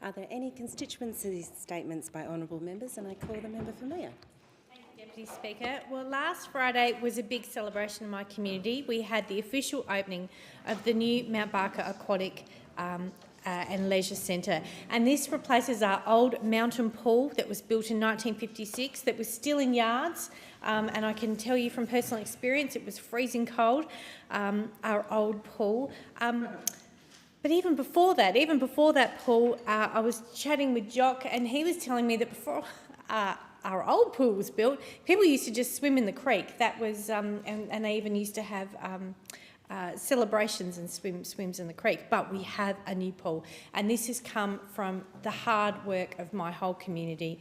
Are there any constituency statements by honourable members? And I call the member for Mayor. Thank you, Deputy Speaker. Well, last Friday was a big celebration in my community. We had the official opening of the new Mount Barker Aquatic and Leisure Centre, and this replaces our old mountain pool that was built in 1956 that was still in yards, and I can tell you from personal experience it was freezing cold, our old pool. But even before that pool, I was chatting with Jock, and he was telling me that before our old pool was built, people used to just swim in the creek. That was, and they even used to have celebrations and swims in the creek. But we have a new pool, and this has come from the hard work of my whole community,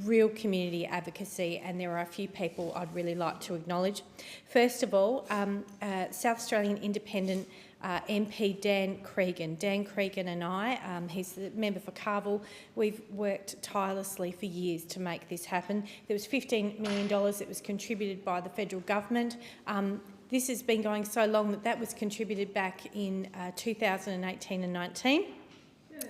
real community advocacy, and there are a few people I'd really like to acknowledge. First of all, South Australian Independent MP Dan Cregan. Dan Cregan and I, he's the member for Carville, we've worked tirelessly for years to make this happen. There was $15 million that was contributed by the federal government. This has been going so long that was contributed back in 2018 and 19.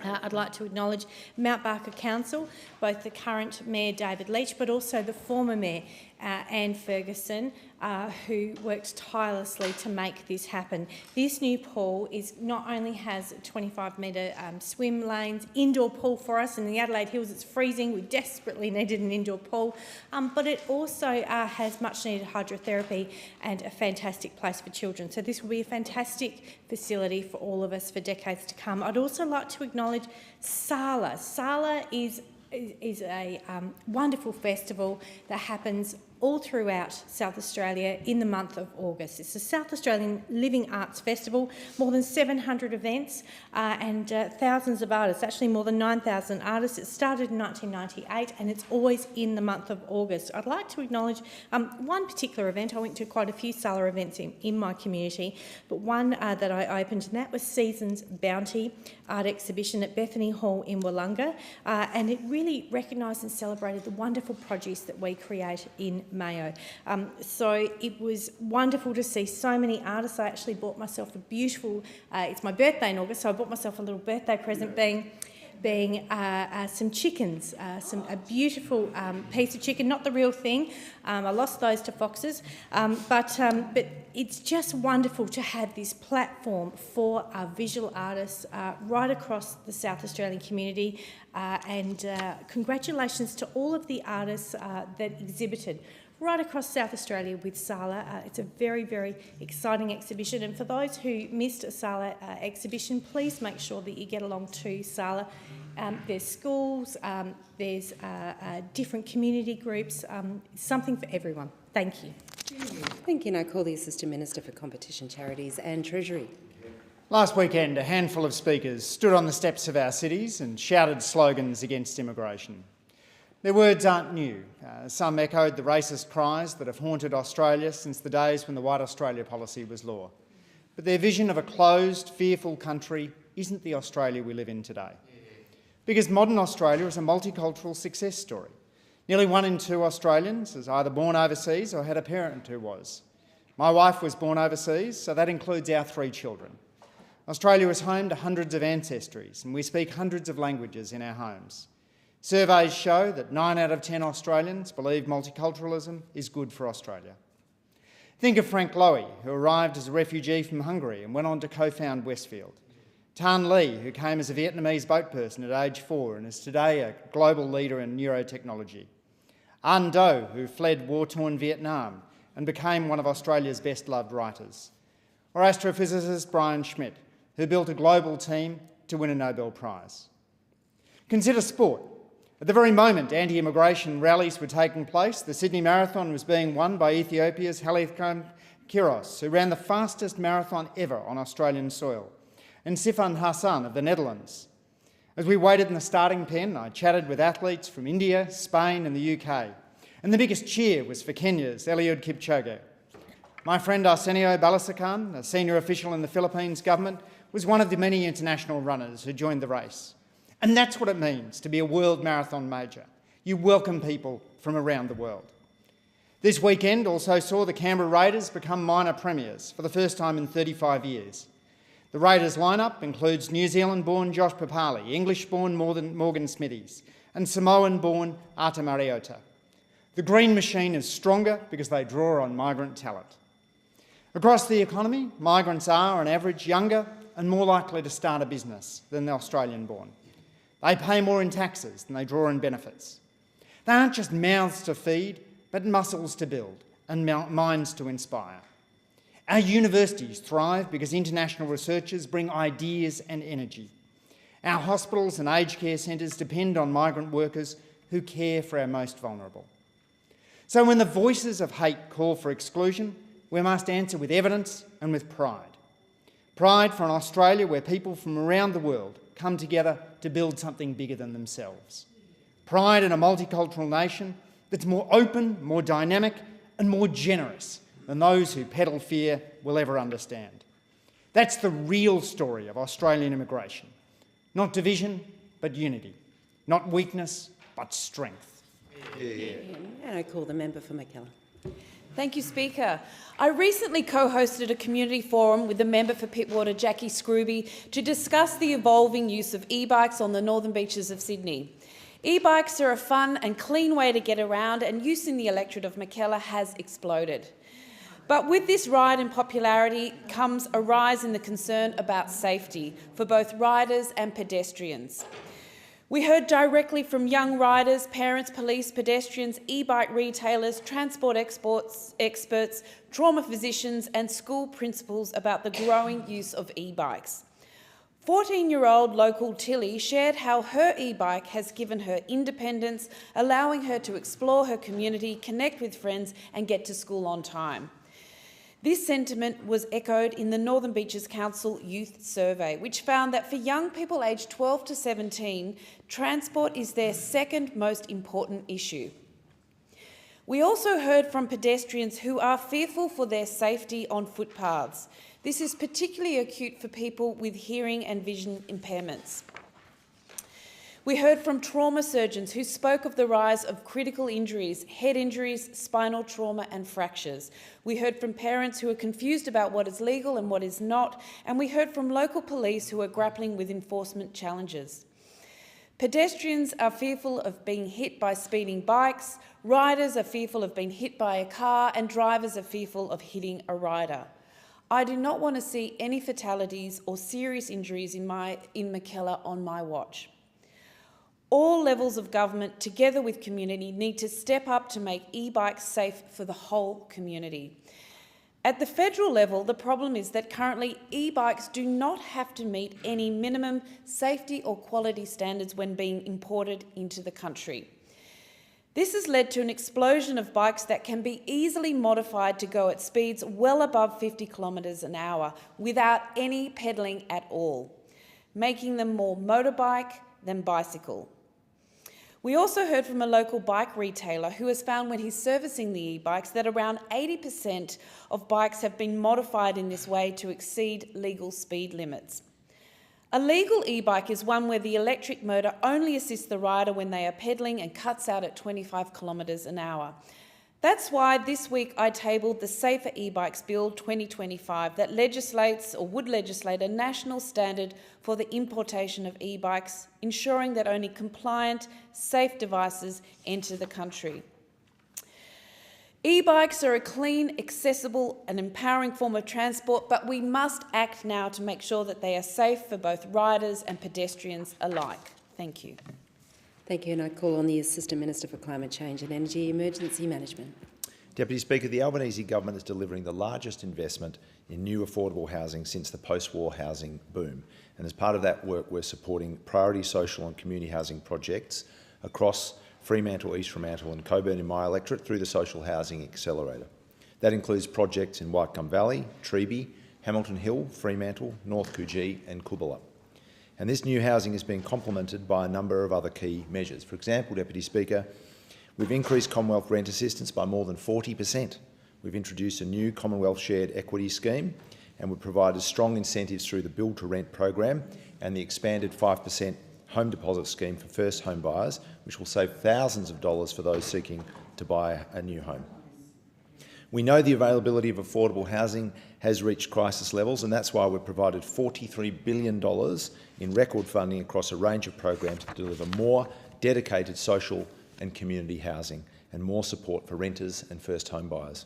I'd like to acknowledge Mount Barker Council, both the current Mayor David Leach but also the former Mayor Anne Ferguson, who worked tirelessly to make this happen. This new pool not only has 25-metre swim lanes, indoor pool for us. In the Adelaide Hills it's freezing, we desperately needed an indoor pool, but it also has much needed hydrotherapy and a fantastic place for children. So this will be a fantastic facility for all of us for decades to come. I'd also like to acknowledge Sala. Sala is a wonderful festival that happens all throughout South Australia in the month of August. It's the South Australian Living Arts Festival, more than 700 events and thousands of artists, actually more than 9,000 artists. It started in 1998 and it's always in the month of August. I'd like to acknowledge one particular event. I went to quite a few Sala events in my community, but one that I opened, and that was Seasons Bounty art exhibition at Bethany Hall in Wollonga, and it really recognised and celebrated the wonderful produce that we create in Mayo. So it was wonderful to see so many artists. I actually bought myself a beautiful, it's my birthday in August, so I bought myself a little birthday present being some chickens, a beautiful piece of chicken, not the real thing. I lost those to foxes, but it's just wonderful to have this platform for our visual artists right across the South Australian community, and congratulations to all of the artists that exhibited right across South Australia with Sala. It's a very, very exciting exhibition, and for those who missed a Sala exhibition, please make sure that you get along to Sala. There's schools, there's different community groups, something for everyone. Thank you. Thank you. And I call the Assistant Minister for Competition, Charities and Treasury. Last weekend, a handful of speakers stood on the steps of our cities and shouted slogans against immigration. Their words aren't new. Some echoed the racist cries that have haunted Australia since the days when the White Australia policy was law. But their vision of a closed, fearful country isn't the Australia we live in today. Because modern Australia is a multicultural success story. Nearly 1 in 2 Australians is either born overseas or had a parent who was. My wife was born overseas, so that includes our 3 children. Australia is home to hundreds of ancestries, and we speak hundreds of languages in our homes. Surveys show that 9 out of 10 Australians believe multiculturalism is good for Australia. Think of Frank Lowy, who arrived as a refugee from Hungary and went on to co-found Westfield. Tan Le, who came as a Vietnamese boat person at age 4 and is today a global leader in neurotechnology. An Do, who fled war-torn Vietnam and became one of Australia's best-loved writers. Or astrophysicist Brian Schmidt, who built a global team to win a Nobel Prize. Consider sport. At the very moment anti-immigration rallies were taking place, the Sydney Marathon was being won by Ethiopia's Hailethcom Kiros, who ran the fastest marathon ever on Australian soil, and Sifan Hassan of the Netherlands. As we waited in the starting pen, I chatted with athletes from India, Spain and the UK, and the biggest cheer was for Kenya's Eliud Kipchoge. My friend Arsenio Balasacan, a senior official in the Philippines government, was one of the many international runners who joined the race. And that's what it means to be a world marathon major. You welcome people from around the world. This weekend also saw the Canberra Raiders become minor premiers for the first time in 35 years. The Raiders lineup includes New Zealand-born Josh Papali, English-born Morgan Smithies, and Samoan-born Ata Mariota. The Green Machine is stronger because they draw on migrant talent. Across the economy, migrants are, on average, younger and more likely to start a business than the Australian-born. They pay more in taxes than they draw in benefits. They aren't just mouths to feed, but muscles to build and minds to inspire. Our universities thrive because international researchers bring ideas and energy. Our hospitals and aged care centres depend on migrant workers who care for our most vulnerable. So when the voices of hate call for exclusion, we must answer with evidence and with pride. Pride for an Australia where people from around the world come together to build something bigger than themselves. Pride in a multicultural nation that's more open, more dynamic and more generous than those who peddle fear will ever understand. That's the real story of Australian immigration. Not division, but unity. Not weakness, but strength. And I call the member for Mackellar. Thank you, Speaker. I recently co-hosted a community forum with the member for Pittwater, Jackie Scrooby, to discuss the evolving use of e-bikes on the northern beaches of Sydney. E-bikes are a fun and clean way to get around, and use in the electorate of Mackellar has exploded. But with this ride in popularity comes a rise in the concern about safety for both riders and pedestrians. We heard directly from young riders, parents, police, pedestrians, e-bike retailers, transport experts, trauma physicians and school principals about the growing use of e-bikes. 14-year-old local Tilly shared how her e-bike has given her independence, allowing her to explore her community, connect with friends and get to school on time. This sentiment was echoed in the Northern Beaches Council Youth Survey, which found that for young people aged 12 to 17, transport is their second most important issue. We also heard from pedestrians who are fearful for their safety on footpaths. This is particularly acute for people with hearing and vision impairments. We heard from trauma surgeons who spoke of the rise of critical injuries, head injuries, spinal trauma and fractures. We heard from parents who are confused about what is legal and what is not, and we heard from local police who are grappling with enforcement challenges. Pedestrians are fearful of being hit by speeding bikes, riders are fearful of being hit by a car, and drivers are fearful of hitting a rider. I do not want to see any fatalities or serious injuries in Mackellar on my watch. All levels of government, together with community, need to step up to make e-bikes safe for the whole community. At the federal level, the problem is that currently e-bikes do not have to meet any minimum safety or quality standards when being imported into the country. This has led to an explosion of bikes that can be easily modified to go at speeds well above 50 kilometres an hour without any pedalling at all, making them more motorbike than bicycle. We also heard from a local bike retailer who has found when he's servicing the e-bikes that around 80% of bikes have been modified in this way to exceed legal speed limits. A legal e-bike is one where the electric motor only assists the rider when they are pedalling and cuts out at 25 kilometres an hour. That's why this week I tabled the Safer E-Bikes Bill 2025 that legislates or would legislate a national standard for the importation of e-bikes, ensuring that only compliant, safe devices enter the country. E-bikes are a clean, accessible and empowering form of transport, but we must act now to make sure that they are safe for both riders and pedestrians alike. Thank you. Thank you, and I call on the Assistant Minister for Climate Change and Energy Emergency Management. Deputy Speaker, the Albanese government is delivering the largest investment in new affordable housing since the post-war housing boom. And as part of that work, we're supporting priority social and community housing projects across Fremantle, East Fremantle and Coburn in my electorate through the Social Housing Accelerator. That includes projects in Whitegum Valley, Treeby, Hamilton Hill, Fremantle, North Coogee and Coolbellup. And this new housing is being complemented by a number of other key measures. For example, Deputy Speaker, we've increased Commonwealth rent assistance by more than 40%. We've introduced a new Commonwealth shared equity scheme and we've provided strong incentives through the Build to Rent program and the expanded 5% home deposit scheme for first home buyers, which will save thousands of dollars for those seeking to buy a new home. We know the availability of affordable housing has reached crisis levels, and that's why we've provided $43 billion in record funding across a range of programs to deliver more dedicated social and community housing and more support for renters and first home buyers.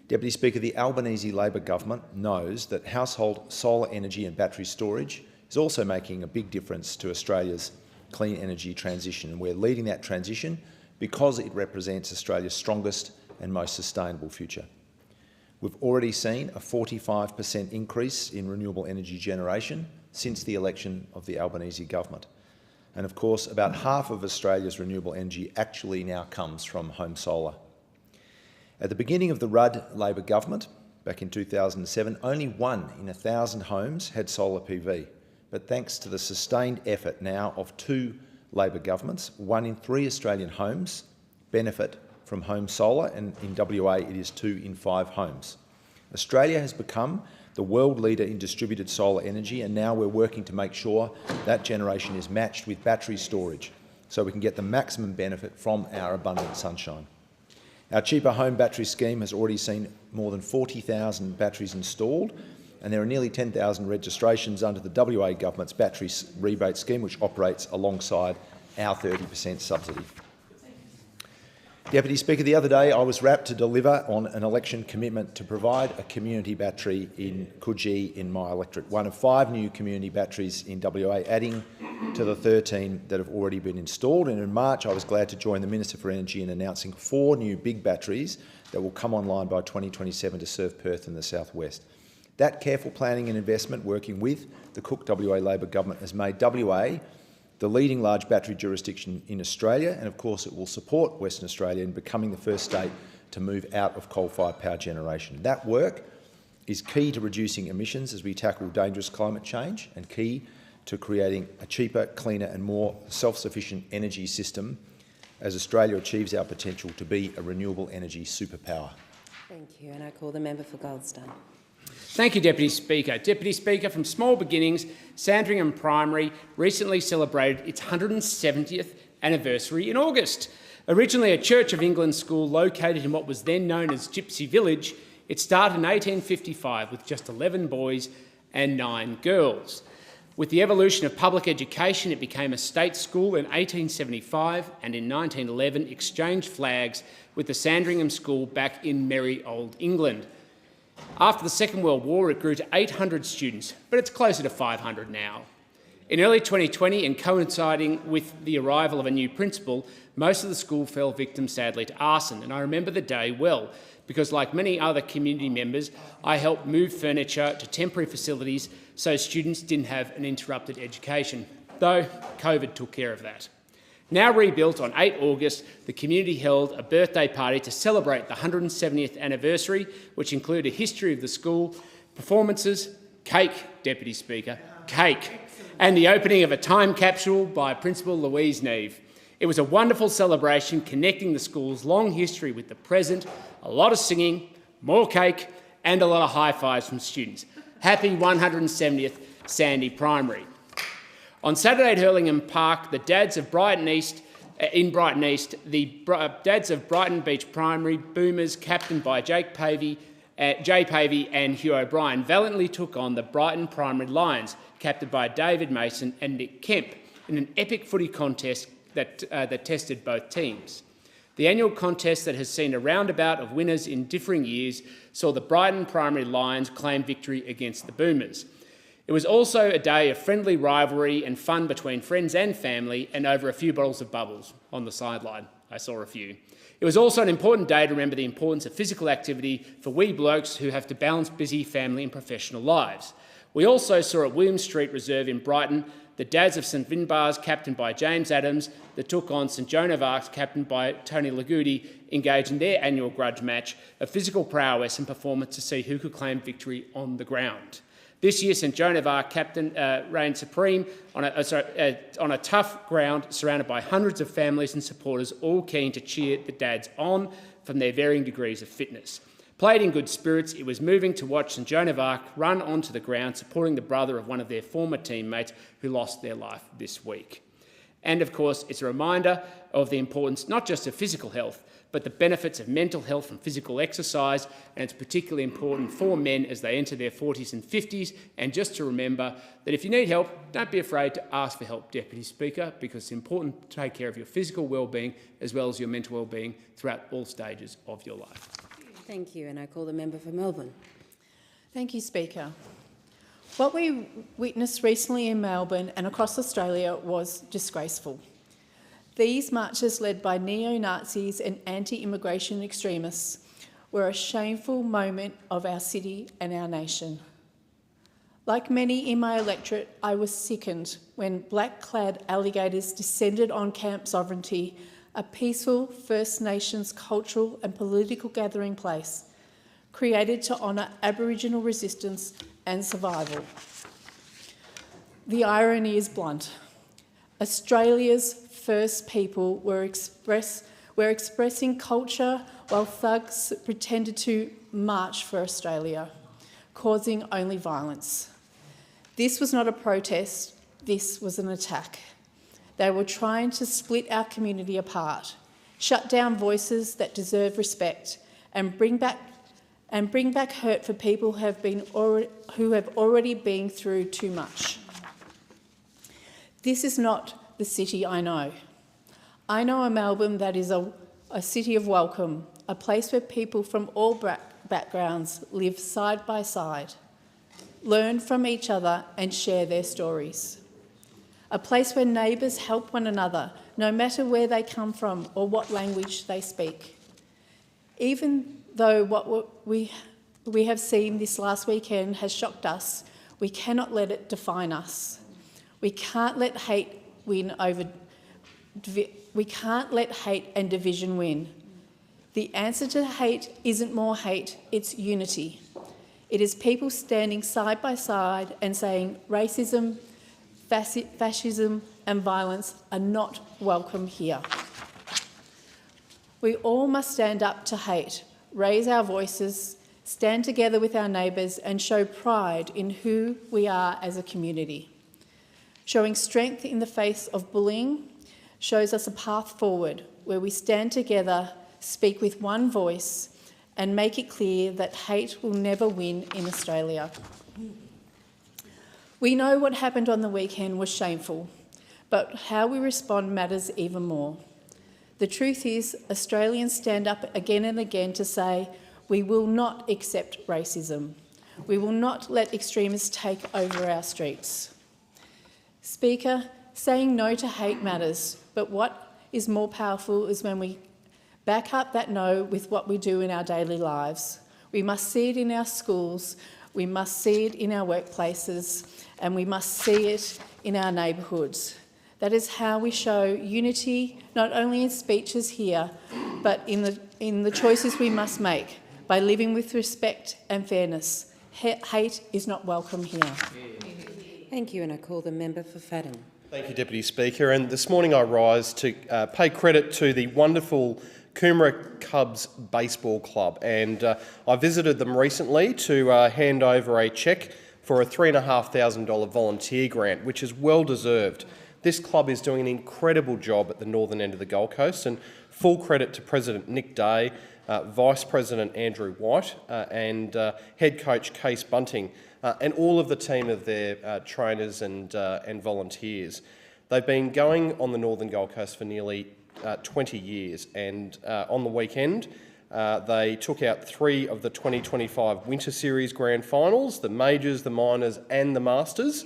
Deputy Speaker, the Albanese Labor government knows that household solar energy and battery storage is also making a big difference to Australia's clean energy transition, and we're leading that transition because it represents Australia's strongest and most sustainable future. We've already seen a 45% increase in renewable energy generation since the election of the Albanese government. And of course, about half of Australia's renewable energy actually now comes from home solar. At the beginning of the Rudd Labor government, back in 2007, only 1 in 1,000 homes had solar PV. But thanks to the sustained effort now of 2 Labor governments, 1 in 3 Australian homes benefit from home solar, and in WA it is 2 in 5 homes. Australia has become the world leader in distributed solar energy, and now we're working to make sure that generation is matched with battery storage so we can get the maximum benefit from our abundant sunshine. Our cheaper home battery scheme has already seen more than 40,000 batteries installed, and there are nearly 10,000 registrations under the WA government's battery rebate scheme, which operates alongside our 30% subsidy. Deputy Speaker, the other day I was rapt to deliver on an election commitment to provide a community battery in Coogee in my electorate, one of 5 new community batteries in WA, adding to the 13 that have already been installed. And in March I was glad to join the Minister for Energy in announcing 4 new big batteries that will come online by 2027 to serve Perth and the southwest. That careful planning and investment, working with the Cook WA Labor government, has made WA the leading large battery jurisdiction in Australia, and of course it will support Western Australia in becoming the first state to move out of coal-fired power generation. That work is key to reducing emissions as we tackle dangerous climate change, and key to creating a cheaper, cleaner and more self-sufficient energy system as Australia achieves our potential to be a renewable energy superpower. Thank you, and I call the member for Goldstone. Thank you, Deputy Speaker. Deputy Speaker, from small beginnings, Sandringham Primary recently celebrated its 170th anniversary in August. Originally a Church of England school located in what was then known as Gypsy Village, it started in 1855 with just 11 boys and 9 girls. With the evolution of public education, it became a state school in 1875 and in 1911 exchanged flags with the Sandringham School back in merry old England. After the Second World War, it grew to 800 students, but it's closer to 500 now. In early 2020, and coinciding with the arrival of a new principal, most of the school fell victim, sadly, to arson, and I remember the day well, because like many other community members, I helped move furniture to temporary facilities so students didn't have an interrupted education, though COVID took care of that. Now rebuilt on 8 August, the community held a birthday party to celebrate the 170th anniversary, which included a history of the school, performances, cake, Deputy Speaker, cake, and the opening of a time capsule by Principal Louise Neve. It was a wonderful celebration connecting the school's long history with the present, a lot of singing, more cake, and a lot of high fives from students. Happy 170th Sandy Primary. On Saturday at Hurlingham Park, the dads of Brighton East, the dads of Brighton Beach Primary Boomers, captained by Jay Pavey and Hugh O'Brien, valiantly took on the Brighton Primary Lions, captained by David Mason and Nick Kemp, in an epic footy contest that tested both teams. The annual contest that has seen a roundabout of winners in differing years saw the Brighton Primary Lions claim victory against the Boomers. It was also a day of friendly rivalry and fun between friends and family, and over a few bottles of bubbles on the sideline. I saw a few. It was also an important day to remember the importance of physical activity for wee blokes who have to balance busy family and professional lives. We also saw at William Street Reserve in Brighton the dads of St Vinbars, captained by James Adams, that took on St Joan of Arc, captained by Tony Lagudi, engaged in their annual grudge match of physical prowess and performance to see who could claim victory on the ground. This year, St Joan of Arc captain reigned supreme on a tough ground surrounded by hundreds of families and supporters, all keen to cheer the dads on from their varying degrees of fitness. Played in good spirits, it was moving to watch St Joan of Arc run onto the ground supporting the brother of one of their former teammates who lost their life this week. And of course, it's a reminder of the importance not just of physical health, but the benefits of mental health from physical exercise, and it's particularly important for men as they enter their 40s and 50s. And just to remember that if you need help, don't be afraid to ask for help, Deputy Speaker, because it's important to take care of your physical well-being as well as your mental well-being throughout all stages of your life. Thank you, and I call the member for Melbourne. Thank you, Speaker. What we witnessed recently in Melbourne and across Australia was disgraceful. These marches, led by neo-Nazis and anti-immigration extremists, were a shameful moment of our city and our nation. Like many in my electorate, I was sickened when black-clad alligators descended on Camp Sovereignty, a peaceful First Nations cultural and political gathering place created to honour Aboriginal resistance and survival. The irony is blunt. Australia's first people were expressing culture while thugs pretended to march for Australia, causing only violence. This was not a protest, this was an attack. They were trying to split our community apart, shut down voices that deserve respect, and bring back hurt for people who have already been through too much. This is not the city I know. I know a Melbourne that is a city of welcome, a place where people from all backgrounds live side by side, learn from each other and share their stories. A place where neighbours help one another, no matter where they come from or what language they speak. Even though what we have seen this last weekend has shocked us, we cannot let it define us. We can't let hate and division win. The answer to hate isn't more hate, it's unity. It is people standing side by side and saying racism, fascism and violence are not welcome here. We all must stand up to hate, raise our voices, stand together with our neighbours and show pride in who we are as a community. Showing strength in the face of bullying shows us a path forward where we stand together, speak with one voice and make it clear that hate will never win in Australia. We know what happened on the weekend was shameful, but how we respond matters even more. The truth is, Australians stand up again and again to say, we will not accept racism. We will not let extremists take over our streets. Speaker, saying no to hate matters, but what is more powerful is when we back up that no with what we do in our daily lives. We must see it in our schools, we must see it in our workplaces, and we must see it in our neighbourhoods. That is how we show unity, not only in speeches here, but in the choices we must make, by living with respect and fairness. Hate is not welcome here. Thank you, and I call the member for Fadden. Thank you, Deputy Speaker. And this morning I rise to pay credit to the wonderful Coomera Cubs Baseball Club. And I visited them recently to hand over a cheque for a $3,500 volunteer grant, which is well deserved. This club is doing an incredible job at the northern end of the Gold Coast, and full credit to President Nick Day, Vice President Andrew White and Head Coach Case Bunting and all of the team of their trainers and volunteers. They've been going on the northern Gold Coast for nearly 20 years, and on the weekend they took out 3 of the 2025 Winter Series Grand Finals, the Majors, the Minors and the Masters.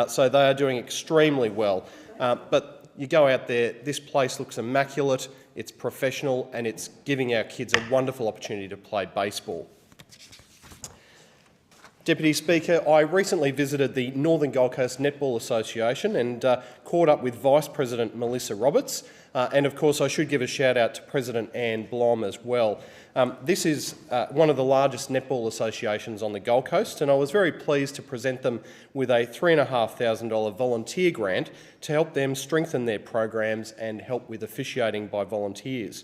So they are doing extremely well. But you go out there, this place looks immaculate, it's professional and it's giving our kids a wonderful opportunity to play baseball. Deputy Speaker, I recently visited the Northern Gold Coast Netball Association and caught up with Vice President Melissa Roberts. And of course I should give a shout out to President Anne Blom as well. This is one of the largest netball associations on the Gold Coast, and I was very pleased to present them with a $3,500 volunteer grant to help them strengthen their programs and help with officiating by volunteers.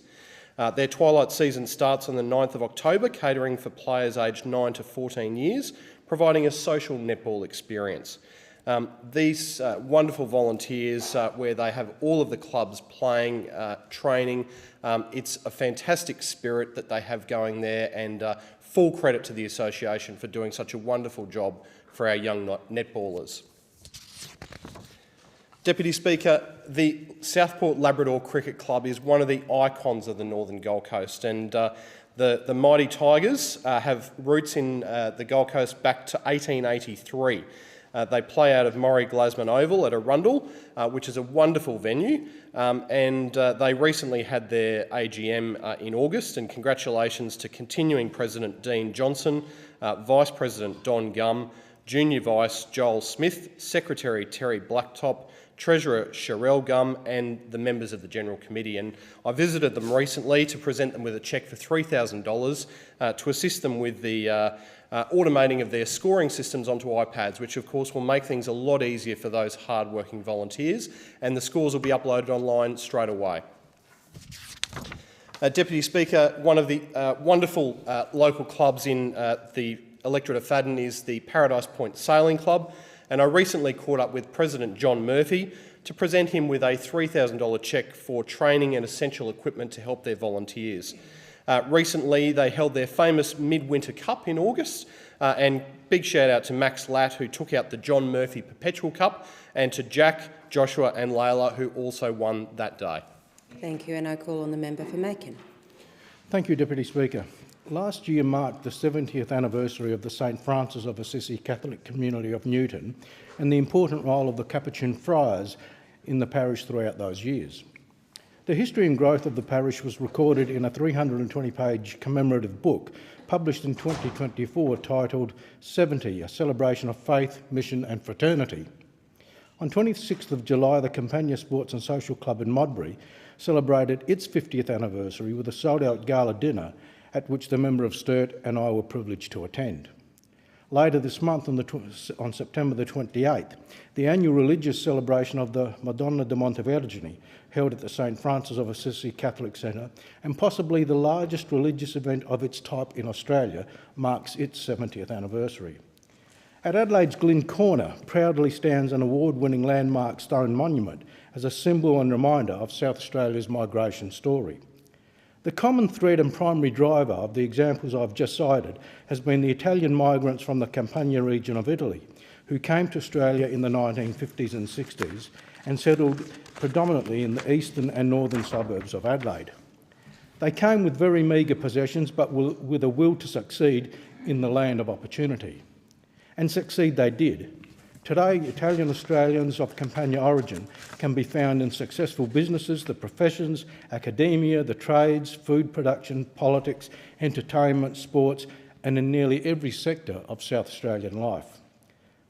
Their twilight season starts on the 9th of October, catering for players aged 9 to 14 years, providing a social netball experience. These wonderful volunteers, where they have all of the clubs playing, training, it's a fantastic spirit that they have going there, and full credit to the association for doing such a wonderful job for our young netballers. Deputy Speaker, the Southport Labrador Cricket Club is one of the icons of the Northern Gold Coast, and the Mighty Tigers have roots in the Gold Coast back to 1883. They play out of Maury Glasman Oval at Arundel, which is a wonderful venue, and they recently had their AGM in August, and congratulations to continuing President Dean Johnson, Vice President Don Gum, Junior Vice Joel Smith, Secretary Terry Blacktop, Treasurer Sherelle Gum, and the members of the General Committee. And I visited them recently to present them with a cheque for $3,000 to assist them with the automating of their scoring systems onto iPads, which of course will make things a lot easier for those hard-working volunteers, and the scores will be uploaded online straight away. Deputy Speaker, one of the wonderful local clubs in the electorate of Fadden is the Paradise Point Sailing Club, and I recently caught up with President John Murphy to present him with a $3,000 cheque for training and essential equipment to help their volunteers. Recently, they held their famous Midwinter Cup in August, and big shout out to Max Latt, who took out the John Murphy Perpetual Cup, and to Jack, Joshua and Layla, who also won that day. Thank you, and I call on the member for Macon. Thank you, Deputy Speaker. Last year marked the 70th anniversary of the St Francis of Assisi Catholic community of Newton and the important role of the Capuchin friars in the parish throughout those years. The history and growth of the parish was recorded in a 320-page commemorative book published in 2024 titled 70, A Celebration of Faith, Mission and Fraternity. On 26th of July, the Campania Sports and Social Club in Modbury celebrated its 50th anniversary with a sold-out gala dinner at which the member of Sturt and I were privileged to attend. Later this month, on September the 28th, the annual religious celebration of the Madonna de Montevergine, held at the St Francis of Assisi Catholic Centre, and possibly the largest religious event of its type in Australia, marks its 70th anniversary. At Adelaide's Glyn Corner proudly stands an award-winning landmark stone monument as a symbol and reminder of South Australia's migration story. The common thread and primary driver of the examples I've just cited has been the Italian migrants from the Campania region of Italy, who came to Australia in the 1950s and 60s and settled predominantly in the eastern and northern suburbs of Adelaide. They came with very meagre possessions, but with a will to succeed in the land of opportunity. And succeed they did. Today, Italian Australians of Campania origin can be found in successful businesses, the professions, academia, the trades, food production, politics, entertainment, sports, and in nearly every sector of South Australian life.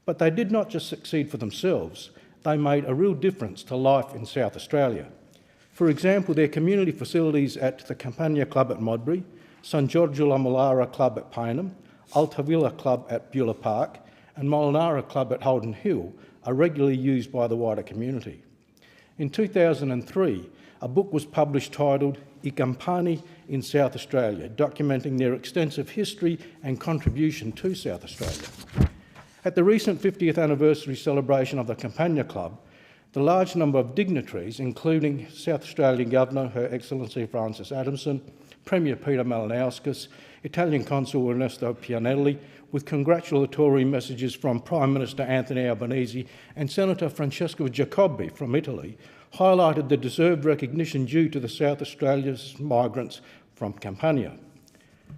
But they did not just succeed for themselves, they made a real difference to life in South Australia. For example, their community facilities at the Campania Club at Modbury, San Giorgio La Molara Club at Payneham, Altavilla Club at Beulah Park, and Molinara Club at Holden Hill are regularly used by the wider community. In 2003, a book was published titled I Campani in South Australia, documenting their extensive history and contribution to South Australia. At the recent 50th anniversary celebration of the Campania Club, the large number of dignitaries, including South Australian Governor Her Excellency Francis Adamson, Premier Peter Malinauskas, Italian Consul Ernesto Pianelli, with congratulatory messages from Prime Minister Anthony Albanese and Senator Francesco Giacobbe from Italy, highlighted the deserved recognition due to the South Australia's migrants from Campania.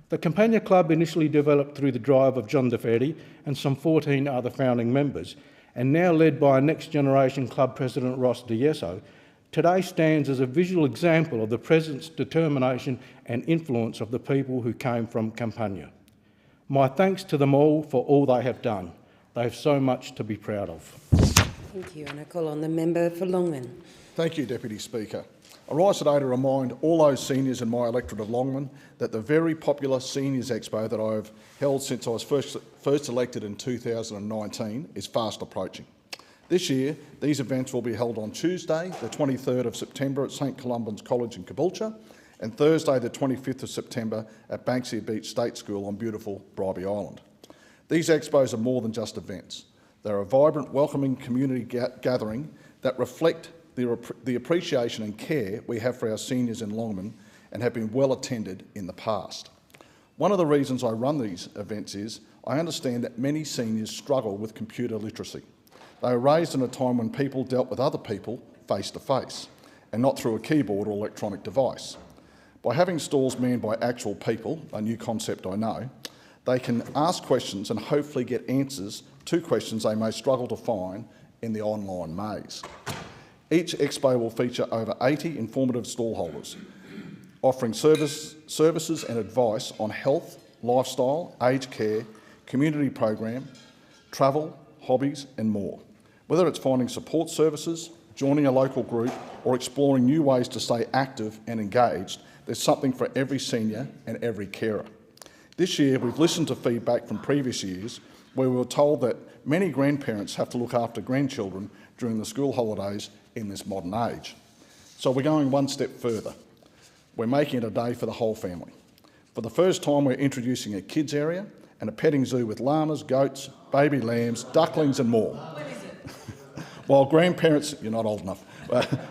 The Campania Club, initially developed through the drive of John De Ferri and some 14 other founding members, and now led by a next-generation club president Ross D'Ieso, today stands as a visual example of the presence, determination and influence of the people who came from Campania. My thanks to them all for all they have done. They have so much to be proud of. Thank you, and I call on the member for Longman. Thank you, Deputy Speaker. I rise today to remind all those seniors in my electorate of Longman that the very popular Seniors Expo that I have held since I was first elected in 2019 is fast approaching. This year, these events will be held on Tuesday, the 23rd of September at St Columban's College in Caboolture, and Thursday, the 25th of September at Banksia Beach State School on beautiful Bribie Island. These expos are more than just events. They're a vibrant, welcoming community gathering that reflect the appreciation and care we have for our seniors in Longman and have been well attended in the past. One of the reasons I run these events is I understand that many seniors struggle with computer literacy. They were raised in a time when people dealt with other people face to face and not through a keyboard or electronic device. By having stalls manned by actual people, a new concept I know, they can ask questions and hopefully get answers to questions they may struggle to find in the online maze. Each expo will feature over 80 informative stallholders, offering services and advice on health, lifestyle, aged care, community program, travel, hobbies and more. Whether it's finding support services, joining a local group or exploring new ways to stay active and engaged, there's something for every senior and every carer. This year we've listened to feedback from previous years where we were told that many grandparents have to look after grandchildren during the school holidays in this modern age. So we're going one step further. We're making it a day for the whole family. For the first time we're introducing a kids area and a petting zoo with llamas, goats, baby lambs, ducklings and more. While grandparents, you're not old enough,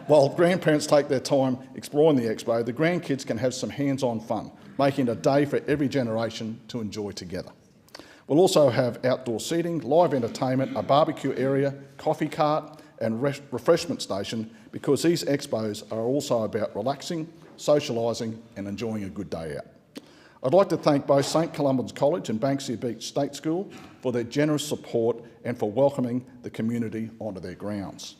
while grandparents take their time exploring the expo, the grandkids can have some hands-on fun, making it a day for every generation to enjoy together. We'll also have outdoor seating, live entertainment, a barbecue area, coffee cart and refreshment station because these expos are also about relaxing, socialising and enjoying a good day out. I'd like to thank both St Columba's College and Banksia Beach State School for their generous support and for welcoming the community onto their grounds.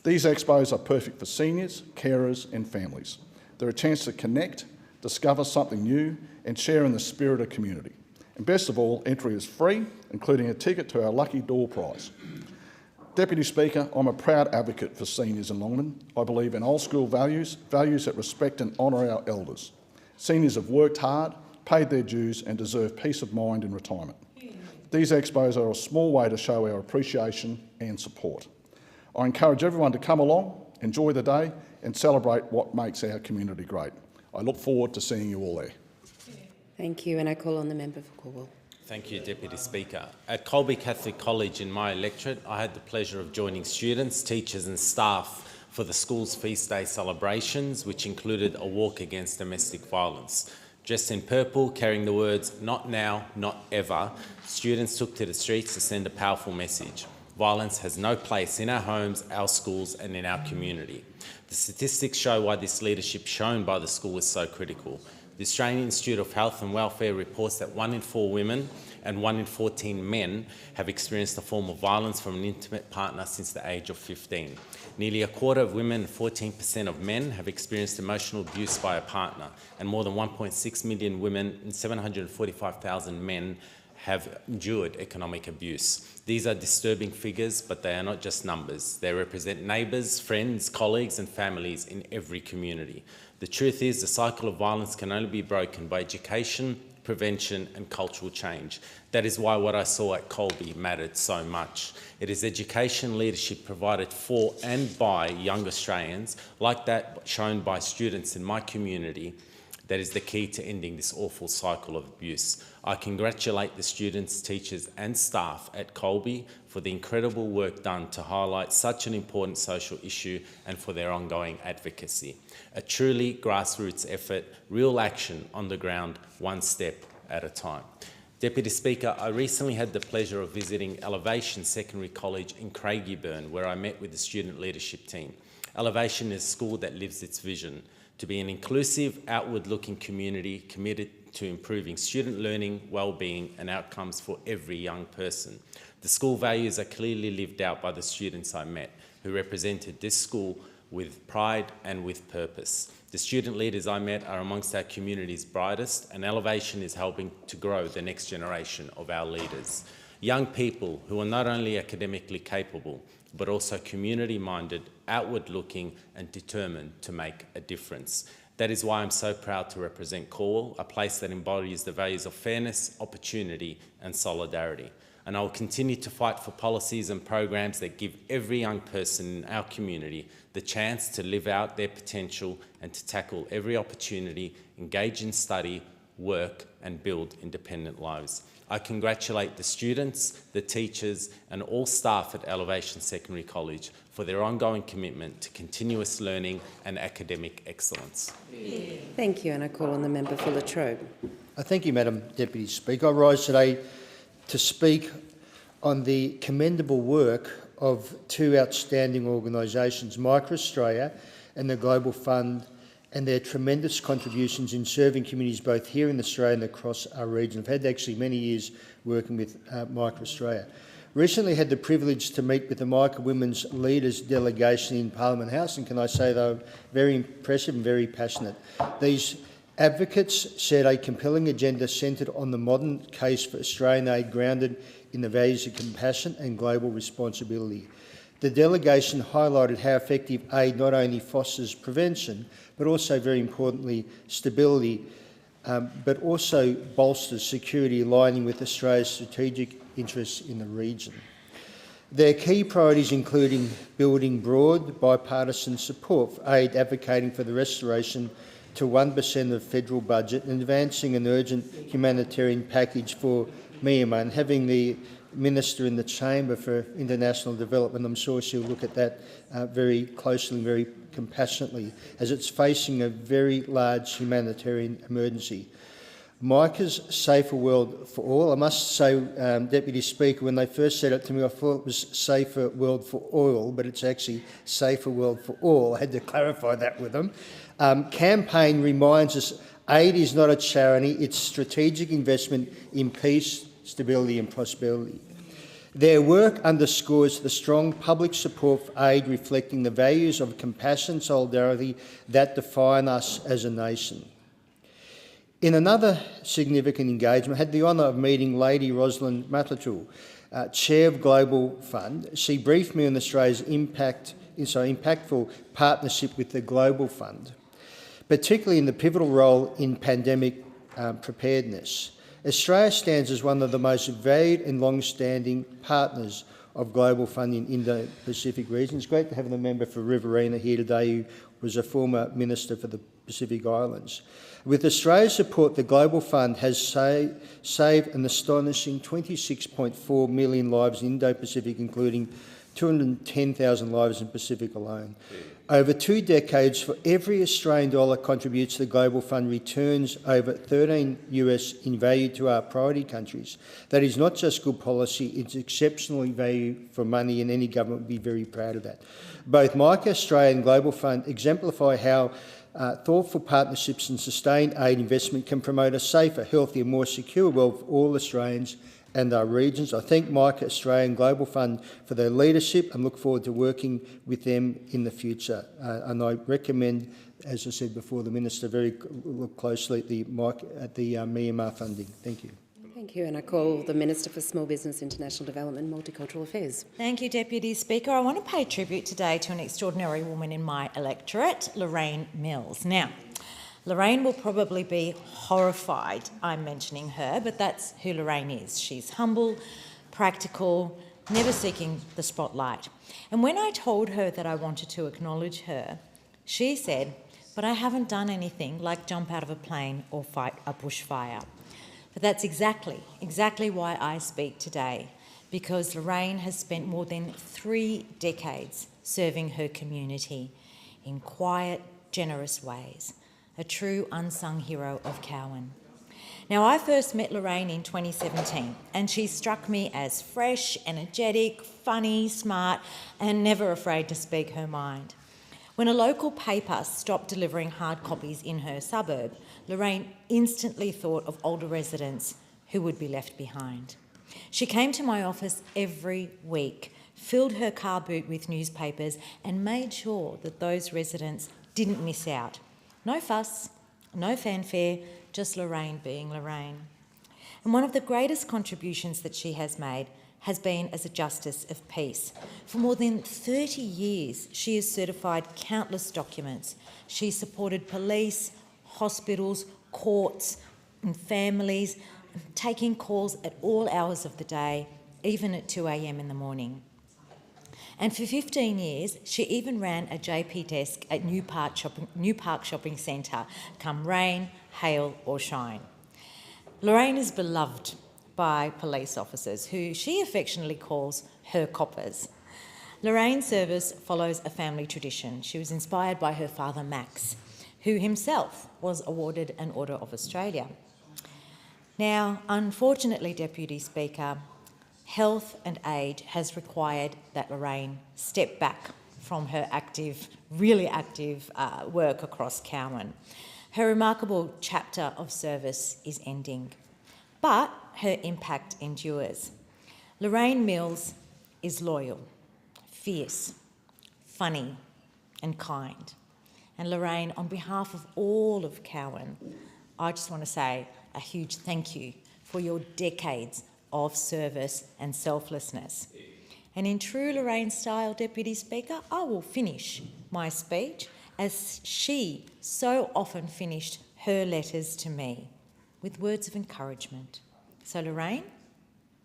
These expos are perfect for seniors, carers and families. They're a chance to connect, discover something new and share in the spirit of community. And best of all, entry is free, including a ticket to our lucky door prize. Deputy Speaker, I'm a proud advocate for seniors in Longman. I believe in old school values, values that respect and honour our elders. Seniors have worked hard, paid their dues and deserve peace of mind in retirement. These expos are a small way to show our appreciation and support. I encourage everyone to come along, enjoy the day and celebrate what makes our community great. I look forward to seeing you all there. Thank you, and I call on the member for Cornwall. Thank you, Deputy Speaker. At Colby Catholic College in my electorate, I had the pleasure of joining students, teachers and staff for the school's feast day celebrations, which included a walk against domestic violence. Dressed in purple, carrying the words, "Not now, not ever," students took to the streets to send a powerful message. Violence has no place in our homes, our schools and in our community. The statistics show why this leadership shown by the school is so critical. The Australian Institute of Health and Welfare reports that 1 in 4 women and 1 in 14 men have experienced a form of violence from an intimate partner since the age of 15. Nearly a quarter of women and 14% of men have experienced emotional abuse by a partner, and more than 1.6 million women and 745,000 men have endured economic abuse. These are disturbing figures, but they are not just numbers. They represent neighbours, friends, colleagues and families in every community. The truth is the cycle of violence can only be broken by education, prevention and cultural change. That is why what I saw at Colby mattered so much. It is education leadership provided for and by young Australians, like that shown by students in my community, that is the key to ending this awful cycle of abuse. I congratulate the students, teachers and staff at Colby for the incredible work done to highlight such an important social issue and for their ongoing advocacy. A truly grassroots effort, real action on the ground, one step at a time. Deputy Speaker, I recently had the pleasure of visiting Elevation Secondary College in Craigieburn, where I met with the student leadership team. Elevation is a school that lives its vision to be an inclusive, outward-looking community committed to improving student learning, well-being and outcomes for every young person. The school values are clearly lived out by the students I met, who represented this school with pride and with purpose. The student leaders I met are amongst our community's brightest, and Elevation is helping to grow the next generation of our leaders. Young people who are not only academically capable, but also community-minded, outward-looking and determined to make a difference. That is why I'm so proud to represent Cornwall, a place that embodies the values of fairness, opportunity and solidarity. And I will continue to fight for policies and programs that give every young person in our community the chance to live out their potential and to tackle every opportunity, engage in study, work and build independent lives. I congratulate the students, the teachers and all staff at Elevation Secondary College for their ongoing commitment to continuous learning and academic excellence. Thank you, and I call on the member for Latrobe. Thank you, Madam Deputy Speaker. I rise today to speak on the commendable work of two outstanding organisations, MicroAustralia and the Global Fund, and their tremendous contributions in serving communities both here in Australia and across our region. I've had actually many years working with MicroAustralia. Recently had the privilege to meet with the Micro Women's Leaders delegation in Parliament House, and can I say they were very impressive and very passionate. These advocates shared a compelling agenda centred on the modern case for Australian aid grounded in the values of compassion and global responsibility. The delegation highlighted how effective aid not only fosters prevention, but also, very importantly, stability, but also bolsters security, aligning with Australia's strategic interests in the region. Their key priorities including building broad bipartisan support for aid, advocating for the restoration to 1% of the federal budget and advancing an urgent humanitarian package for Myanmar, and having the Minister in the Chamber for International Development, I'm sure she'll look at that very closely and very compassionately, as it's facing a very large humanitarian emergency. Micah's Safer World for All, I must say, Deputy Speaker, when they first said it to me, I thought it was Safer World for Oil, but it's actually Safer World for All. I had to clarify that with them. Campaign reminds us aid is not a charity, it's strategic investment in peace, stability and prosperity. Their work underscores the strong public support for aid, reflecting the values of compassion and solidarity that define us as a nation. In another significant engagement, I had the honour of meeting Lady Rosalind Multicultural, Chair of Global Fund. She briefed me on Australia's impactful partnership with the Global Fund, particularly in the pivotal role in pandemic preparedness. Australia stands as one of the most valued and long-standing partners of Global Fund in Indo-Pacific region. It's great to have the member for Riverina here today, who was a former Minister for the Pacific Islands. With Australia's support, the Global Fund has saved an astonishing 26.4 million lives in Indo-Pacific, including 210,000 lives in Pacific alone. Over 2 decades, for every Australian dollar contributes to the Global Fund returns over $13 US in value to our priority countries. That is not just good policy, it's exceptionally value for money, and any government would be very proud of that. Both MicroAustralia and Global Fund exemplify how thoughtful partnerships and sustained aid investment can promote a safer, healthier, more secure world for all Australians and our regions. I thank MicroAustralia and Global Fund for their leadership and look forward to working with them in the future. And I recommend, as I said before, the Minister look closely at the Myanmar funding. Thank you. Thank you, and I call the Minister for Small Business, International Development and Multicultural Affairs. Thank you, Deputy Speaker. I want to pay tribute today to an extraordinary woman in my electorate, Lorraine Mills. Now, Lorraine will probably be horrified I'm mentioning her, but that's who Lorraine is. She's humble, practical, never seeking the spotlight. And when I told her that I wanted to acknowledge her, she said, "But I haven't done anything like jump out of a plane or fight a bushfire." But that's exactly why I speak today, because Lorraine has spent more than 3 decades serving her community in quiet, generous ways. A true unsung hero of Cowan. Now, I first met Lorraine in 2017, and she struck me as fresh, energetic, funny, smart, and never afraid to speak her mind. When a local paper stopped delivering hard copies in her suburb, Lorraine instantly thought of older residents who would be left behind. She came to my office every week, filled her car boot with newspapers, and made sure that those residents didn't miss out. No fuss, no fanfare, just Lorraine being Lorraine. And one of the greatest contributions that she has made has been as a Justice of Peace. For more than 30 years, she has certified countless documents. She supported police, hospitals, courts and families, taking calls at all hours of the day, even at 2 a.m. in the morning. And for 15 years, she even ran a JP desk at New Park Shopping Centre, come rain, hail or shine. Lorraine is beloved by police officers, who she affectionately calls her coppers. Lorraine's service follows a family tradition. She was inspired by her father, Max, who himself was awarded an Order of Australia. Now, unfortunately, Deputy Speaker, health and age has required that Lorraine step back from her really active work across Cowan. Her remarkable chapter of service is ending, but her impact endures. Lorraine Mills is loyal, fierce, funny and kind. And Lorraine, on behalf of all of Cowan, I just want to say a huge thank you for your decades of service and selflessness. And in true Lorraine style, Deputy Speaker, I will finish my speech as she so often finished her letters to me, with words of encouragement. So Lorraine,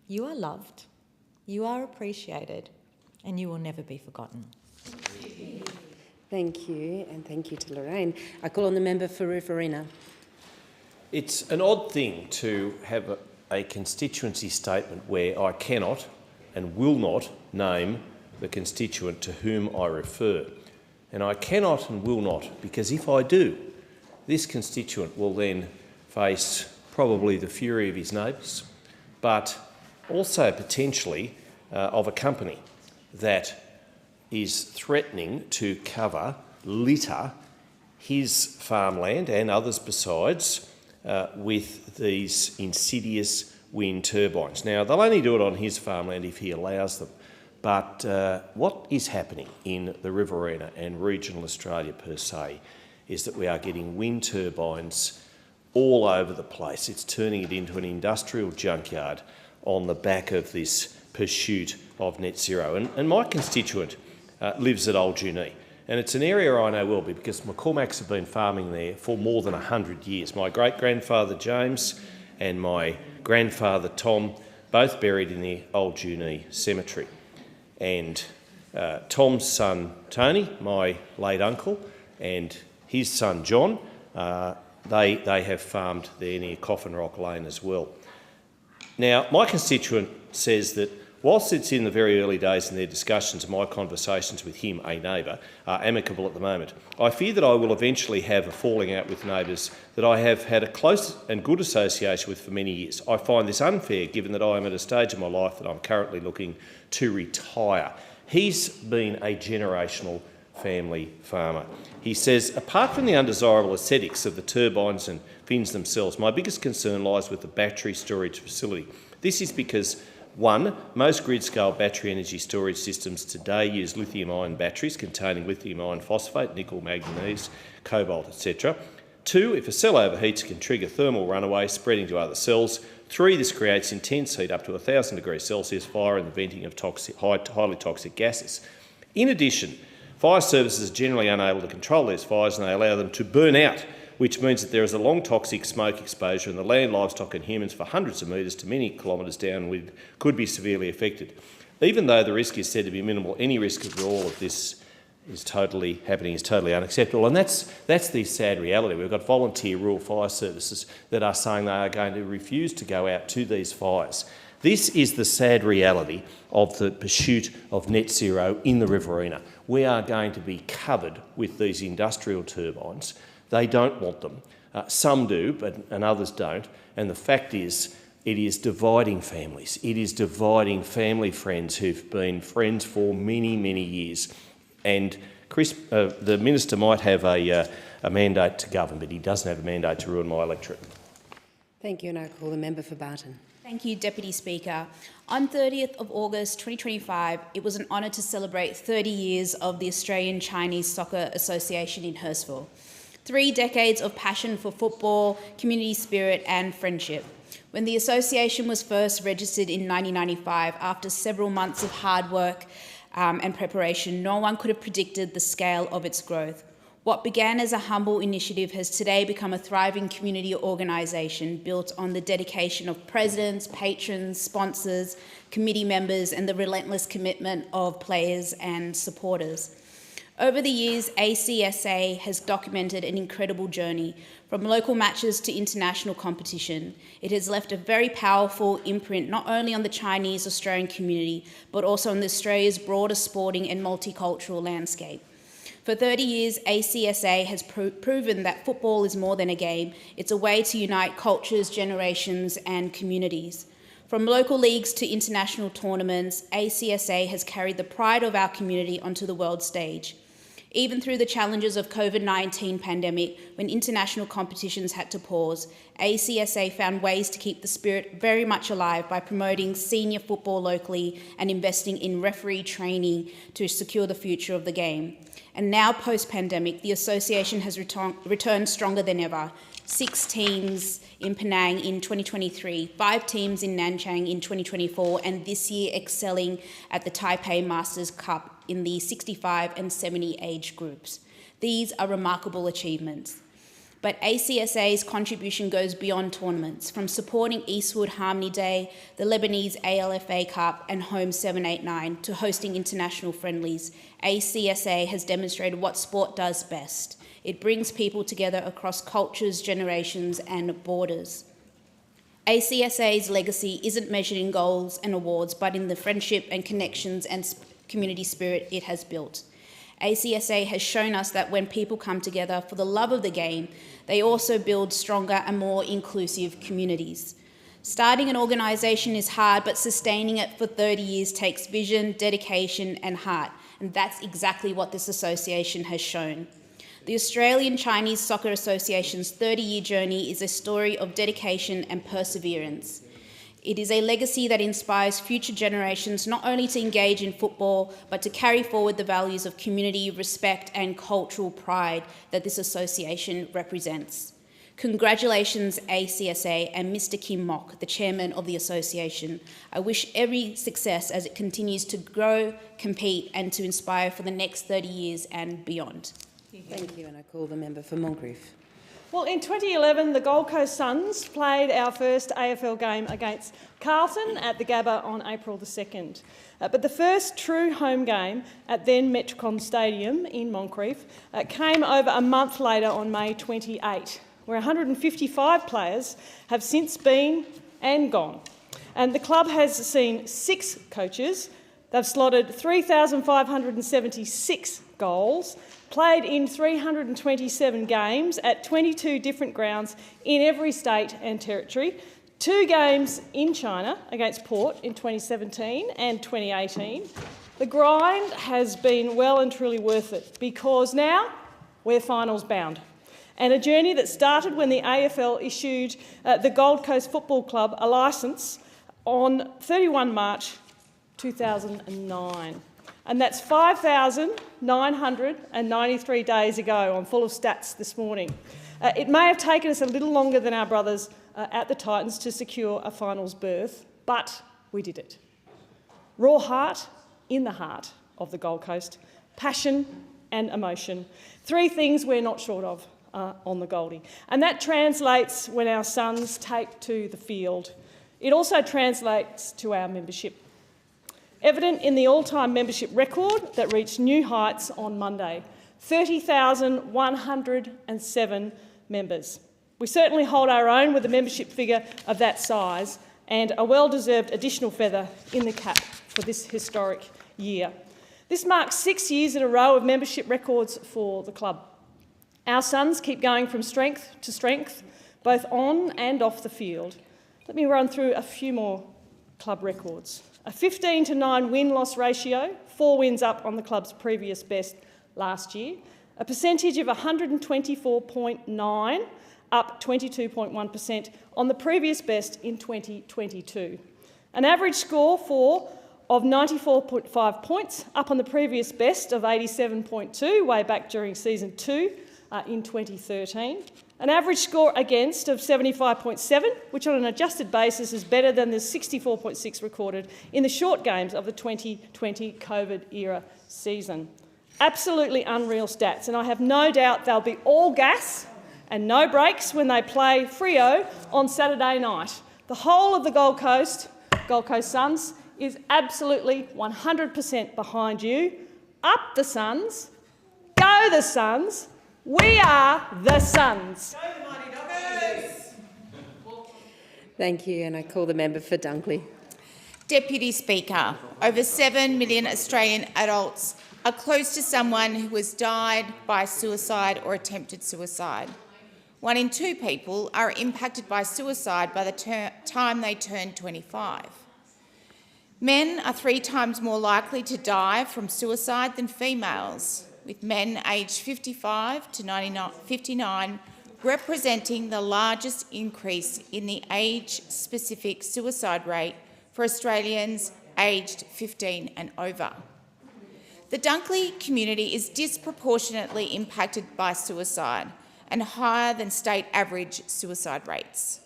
you are loved, you are appreciated, and you will never be forgotten. Thank you, and thank you to Lorraine. I call on the member for Riverina. It's an odd thing to have a constituency statement where I cannot and will not name the constituent to whom I refer. And I cannot and will not, because if I do, this constituent will then face probably the fury of his neighbours, but also potentially of a company that is threatening to litter his farmland and others besides with these insidious wind turbines. Now, they'll only do it on his farmland if he allows them. But what is happening in the Riverina and regional Australia per se is that we are getting wind turbines all over the place. It's turning it into an industrial junkyard on the back of this pursuit of net zero. And my constituent lives at Old Junee, and it's an area I know well because McCormacks have been farming there for more than 100 years. My great-grandfather James and my grandfather Tom, both buried in the Old Junee cemetery. And Tom's son Tony, my late uncle, and his son John, they have farmed there near Coffin Rock Lane as well. Now, my constituent says that whilst it's in the very early days in their discussions, my conversations with him, a neighbour, are amicable at the moment, I fear that I will eventually have a falling out with neighbours that I have had a close and good association with for many years. I find this unfair given that I am at a stage of my life that I'm currently looking to retire. He's been a generational family farmer. He says, apart from the undesirable aesthetics of the turbines and fins themselves, my biggest concern lies with the battery storage facility. This is because, one, most grid-scale battery energy storage systems today use lithium-ion batteries containing lithium iron phosphate, nickel, manganese, cobalt, etc. Two, if a cell overheats, it can trigger thermal runaway spreading to other cells. Three, this creates intense heat up to 1,000 degrees Celsius, fire and the venting of highly toxic gases. In addition, fire services are generally unable to control these fires and they allow them to burn out, which means that there is a long toxic smoke exposure and the land, livestock and humans for hundreds of metres to many kilometres downwind could be severely affected. Even though the risk is said to be minimal, any risk of all of this is totally unacceptable. And that's the sad reality. We've got volunteer rural fire services that are saying they are going to refuse to go out to these fires. This is the sad reality of the pursuit of net zero in the Riverina. We are going to be covered with these industrial turbines. They don't want them. Some do, and others don't. And the fact is, it is dividing families. It is dividing family friends who've been friends for many, many years. And Chris, the minister might have a mandate to govern, but he doesn't have a mandate to ruin my electorate. Thank you, and I call the member for Barton. Thank you, Deputy Speaker. On 30th of August 2025, it was an honour to celebrate 30 years of the Australian Chinese Soccer Association in Hurstville. 3 decades of passion for football, community spirit and friendship. When the association was first registered in 1995, after several months of hard work and preparation, no one could have predicted the scale of its growth. What began as a humble initiative has today become a thriving community organisation built on the dedication of presidents, patrons, sponsors, committee members and the relentless commitment of players and supporters. Over the years, ACSA has documented an incredible journey, from local matches to international competition. It has left a very powerful imprint not only on the Chinese Australian community, but also on Australia's broader sporting and multicultural landscape. For 30 years, ACSA has proven that football is more than a game. It's a way to unite cultures, generations, and communities. From local leagues to international tournaments, ACSA has carried the pride of our community onto the world stage. Even through the challenges of COVID-19 pandemic, when international competitions had to pause, ACSA found ways to keep the spirit very much alive by promoting senior football locally and investing in referee training to secure the future of the game. And now, post-pandemic, the association has returned stronger than ever. 6 teams in Penang in 2023, 5 teams in Nanchang in 2024, and this year excelling at the Taipei Masters Cup in the 65 and 70 age groups. These are remarkable achievements. But ACSA's contribution goes beyond tournaments, from supporting Eastwood Harmony Day, the Lebanese ALFA Cup and Home 789 to hosting international friendlies. ACSA has demonstrated what sport does best. It brings people together across cultures, generations and borders. ACSA's legacy isn't measured in goals and awards, but in the friendship and connections and community spirit it has built. ACSA has shown us that when people come together for the love of the game, they also build stronger and more inclusive communities. Starting an organisation is hard, but sustaining it for 30 years takes vision, dedication and heart, and that's exactly what this association has shown. The Australian Chinese Soccer Association's 30-year journey is a story of dedication and perseverance. It is a legacy that inspires future generations not only to engage in football, but to carry forward the values of community, respect and cultural pride that this association represents. Congratulations ACSA and Mr. Kim Mok, the chairman of the association. I wish every success as it continues to grow, compete and to inspire for the next 30 years and beyond. Thank you, and I call the member for Moncrieff. Well, in 2011, the Gold Coast Suns played our first AFL game against Carlton at the Gabba on April the 2nd. But the first true home game at then Metricon Stadium in Moncrieff came over a month later on May 28, where 155 players have since been and gone. And the club has seen 6 coaches. They've slotted 3,576 goals, played in 327 games at 22 different grounds in every state and territory, 2 games in China against Port in 2017 and 2018. The grind has been well and truly worth it, because now we're finals bound. And a journey that started when the AFL issued the Gold Coast Football Club a licence on 31 March 2009. And that's 5,993 days ago. I'm full of stats this morning. It may have taken us a little longer than our brothers at the Titans to secure a finals berth, but we did it. Raw heart in the heart of the Gold Coast, passion and emotion. 3 things we're not short of on the Goldie. And that translates when our sons take to the field. It also translates to our membership. Evident in the all-time membership record that reached new heights on Monday, 30,107 members. We certainly hold our own with a membership figure of that size and a well-deserved additional feather in the cap for this historic year. This marks 6 years in a row of membership records for the club. Our sons keep going from strength to strength, both on and off the field. Let me run through a few more club records. A 15-9 win-loss ratio, 4 wins up on the club's previous best last year. A percentage of 124.9, up 22.1% on the previous best in 2022. An average score of 94.5 points, up on the previous best of 87.2, way back during season 2 in 2013. An average score against of 75.7, which on an adjusted basis is better than the 64.6 recorded in the short games of the 2020 COVID-era season. Absolutely unreal stats, and I have no doubt they'll be all gas and no breaks when they play Freo on Saturday night. The whole of the Gold Coast Suns, is absolutely 100% behind you. Up the Suns, Go the Suns. We are the Suns. Thank you, and I call the member for Dunkley. Deputy Speaker, over 7 million Australian adults are close to someone who has died by suicide or attempted suicide. 1 in 2 people are impacted by suicide by the time they turn 25. Men are 3 times more likely to die from suicide than females, with men aged 55 to 59 representing the largest increase in the age-specific suicide rate for Australians aged 15 and over. The Dunkley community is disproportionately impacted by suicide and higher than state average suicide rates.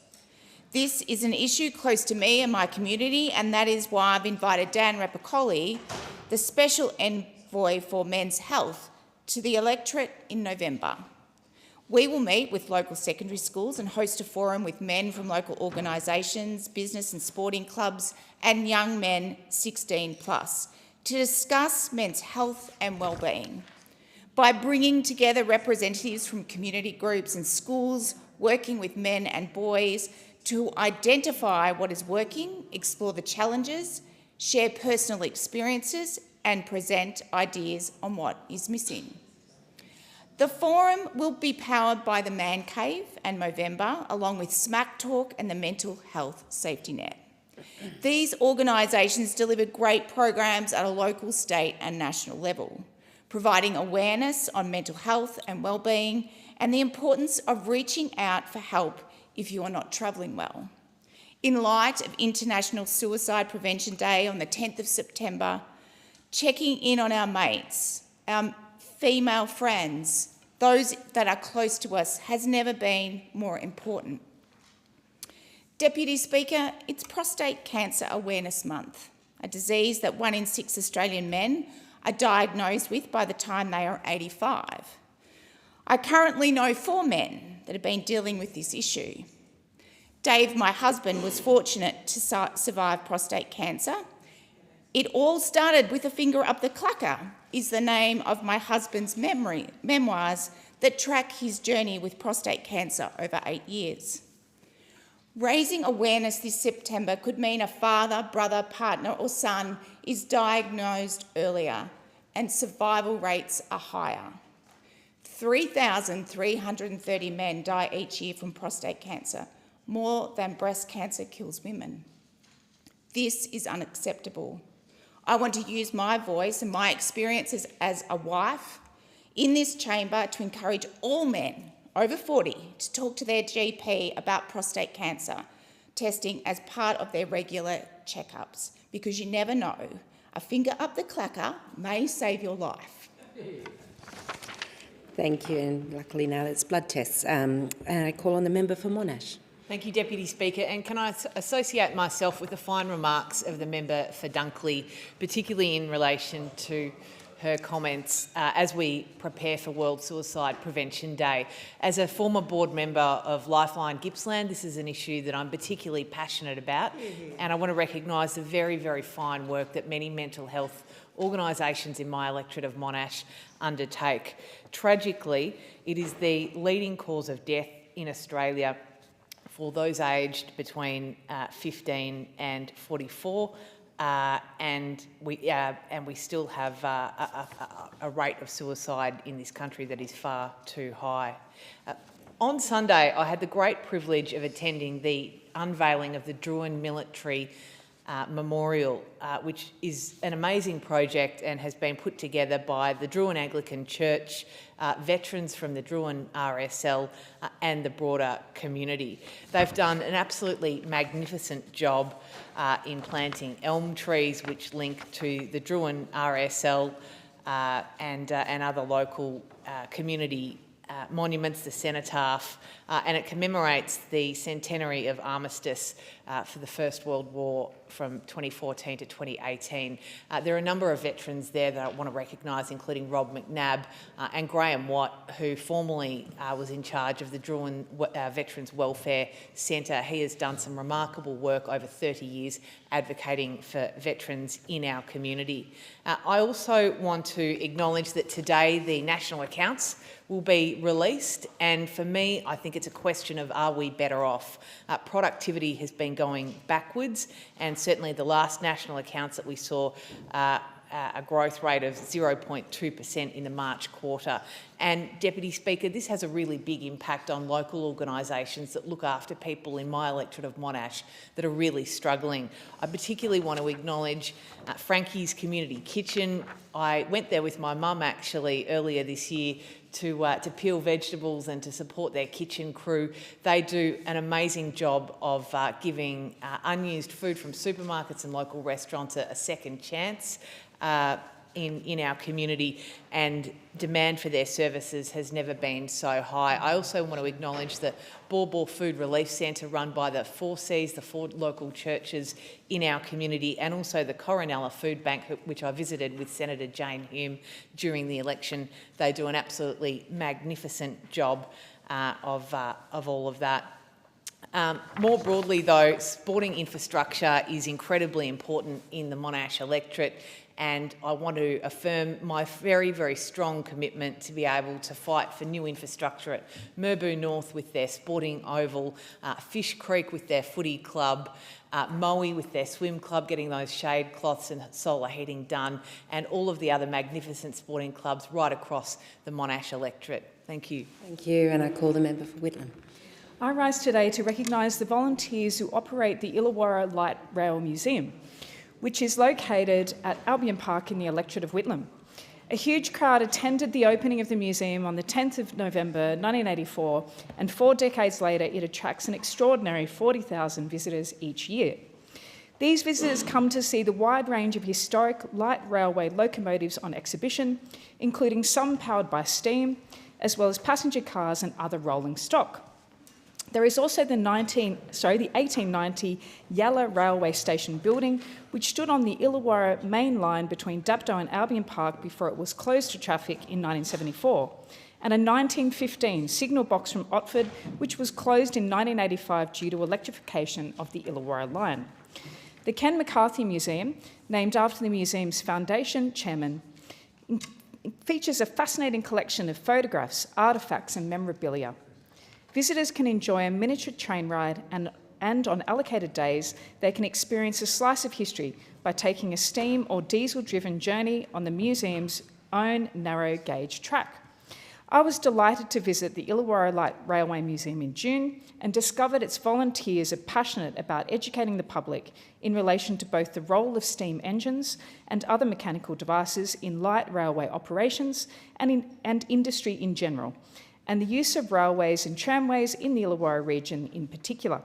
This is an issue close to me and my community, and that is why I've invited Dan Rapicoli, the Special Envoy for Men's Health, to the electorate in November. We will meet with local secondary schools and host a forum with men from local organisations, business and sporting clubs, and young men 16 plus to discuss men's health and wellbeing. By bringing together representatives from community groups and schools, working with men and boys to identify what is working, explore the challenges, share personal experiences, and present ideas on what is missing. The forum will be powered by the Man Cave and Movember, along with Smack Talk and the Mental Health Safety Net. These organisations deliver great programs at a local, state and national level, providing awareness on mental health and wellbeing and the importance of reaching out for help if you are not travelling well. In light of International Suicide Prevention Day on the 10th of September, checking in on our mates, our female friends, those that are close to us, has never been more important. Deputy Speaker, it's Prostate Cancer Awareness Month, a disease that 1 in 6 Australian men are diagnosed with by the time they are 85. I currently know 4 men that have been dealing with this issue. Dave, my husband, was fortunate to survive prostate cancer. It all started with a finger up the clacker, is the name of my husband's memoirs that track his journey with prostate cancer over 8 years. Raising awareness this September could mean a father, brother, partner or son is diagnosed earlier and survival rates are higher. 3,330 men die each year from prostate cancer, more than breast cancer kills women. This is unacceptable. I want to use my voice and my experiences as a wife in this chamber to encourage all men over 40 to talk to their GP about prostate cancer testing as part of their regular checkups, because you never know, a finger up the clacker may save your life. Thank you, and luckily now it's blood tests. And I call on the member for Monash. Thank you, Deputy Speaker. And can I associate myself with the fine remarks of the member for Dunkley, particularly in relation to her comments as we prepare for World Suicide Prevention Day. As a former board member of Lifeline Gippsland, this is an issue that I'm particularly passionate about, and I want to recognise the very, very fine work that many mental health organisations in my electorate of Monash undertake. Tragically, it is the leading cause of death in Australia for those aged between 15 and 44, and we still have a rate of suicide in this country that is far too high. On Sunday, I had the great privilege of attending the unveiling of the Druin Military Memorial, which is an amazing project and has been put together by the Druin Anglican Church, veterans from the Druin RSL and the broader community. They've done an absolutely magnificent job in planting elm trees which link to the Druin RSL and other local community monuments, the cenotaph, and it commemorates the centenary of armistice for the First World War from 2014 to 2018. There are a number of veterans there that I want to recognise, including Rob McNabb and Graham Watt, who formerly was in charge of the Druin Veterans Welfare Centre. He has done some remarkable work over 30 years advocating for veterans in our community. I also want to acknowledge that today the national accounts will be released, and for me I think it's a question of, are we better off? Productivity has been going backwards, and certainly the last national accounts that we saw a growth rate of 0.2% in the March quarter. And Deputy Speaker, this has a really big impact on local organisations that look after people in my electorate of Monash that are really struggling. I particularly want to acknowledge Frankie's Community Kitchen. I went there with my mum actually earlier this year to peel vegetables and to support their kitchen crew. They do an amazing job of giving unused food from supermarkets and local restaurants a second chance in our community, and demand for their services has never been so high. I also want to acknowledge the Bawbaw Food Relief Centre run by the 4Cs, the 4 local churches in our community, and also the Coronella Food Bank, which I visited with Senator Jane Hume during the election. They do an absolutely magnificent job of all of that. More broadly though, sporting infrastructure is incredibly important in the Monash electorate, and I want to affirm my very, very strong commitment to be able to fight for new infrastructure at Merboo North with their sporting oval, Fish Creek with their footy club, Moe with their swim club, getting those shade cloths and solar heating done, and all of the other magnificent sporting clubs right across the Monash electorate. Thank you. Thank you, and I call the member for Whitlam. I rise today to recognise the volunteers who operate the Illawarra Light Rail Museum, which is located at Albion Park in the electorate of Whitlam. A huge crowd attended the opening of the museum on the 10th of November 1984, and 4 decades later it attracts an extraordinary 40,000 visitors each year. These visitors come to see the wide range of historic light railway locomotives on exhibition, including some powered by steam, as well as passenger cars and other rolling stock. There is also the 1890 Yalla Railway Station building, which stood on the Illawarra main line between Dapto and Albion Park before it was closed to traffic in 1974, and a 1915 signal box from Otford, which was closed in 1985 due to electrification of the Illawarra line. The Ken McCarthy Museum, named after the museum's foundation chairman, features a fascinating collection of photographs, artefacts and memorabilia. Visitors can enjoy a miniature train ride, and on allocated days they can experience a slice of history by taking a steam or diesel-driven journey on the museum's own narrow gauge track. I was delighted to visit the Illawarra Light Railway Museum in June and discovered its volunteers are passionate about educating the public in relation to both the role of steam engines and other mechanical devices in light railway operations and industry in general, and the use of railways and tramways in the Illawarra region in particular.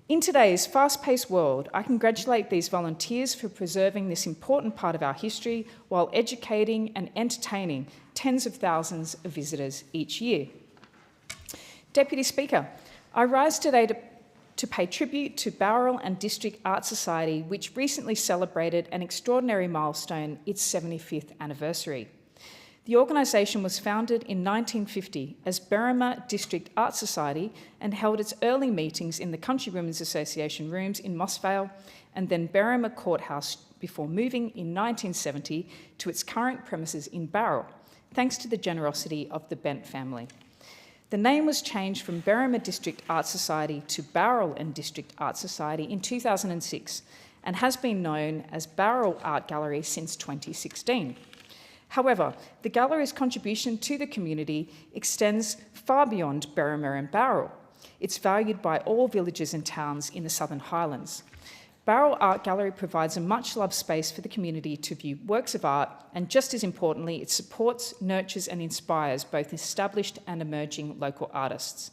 In today's fast-paced world, I congratulate these volunteers for preserving this important part of our history while educating and entertaining tens of thousands of visitors each year. Deputy Speaker, I rise today to pay tribute to Bowral and District Art Society, which recently celebrated an extraordinary milestone, its 75th anniversary. The organisation was founded in 1950 as Berrima District Art Society and held its early meetings in the Country Women's Association rooms in Mossvale and then Berrima Courthouse before moving in 1970 to its current premises in Bowral, thanks to the generosity of the Bent family. The name was changed from Berrima District Art Society to Bowral and District Art Society in 2006 and has been known as Bowral Art Gallery since 2016. However, the gallery's contribution to the community extends far beyond Berrima and Bowral. It's valued by all villages and towns in the Southern Highlands. Bowral Art Gallery provides a much-loved space for the community to view works of art, and just as importantly, it supports, nurtures and inspires both established and emerging local artists.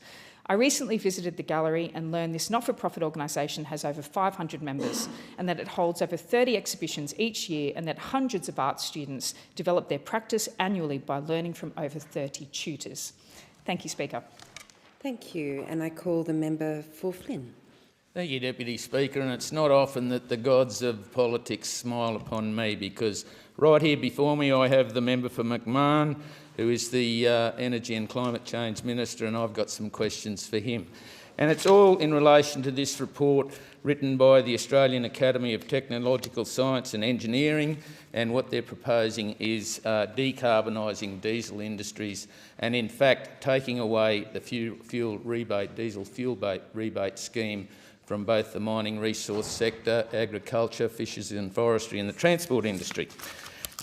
I recently visited the gallery and learned this not-for-profit organisation has over 500 members and that it holds over 30 exhibitions each year and that hundreds of art students develop their practice annually by learning from over 30 tutors. Thank you, Speaker. Thank you, and I call the member for Flynn. Thank you, Deputy Speaker, and it's not often that the gods of politics smile upon me, because right here before me I have the member for McMahon, who is the Energy and Climate Change Minister, and I've got some questions for him. And it's all in relation to this report written by the Australian Academy of Technological Science and Engineering, and what they're proposing is decarbonising diesel industries and, in fact, taking away the diesel fuel rebate scheme from both the mining resource sector, agriculture, fisheries and forestry and the transport industry.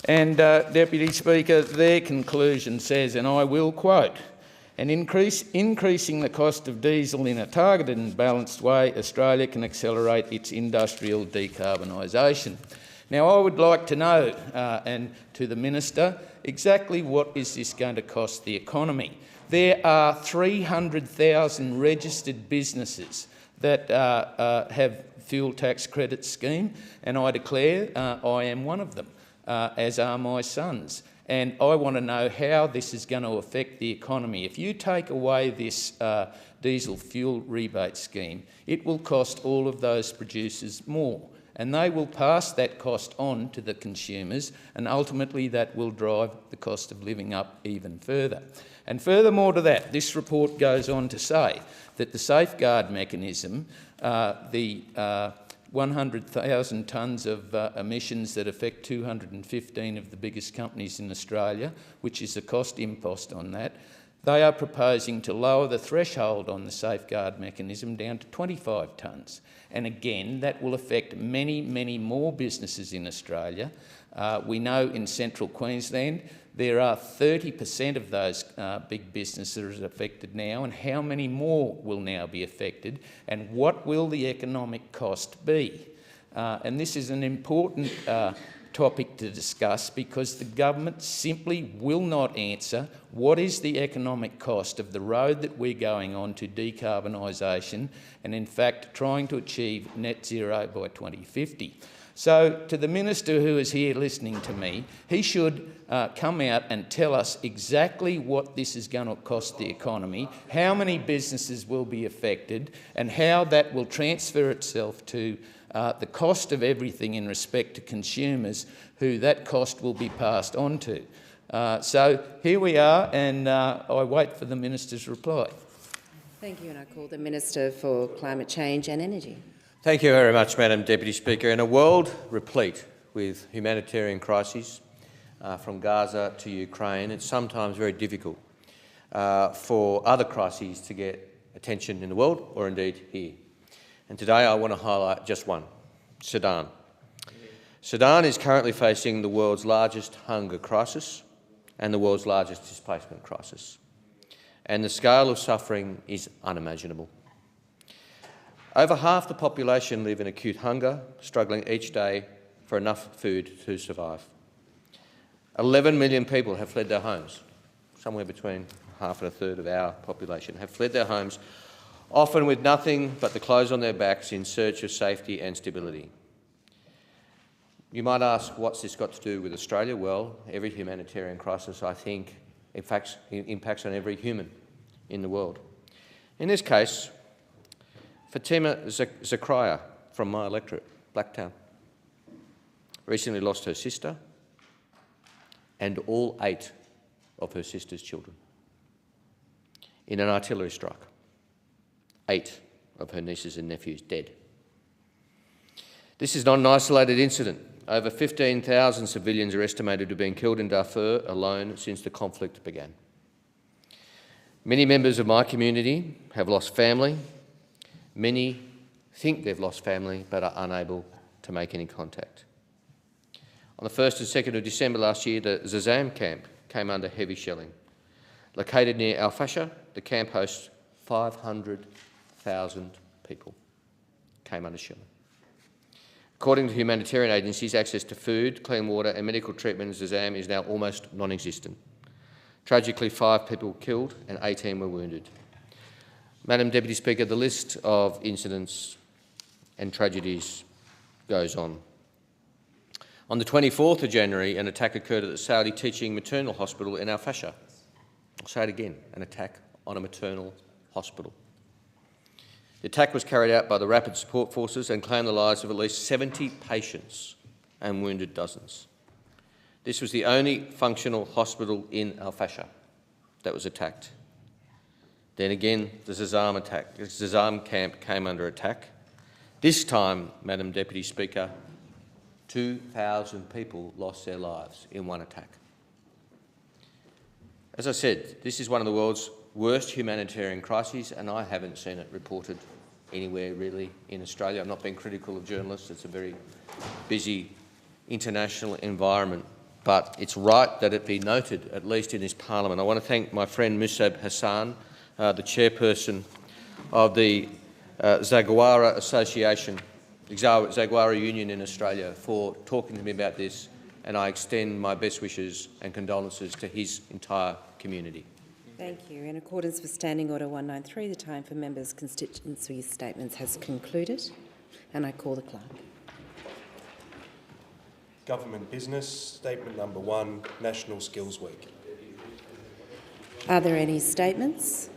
And, Deputy Speaker, their conclusion says, and I will quote, increasing the cost of diesel in a targeted and balanced way, Australia can accelerate its industrial decarbonisation. Now, I would like to know, and to the Minister, exactly what is this going to cost the economy? There are 300,000 registered businesses that have fuel tax credit scheme, and I declare I am one of them, as are my sons. And I want to know how this is going to affect the economy. If you take away this diesel fuel rebate scheme, it will cost all of those producers more, and they will pass that cost on to the consumers, and ultimately that will drive the cost of living up even further. And furthermore to that, this report goes on to say that the safeguard mechanism, the 100,000 tonnes of emissions that affect 215 of the biggest companies in Australia, which is a cost impost on that, they are proposing to lower the threshold on the safeguard mechanism down to 25 tonnes. And again, that will affect many, many more businesses in Australia. We know in central Queensland there are 30% of those big businesses affected now, and how many more will now be affected, and what will the economic cost be? And this is an important topic to discuss, because the government simply will not answer what is the economic cost of the road that we're going on to decarbonisation and, in fact, trying to achieve net zero by 2050. So, to the Minister who is here listening to me, he should come out and tell us exactly what this is going to cost the economy, how many businesses will be affected, and how that will transfer itself to the cost of everything in respect to consumers, who that cost will be passed on to. So here we are, and I wait for the Minister's reply. Thank you, and I call the Minister for Climate Change and Energy. Thank you very much, Madam Deputy Speaker. In a world replete with humanitarian crises, from Gaza to Ukraine, it's sometimes very difficult for other crises to get attention in the world, or indeed here. And today I want to highlight just one: Sudan. Sudan is currently facing the world's largest hunger crisis and the world's largest displacement crisis. And the scale of suffering is unimaginable. Over half the population live in acute hunger, struggling each day for enough food to survive. 11 million people have fled their homes. Somewhere between half and a third of our population have fled their homes, often with nothing but the clothes on their backs, in search of safety and stability. You might ask, what's this got to do with Australia? Well, every humanitarian crisis, I think, in fact, impacts on every human in the world. In this case, Fatima Zakaria from my electorate, Blacktown, recently lost her sister and all 8 of her sister's children in an artillery strike. 8 of her nieces and nephews dead. This is not an isolated incident. Over 15,000 civilians are estimated to have been killed in Darfur alone since the conflict began. Many members of my community have lost family. Many think they've lost family but are unable to make any contact. On the 1st and 2nd of December last year, the Zazam camp came under heavy shelling. Located near Al Fasher, the camp hosts 500,000 people came under shelling. According to humanitarian agencies, access to food, clean water and medical treatment in Zazam is now almost non-existent. Tragically, 5 people killed and 18 were wounded. Madam Deputy Speaker, the list of incidents and tragedies goes on. On the 24th of January, an attack occurred at the Saudi Teaching Maternal Hospital in Al Fasher. I'll say it again, an attack on a maternal hospital. The attack was carried out by the Rapid Support Forces and claimed the lives of at least 70 patients and wounded dozens. This was the only functional hospital in Al-Fasher that was attacked. Then again, the Zazam attack. The Zazam camp came under attack. This time, Madam Deputy Speaker, 2,000 people lost their lives in one attack. As I said, this is one of the world's worst humanitarian crises, and I haven't seen it reported anywhere really in Australia. I'm not being critical of journalists. It's a very busy international environment, but it's right that it be noted, at least in this parliament. I want to thank my friend Musab Hassan, the chairperson of the Zagwara Association, Zagwara Union in Australia, for talking to me about this, and I extend my best wishes and condolences to his entire community. Thank you. In accordance with Standing Order 193, the time for members' constituency statements has concluded, and I call the clerk. Government business, statement number 1, National Skills Week. Are there any statements?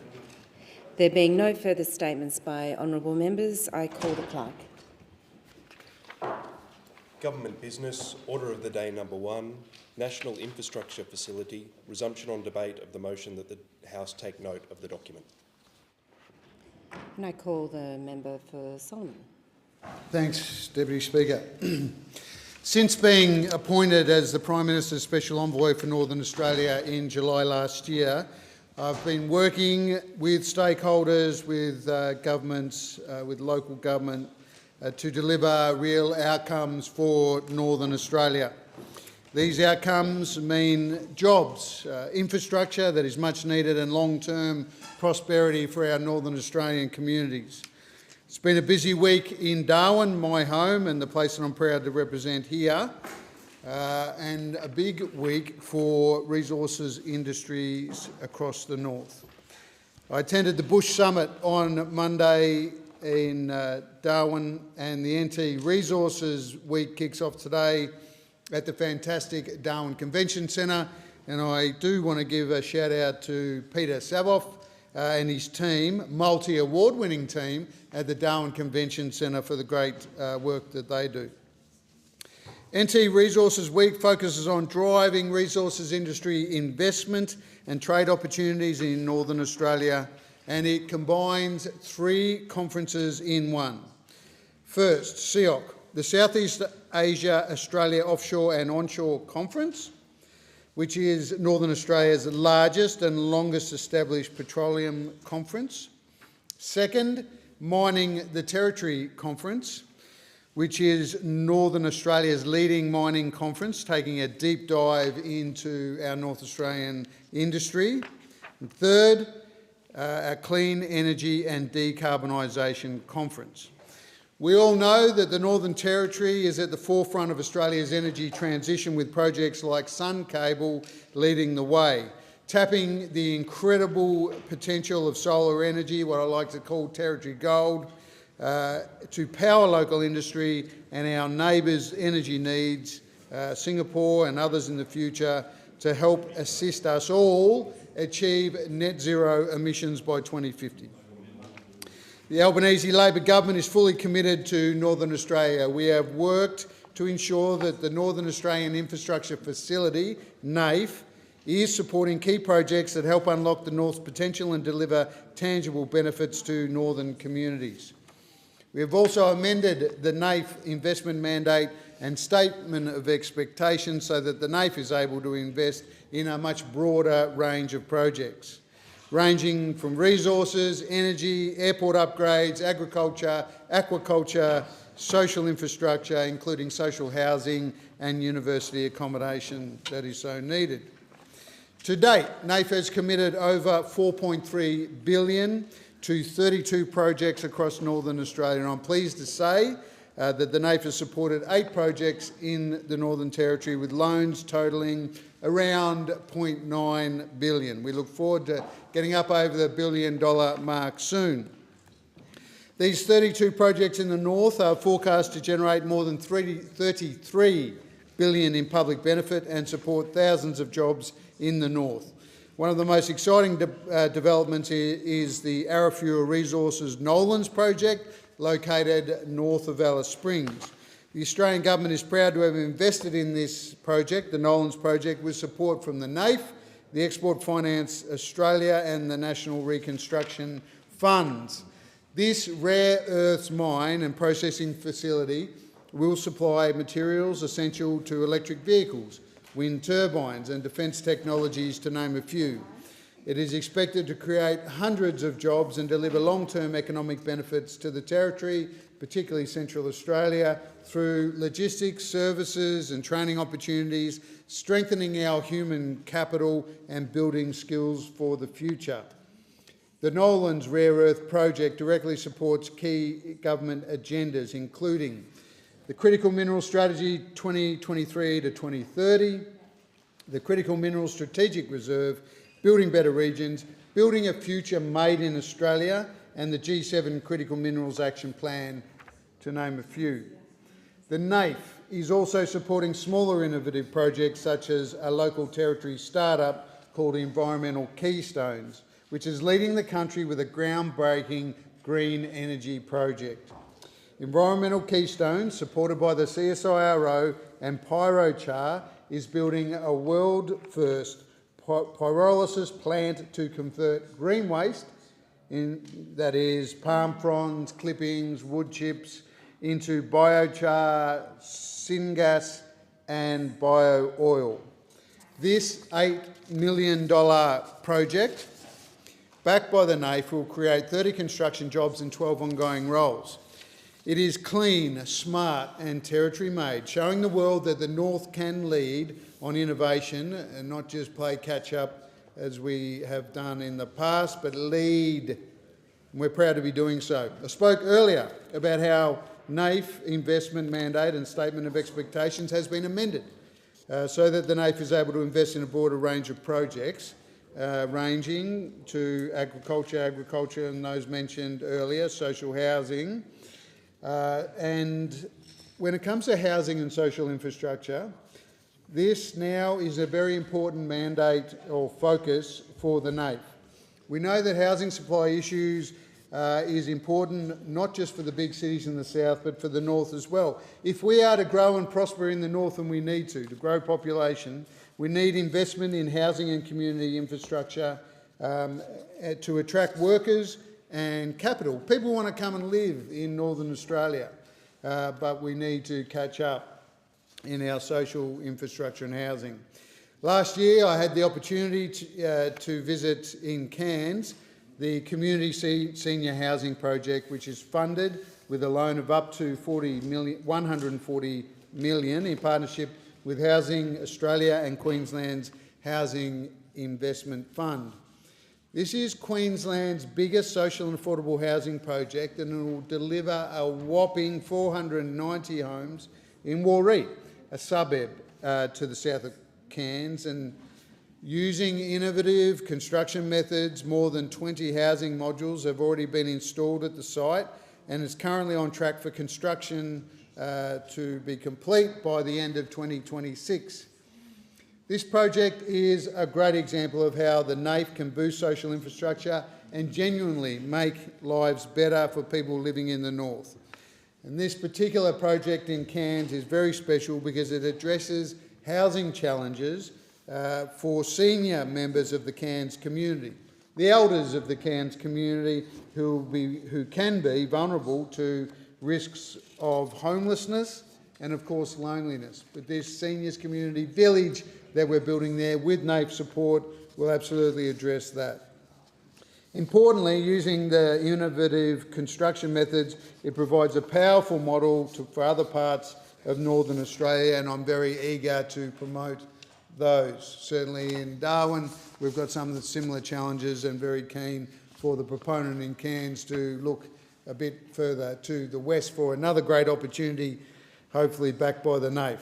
There being no further statements by honourable members, I call the clerk. Government business, order of the day number 1, National Infrastructure Facility, resumption on debate of the motion that the House take note of the document. And I call the member for Solomon. Thanks, Deputy Speaker. Since being appointed as the Prime Minister's Special Envoy for Northern Australia in July last year, I've been working with stakeholders, with governments, with local government, to deliver real outcomes for Northern Australia. These outcomes mean jobs, infrastructure that is much needed, and long-term prosperity for our Northern Australian communities. It's been a busy week in Darwin, my home, and the place that I'm proud to represent here, and a big week for resources industries across the north. I attended the Bush Summit on Monday in Darwin, and the NT Resources Week kicks off today at the fantastic Darwin Convention Centre, and I do want to give a shout out to Peter Savoff and his team, multi-award-winning team at the Darwin Convention Centre, for the great work that they do. NT Resources Week focuses on driving resources industry investment and trade opportunities in Northern Australia, and it combines 3 conferences in one. First, SEOC, the Southeast Asia Australia Offshore and Onshore Conference, which is Northern Australia's largest and longest established petroleum conference. Second, Mining the Territory Conference, which is Northern Australia's leading mining conference, taking a deep dive into our North Australian industry. And third, our Clean Energy and Decarbonisation Conference. We all know that the Northern Territory is at the forefront of Australia's energy transition, with projects like Sun Cable leading the way, tapping the incredible potential of solar energy, what I like to call Territory Gold, to power local industry and our neighbours' energy needs, Singapore and others in the future, to help assist us all achieve net zero emissions by 2050. The Albanese Labor government is fully committed to Northern Australia. We have worked to ensure that the Northern Australian Infrastructure Facility, NAIF, is supporting key projects that help unlock the North's potential and deliver tangible benefits to northern communities. We have also amended the NAIF investment mandate and statement of expectations so that the NAIF is able to invest in a much broader range of projects, ranging from resources, energy, airport upgrades, agriculture, aquaculture, social infrastructure, including social housing and university accommodation that is so needed. To date, NAIF has committed over $4.3 billion to 32 projects across Northern Australia, and I'm pleased to say that the NAIF has supported 8 projects in the Northern Territory, with loans totalling around $0.9 billion. We look forward to getting up over the $1 billion mark soon. These 32 projects in the north are forecast to generate more than $33 billion in public benefit and support thousands of jobs in the north. One of the most exciting developments is the Arafura Resources Nolans project, located north of Alice Springs. The Australian Government is proud to have invested in this project, the Nolans project, with support from the NAIF, the Export Finance Australia and the National Reconstruction Funds. This rare earths mine and processing facility will supply materials essential to electric vehicles, wind turbines and defence technologies, to name a few. It is expected to create hundreds of jobs and deliver long-term economic benefits to the Territory, particularly Central Australia, through logistics, services and training opportunities, strengthening our human capital and building skills for the future. The Nolans Rare Earth Project directly supports key government agendas, including the Critical Mineral Strategy 2023 to 2030, the Critical Minerals Strategic Reserve, Building Better Regions, Building a Future Made in Australia, and the G7 Critical Minerals Action Plan, to name a few. The NAIF is also supporting smaller innovative projects such as a local Territory startup called Environmental Keystones, which is leading the country with a groundbreaking green energy project. Environmental Keystones, supported by the CSIRO and Pyrochar, is building a world-first pyrolysis plant to convert green waste, that is palm fronds, clippings, wood chips, into biochar, syngas and bio-oil. This $8 million project, backed by the NAIF, will create 30 construction jobs and 12 ongoing roles. It is clean, smart and Territory-made, showing the world that the North can lead on innovation and not just play catch-up as we have done in the past, but lead. And we're proud to be doing so. I spoke earlier about how NAIF investment mandate and statement of expectations has been amended so that the NAIF is able to invest in a broader range of projects, ranging to agriculture and those mentioned earlier, social housing. And when it comes to housing and social infrastructure, this now is a very important mandate or focus for the NAIF. We know that housing supply issues is important not just for the big cities in the south, but for the north as well. If we are to grow and prosper in the north, and we need to grow population, we need investment in housing and community infrastructure to attract workers and capital. People want to come and live in Northern Australia, but we need to catch up in our social infrastructure and housing. Last year I had the opportunity to visit in Cairns the Community Senior Housing Project, which is funded with a loan of up to $140 million in partnership with Housing Australia and Queensland's Housing Investment Fund. This is Queensland's biggest social and affordable housing project, and it will deliver a whopping 490 homes in Warree, a suburb to the south of Cairns, and using innovative construction methods, more than 20 housing modules have already been installed at the site and is currently on track for construction to be complete by the end of 2026. This project is a great example of how the NAIF can boost social infrastructure and genuinely make lives better for people living in the north. And this particular project in Cairns is very special because it addresses housing challenges for senior members of the Cairns community, the elders of the Cairns community who can be vulnerable to risks of homelessness and, of course, loneliness. But this seniors community village that we're building there with NAIF support will absolutely address that. Importantly, using the innovative construction methods, it provides a powerful model for other parts of Northern Australia, and I'm very eager to promote those. Certainly in Darwin, we've got some of the similar challenges, and very keen for the proponent in Cairns to look a bit further to the west for another great opportunity, hopefully backed by the NAIF.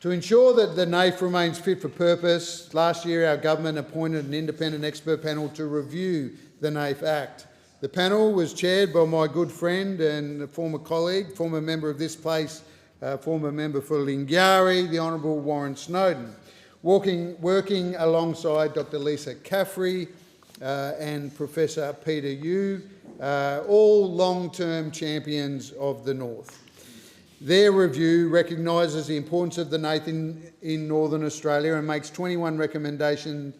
To ensure that the NAIF remains fit for purpose, last year our government appointed an independent expert panel to review the NAIF Act. The panel was chaired by my good friend and former colleague, former member of this place, former member for Lingiari, the Honourable Warren Snowden. working alongside Dr. Lisa Caffrey and Professor Peter Yu, all long-term champions of the North. Their review recognises the importance of the NAIF in Northern Australia and makes 21 recommendations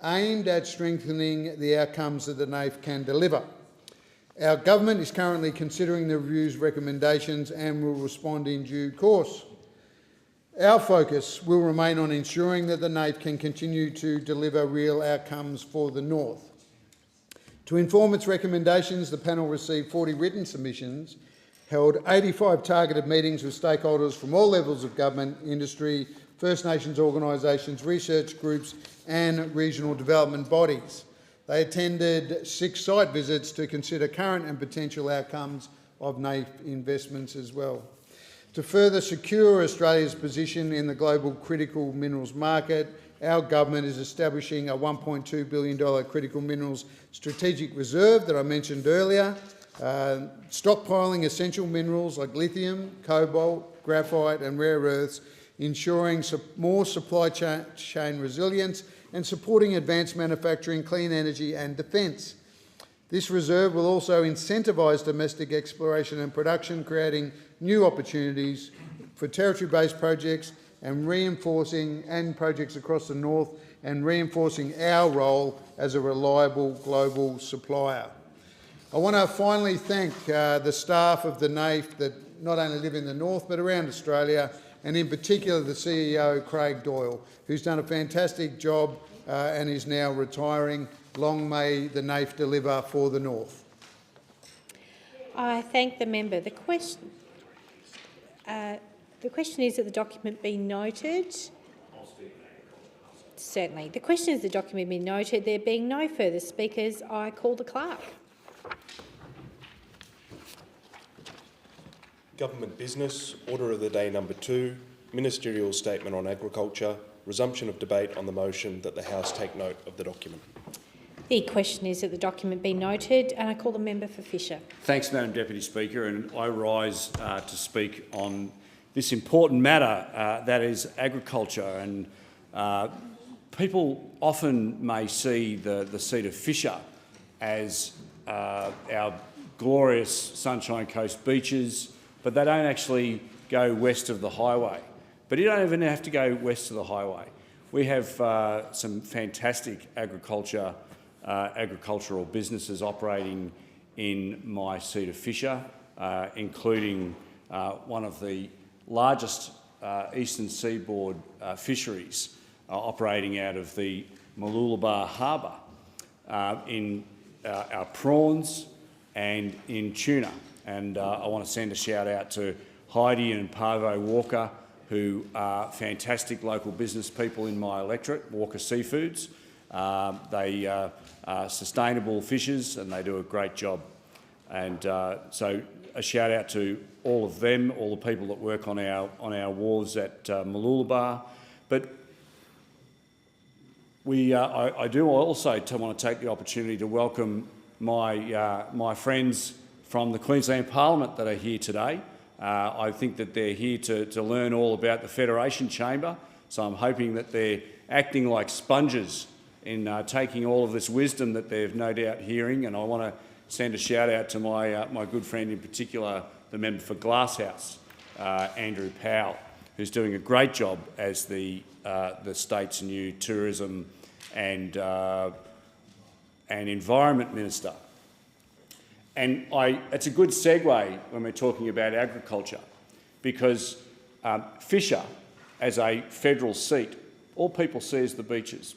aimed at strengthening the outcomes that the NAIF can deliver. Our government is currently considering the review's recommendations and will respond in due course. Our focus will remain on ensuring that the NAIF can continue to deliver real outcomes for the North. To inform its recommendations, the panel received 40 written submissions, held 85 targeted meetings with stakeholders from all levels of government, industry, First Nations organisations, research groups and regional development bodies. They attended 6 site visits to consider current and potential outcomes of NAIF investments as well. To further secure Australia's position in the global critical minerals market, our government is establishing a $1.2 billion critical minerals strategic reserve that I mentioned earlier, stockpiling essential minerals like lithium, cobalt, graphite and rare earths, ensuring more supply chain resilience and supporting advanced manufacturing, clean energy and defence. This reserve will also incentivise domestic exploration and production, creating new opportunities for territory-based projects and projects across the North, and reinforcing our role as a reliable global supplier. I want to finally thank the staff of the NAIF that not only live in the North but around Australia, and in particular the CEO, Craig Doyle, who's done a fantastic job and is now retiring. Long may the NAIF deliver for the North. I thank the member. The question is that the document be noted. Certainly. The question is the document be noted. There being no further speakers, I call the clerk. Government business, order of the day number 2, ministerial statement on agriculture, resumption of debate on the motion that the House take note of the document. The question is that the document be noted, and I call the member for Fisher. Thanks, Madam Deputy Speaker, and I rise to speak on this important matter that is agriculture. And people often may see the seat of Fisher as our glorious Sunshine Coast beaches, but they don't actually go west of the highway. But you don't even have to go west of the highway. We have some fantastic agricultural businesses operating in my seat of Fisher, including one of the largest eastern seaboard fisheries operating out of the Mooloolaba Harbour in our prawns and in tuna. And I want to send a shout out to Heidi and Parvo Walker, who are fantastic local business people in my electorate, Walker Seafoods. They are sustainable fishers and they do a great job. And so a shout out to all of them, all the people that work on our wharves at Mooloolaba. But I do also want to take the opportunity to welcome my friends from the Queensland Parliament that are here today. I think that they're here to learn all about the Federation Chamber, so I'm hoping that they're acting like sponges in taking all of this wisdom that they're no doubt hearing. And I want to send a shout out to my good friend in particular, the member for Glasshouse, Andrew Powell, who's doing a great job as the state's new tourism and environment minister. And it's a good segue when we're talking about agriculture, because Fisher, as a federal seat, all people see is the beaches,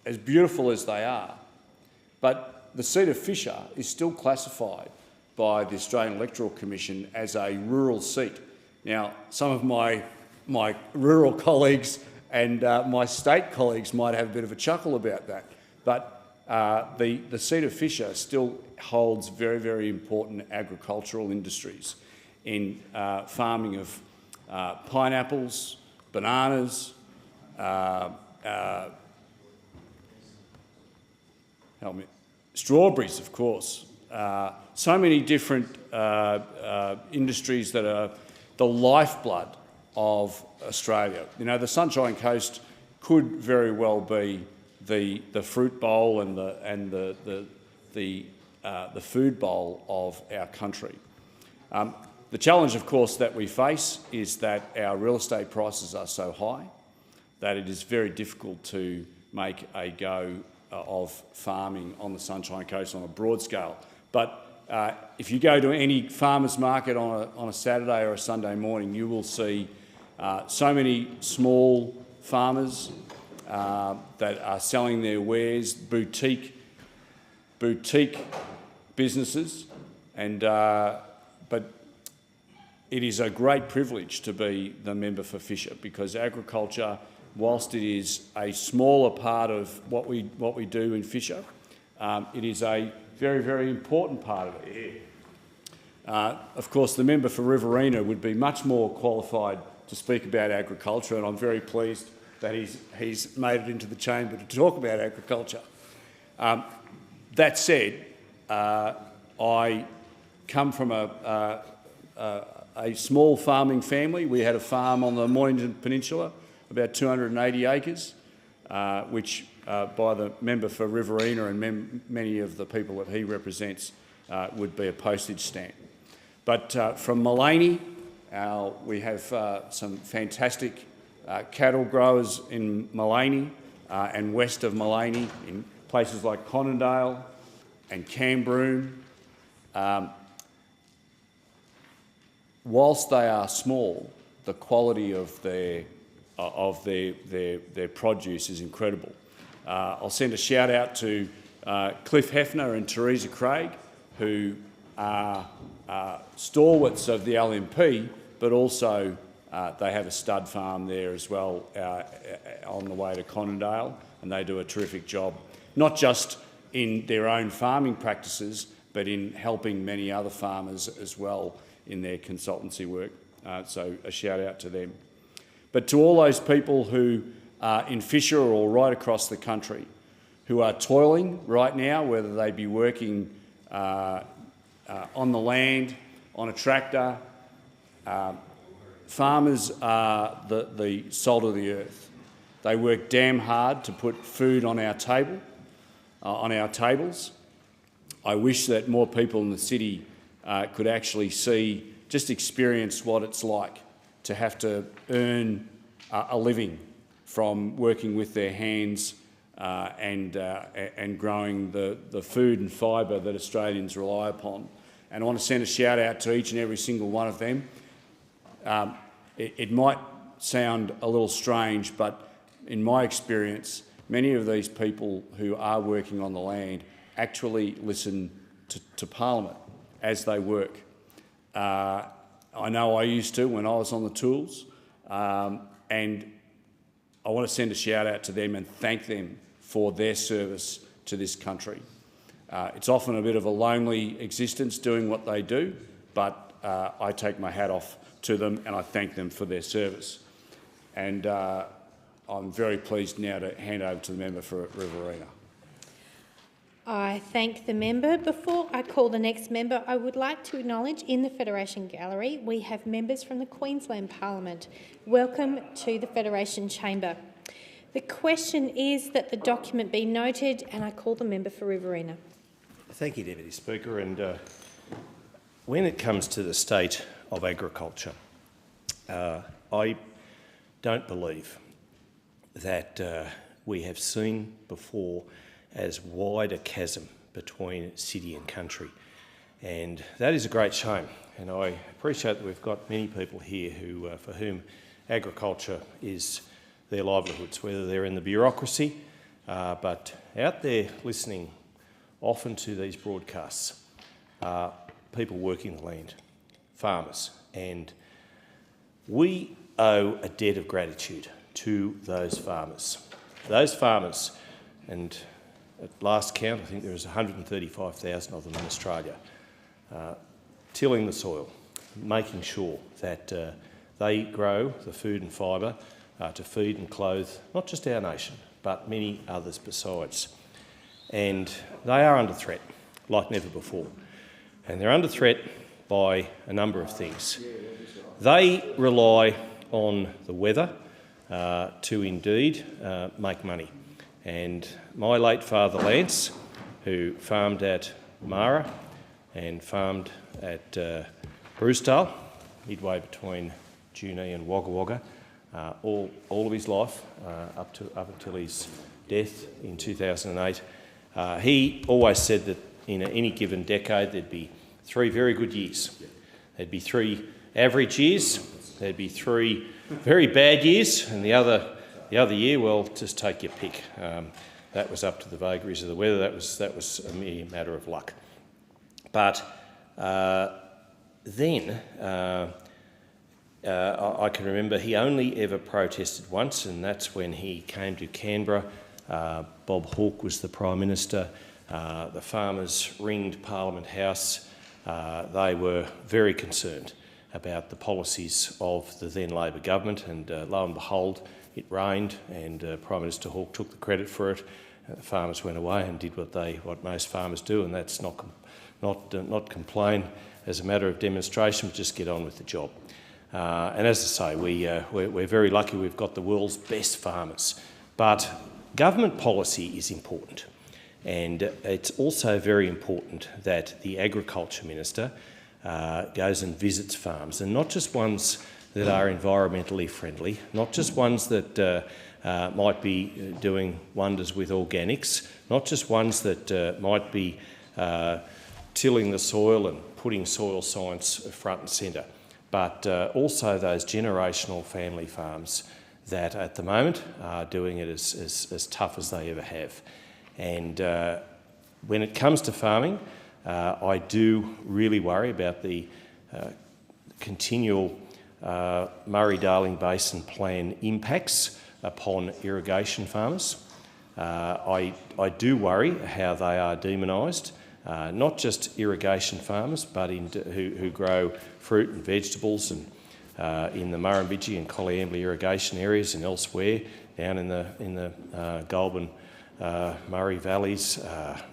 as beautiful as they are. But the seat of Fisher is still classified by the Australian Electoral Commission as a rural seat. Now, some of my rural colleagues and my state colleagues might have a bit of a chuckle about that, but the seat of Fisher still holds very, very important agricultural industries in farming of pineapples, bananas, strawberries, of course. So many different industries that are the lifeblood of Australia. You know, the Sunshine Coast could very well be the fruit bowl and the food bowl of our country. The challenge, of course, that we face is that our real estate prices are so high that it is very difficult to make a go of farming on the Sunshine Coast on a broad scale. But if you go to any farmer's market on a Saturday or a Sunday morning, you will see so many small farmers that are selling their wares, boutique businesses, and but it is a great privilege to be the member for Fisher, because agriculture, whilst it is a smaller part of what we do in Fisher, it is a very, very important part of it. Of course, the member for Riverina would be much more qualified to speak about agriculture, and I'm very pleased that he's made it into the chamber to talk about agriculture. That said, I come from a small farming family. We had a farm on the Mornington Peninsula, about 280 acres, which by the member for Riverina and many of the people that he represents would be a postage stamp. But from Mullaney, we have some fantastic cattle growers in Mullaney and west of Mullaney, in places like Conondale and Cambroon. Whilst they are small, the quality of their produce is incredible. I'll send a shout out to Cliff Hefner and Teresa Craig, who are stalwarts of the LNP, but also they have a stud farm there as well on the way to Conondale, and they do a terrific job, not just in their own farming practices, but in helping many other farmers as well in their consultancy work. So a shout out to them. But to all those people who are in Fisher or right across the country who are toiling right now, whether they be working on the land, on a tractor, farmers are the salt of the earth. They work damn hard to put food on our table, on our tables. I wish that more people in the city could actually just experience what it's like to have to earn a living from working with their hands and growing the food and fibre that Australians rely upon. And I want to send a shout out to each and every single one of them. It might sound a little strange, but in my experience, many of these people who are working on the land actually listen to Parliament as they work. I know I used to when I was on the tools, and I want to send a shout out to them and thank them for their service to this country. It's often a bit of a lonely existence doing what they do, but I take my hat off to them and I thank them for their service. And I'm very pleased now to hand over to the member for Riverina. I thank the member. Before I call the next member, I would like to acknowledge in the Federation Gallery we have members from the Queensland Parliament. Welcome to the Federation Chamber. The question is that the document be noted, and I call the member for Riverina. Thank you, Deputy Speaker. And when it comes to the state of agriculture, I don't believe that we have seen before as wide a chasm between city and country. And that is a great shame. And I appreciate that we've got many people here who, for whom agriculture is their livelihoods, whether they're in the bureaucracy, but out there listening often to these broadcasts, people working the land, farmers. And we owe a debt of gratitude to those farmers. Those farmers, and at last count, I think there was 135,000 of them in Australia, tilling the soil, making sure that they grow the food and fibre to feed and clothe not just our nation, but many others besides. And they are under threat, like never before. And they're under threat by a number of things. They rely on the weather to indeed make money. And my late father Lance, who farmed at Mara and farmed at Brucedale, midway between Junee and Wagga Wagga, all of his life up until his death in 2008. He always said that in any given decade there'd be 3 very good years. There'd be 3 average years, there'd be 3 very bad years, and the other year, well, just take your pick. That was up to the vagaries of the weather. That was a mere matter of luck. But then I can remember he only ever protested once, and that's when he came to Canberra. Bob Hawke was the Prime Minister. The farmers ringed Parliament House. They were very concerned about the policies of the then Labor government, and lo and behold, it rained, and Prime Minister Hawke took the credit for it. The farmers went away and did what most farmers do, and that's not complain as a matter of demonstration, but just get on with the job. And as I say, we're very lucky we've got the world's best farmers. But government policy is important, and it's also very important that the Agriculture Minister goes and visits farms, and not just ones that are environmentally friendly, not just ones that might be doing wonders with organics, not just ones that might be tilling the soil and putting soil science front and centre, but also those generational family farms that at the moment are doing it as tough as they ever have. And when it comes to farming, I do really worry about the continual Murray-Darling Basin Plan impacts upon irrigation farmers. I do worry how they are demonised, not just irrigation farmers, but who grow fruit and vegetables, and in the Murrumbidgee and Colliambly irrigation areas and elsewhere, down in the Goulburn Murray valleys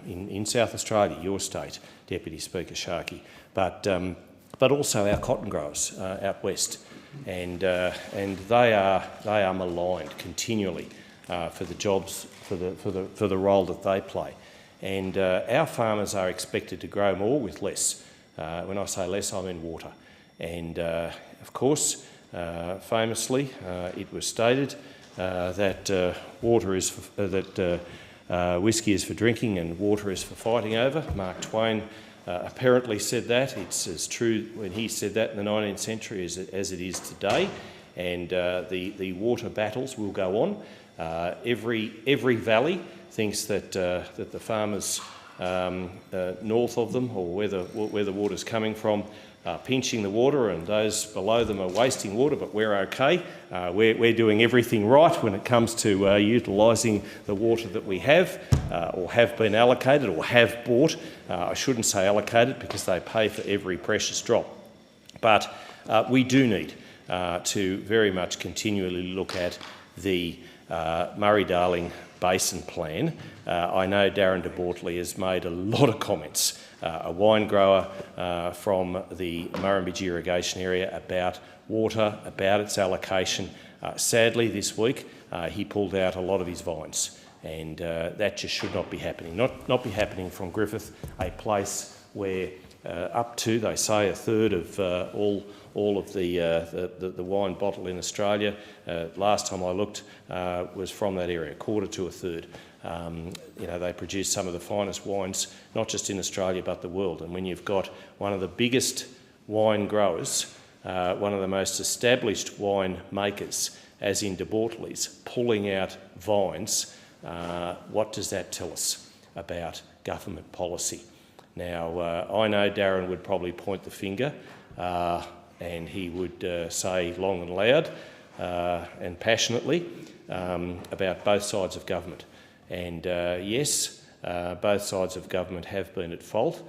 in South Australia, your state, Deputy Speaker Sharkey, but also our cotton growers out west, and they are maligned continually for the jobs, for the role that they play, and our farmers are expected to grow more with less. When I say less, I mean water, and of course, famously, it was stated that water is whiskey is for drinking and water is for fighting over. Mark Twain apparently said that. It's as true when he said that in the 19th century as it is today, and the water battles will go on. Every valley thinks that the farmers north of them, or where the water's coming from, are pinching the water, and those below them are wasting water, but we're okay. We're doing everything right when it comes to utilising the water that we have, or have been allocated, or have bought. I shouldn't say allocated because they pay for every precious drop. But we do need to very much continually look at the Murray-Darling Basin Plan. I know Darren de Bortley has made a lot of comments, a wine grower from the Murrumbidgee irrigation area, about water, about its allocation. Sadly, this week he pulled out a lot of his vines, and that just should not be happening. Not be happening from Griffith, a place where up to, they say, a third of all of the wine bottled in Australia, last time I looked, was from that area, a quarter to a third. They produce some of the finest wines, not just in Australia but the world. And when you've got one of the biggest wine growers, one of the most established wine makers, as in de Bortley's, pulling out vines, what does that tell us about government policy? Now, I know Darren would probably point the finger and he would say long and loud and passionately about both sides of government. And yes, both sides of government have been at fault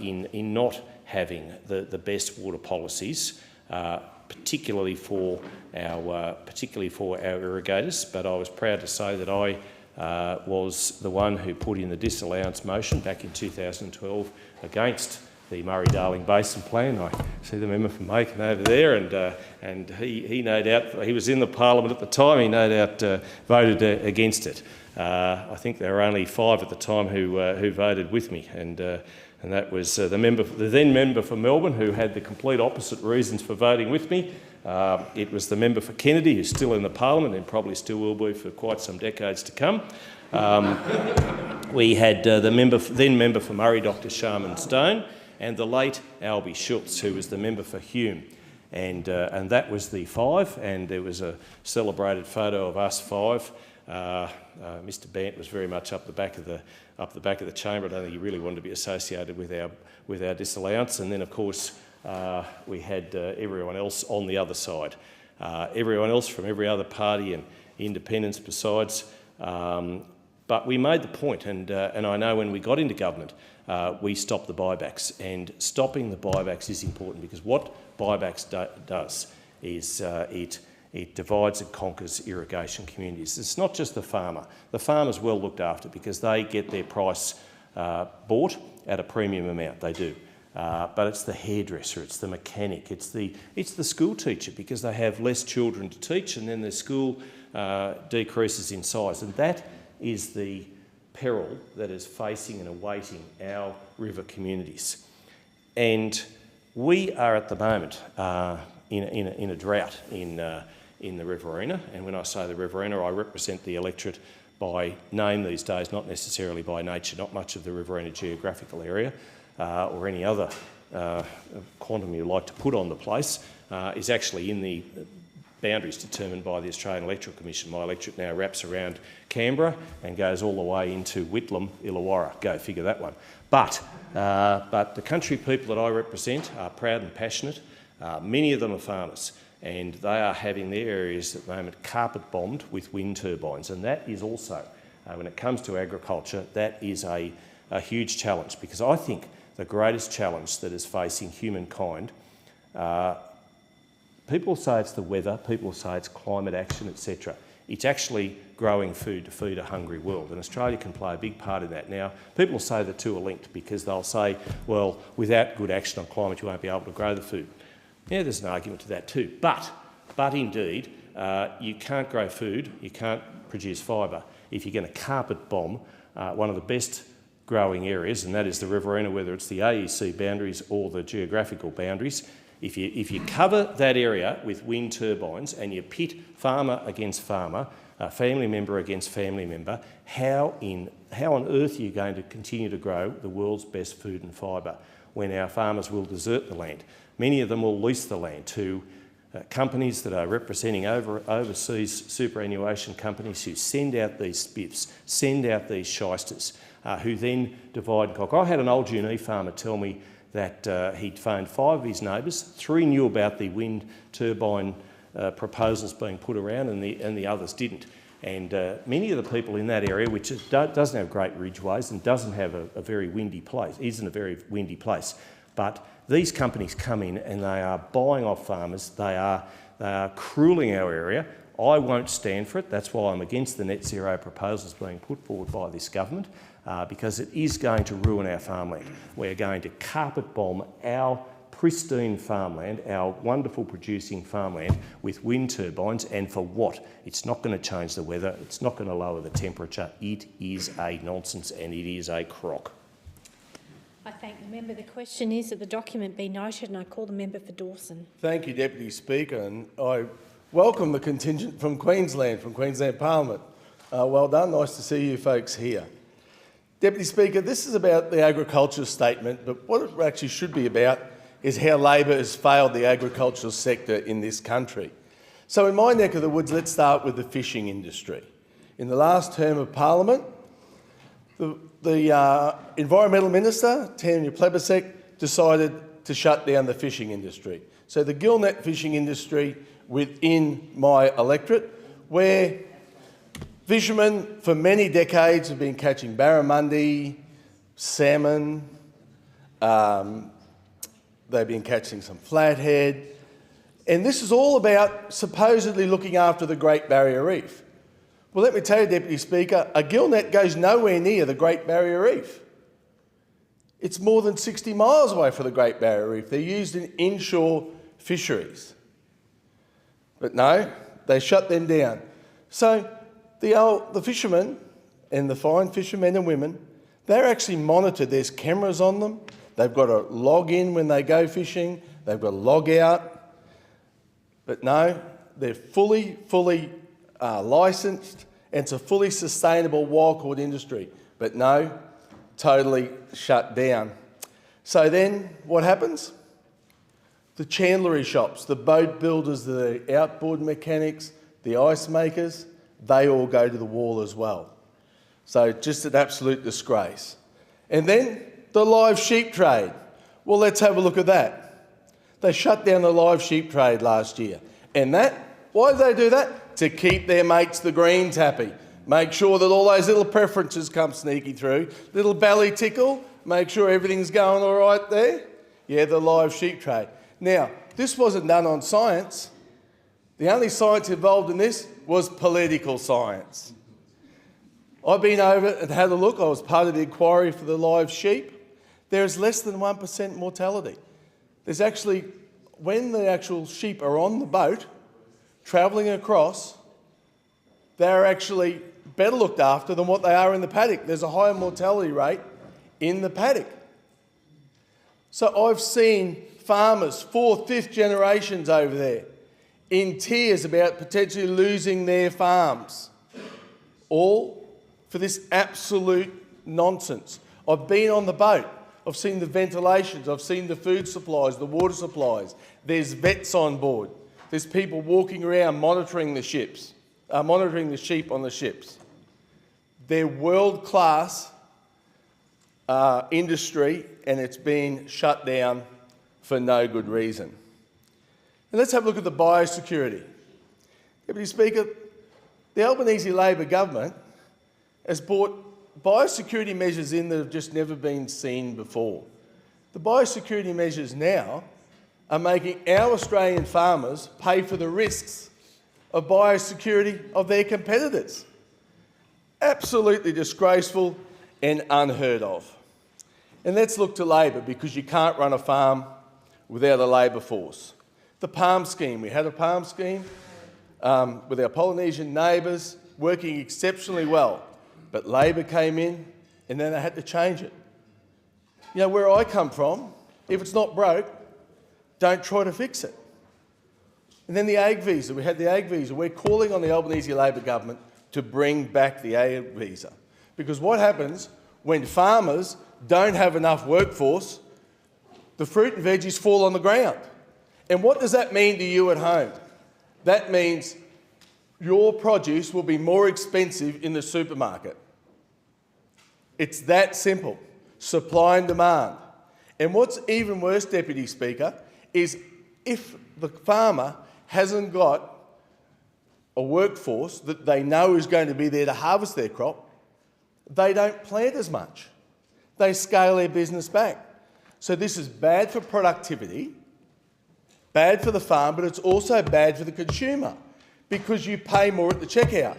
in not having the best water policies, particularly for our irrigators. But I was proud to say that I was the one who put in the disallowance motion back in 2012 against Murray-Darling Basin Plan. I see the member from Macon over there, and he no doubt, he was in the Parliament at the time, he no doubt voted against it. I think there were only 5 at the time who voted with me, and that was the then member for Melbourne, who had the complete opposite reasons for voting with me. It was the member for Kennedy, who's still in the Parliament and probably still will be for quite some decades to come. We had the then member for Murray, Dr. Sharman Stone, and the late Albie Schultz, who was the member for Hume. And that was the 5, and there was a celebrated photo of us 5. Mr. Bant was very much up the back of the chamber. I don't think he really wanted to be associated with our disallowance. And then, of course, we had everyone else on the other side. Everyone else from every other party and independents besides. But we made the point, and I know when we got into government, we stopped the buybacks. And stopping the buybacks is important, because what buybacks does is it divides and conquers irrigation communities. It's not just the farmer. The farmer's well looked after because they get their price bought at a premium amount, they do. But it's the hairdresser, it's the mechanic, it's the school teacher, because they have less children to teach, and then the school decreases in size. And that is the peril that is facing and awaiting our river communities. And we are at the moment in a drought in the Riverina, and when I say the Riverina, I represent the electorate by name these days, not necessarily by nature. Not much of the Riverina geographical area or any other quantum you like to put on the place is actually in the boundaries determined by the Australian Electoral Commission. My electorate now wraps around Canberra and goes all the way into Whitlam, Illawarra. Go figure that one. But the country people that I represent are proud and passionate. Many of them are farmers, and they are having their areas at the moment carpet bombed with wind turbines, and that is also, when it comes to agriculture, that is a huge challenge, because I think the greatest challenge that is facing humankind, people say it's the weather, people say it's climate action, etc. It's actually growing food to feed a hungry world, and Australia can play a big part in that. Now, people say the two are linked, because they'll say, well, without good action on climate, you won't be able to grow the food. Yeah, there's an argument to that too. But indeed, you can't grow food, you can't produce fibre if you're going to carpet bomb one of the best growing areas, and that is the Riverina, whether it's the AEC boundaries or the geographical boundaries. If you cover that area with wind turbines and you pit farmer against farmer, family member against family member, how on earth are you going to continue to grow the world's best food and fibre when our farmers will desert the land? Many of them will lease the land to companies that are representing overseas superannuation companies who send out these spiffs, send out these shysters, who then divide and conquer. I had an old Junee farmer tell me that he'd phoned 5 of his neighbours, 3 knew about the wind turbine proposals being put around, and the others didn't. And many of the people in that area, which doesn't have great ridgeways and doesn't have a very windy place, isn't a very windy place, but these companies come in and they are buying off farmers, they are cruelling our area. I won't stand for it. That's why I'm against the net zero proposals being put forward by this government, because it is going to ruin our farmland. We're going to carpet bomb our pristine farmland, our wonderful producing farmland, with wind turbines, and for what? It's not going to change the weather, it's not going to lower the temperature. It is a nonsense and it is a crock. I thank the member. The question is that the document be noted, and I call the member for Dawson. Thank you, Deputy Speaker, and I welcome the contingent from Queensland Parliament. Well done, nice to see you folks here. Deputy Speaker, this is about the agriculture statement, but what it actually should be about is how Labor has failed the agricultural sector in this country. So in my neck of the woods, let's start with the fishing industry. In the last term of Parliament, the Environmental Minister, Tanya Plibersek, decided to shut down the fishing industry. So the gillnet fishing industry within my electorate, where fishermen for many decades have been catching barramundi, salmon, they've been catching some flathead, and this is all about supposedly looking after the Great Barrier Reef. Well, let me tell you, Deputy Speaker, a gillnet goes nowhere near the Great Barrier Reef. It's more than 60 miles away from the Great Barrier Reef. They're used in inshore fisheries. But no, they shut them down. So the fishermen and the fine fishermen and women, they're actually monitored. There's cameras on them. They've got to log in when they go fishing. They've got to log out. But no, they're fully licensed, and it's a fully sustainable wild caught industry. But no, totally shut down. So then what happens? The chandlery shops, the boat builders, the outboard mechanics, the ice makers, they all go to the wall as well. So just an absolute disgrace. And then the live sheep trade. Well, let's have a look at that. They shut down the live sheep trade last year. And why did they do that? To keep their mates, the Greens, happy. Make sure that all those little preferences come sneaky through. Little belly tickle, make sure everything's going all right there. Yeah, the live sheep trade. Now, this wasn't done on science. The only science involved in this was political science. I've been over and had a look. I was part of the inquiry for the live sheep. There is less than 1% mortality. There's actually, when the actual sheep are on the boat, travelling across, they're actually better looked after than what they are in the paddock. There's a higher mortality rate in the paddock. So I've seen farmers, 4th, 5th generations over there, in tears about potentially losing their farms, all for this absolute nonsense. I've been on the boat. I've seen the ventilations. I've seen the food supplies, the water supplies. There's vets on board. There's people walking around monitoring the ships, monitoring the sheep on the ships. They're world-class industry, and it's been shut down for no good reason. And let's have a look at the biosecurity. Deputy Speaker, the Albanese Labor government has brought biosecurity measures in that have just never been seen before. The biosecurity measures now are making our Australian farmers pay for the risks of biosecurity of their competitors. Absolutely disgraceful and unheard of. And let's look to Labor, because you can't run a farm without a labour force. The palm scheme. We had a palm scheme with our Polynesian neighbours working exceptionally well. But Labor came in and then they had to change it. You know, where I come from, if it's not broke, don't try to fix it. And then the ag visa. We had the ag visa. We're calling on the Albanese Labor government to bring back the ag visa. Because what happens when farmers don't have enough workforce, the fruit and veggies fall on the ground. And what does that mean to you at home? That means your produce will be more expensive in the supermarket. It's that simple. Supply and demand. And what's even worse, Deputy Speaker, is if the farmer hasn't got a workforce that they know is going to be there to harvest their crop, they don't plant as much. They scale their business back. So this is bad for productivity, bad for the farm, but it's also bad for the consumer because you pay more at the checkout.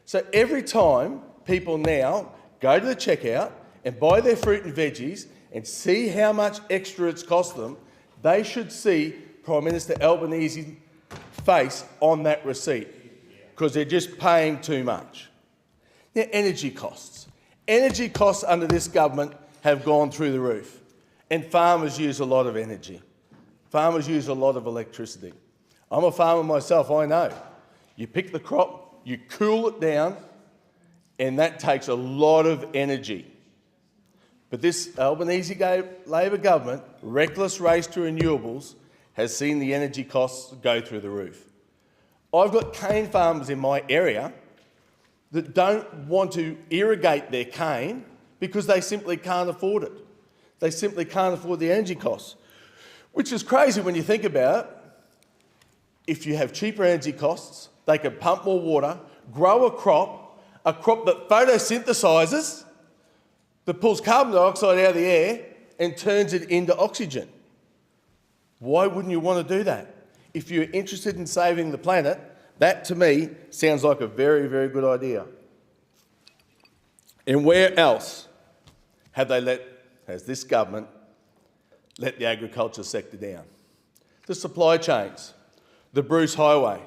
So every time people now go to the checkout and buy their fruit and veggies and see how much extra it's cost them, they should see Prime Minister Albanese's face on that receipt because they're just paying too much. Now, energy costs. Energy costs under this government have gone through the roof, and farmers use a lot of energy. Farmers use a lot of electricity. I'm a farmer myself, I know. You pick the crop, you cool it down, and that takes a lot of energy. But this Albanese Labor government, reckless race to renewables, has seen the energy costs go through the roof. I've got cane farmers in my area that don't want to irrigate their cane because they simply can't afford it. They simply can't afford the energy costs, which is crazy when you think about it. If you have cheaper energy costs, they can pump more water, grow a crop that photosynthesises, that pulls carbon dioxide out of the air and turns it into oxygen. Why wouldn't you want to do that? If you're interested in saving the planet, that to me sounds like a very, very good idea. And where else have they let has this government let the agriculture sector down. The supply chains, the Bruce Highway.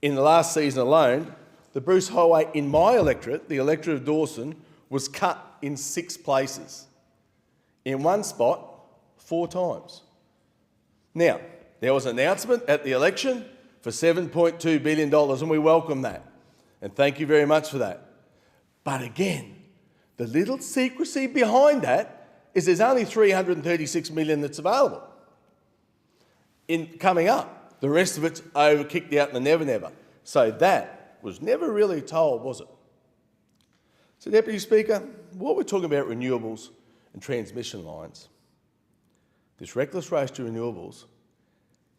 In the last season alone, the Bruce Highway in my electorate, the electorate of Dawson, was cut in 6 places. In one spot, 4 times. Now, there was an announcement at the election for $7.2 billion, and we welcome that. And thank you very much for that. But again, the little secrecy behind that is there's only $336 million that's available coming up. The rest of it's kicked out in the never-never. So that was never really told, was it? So, Deputy Speaker, what we're talking about renewables and transmission lines, this reckless race to renewables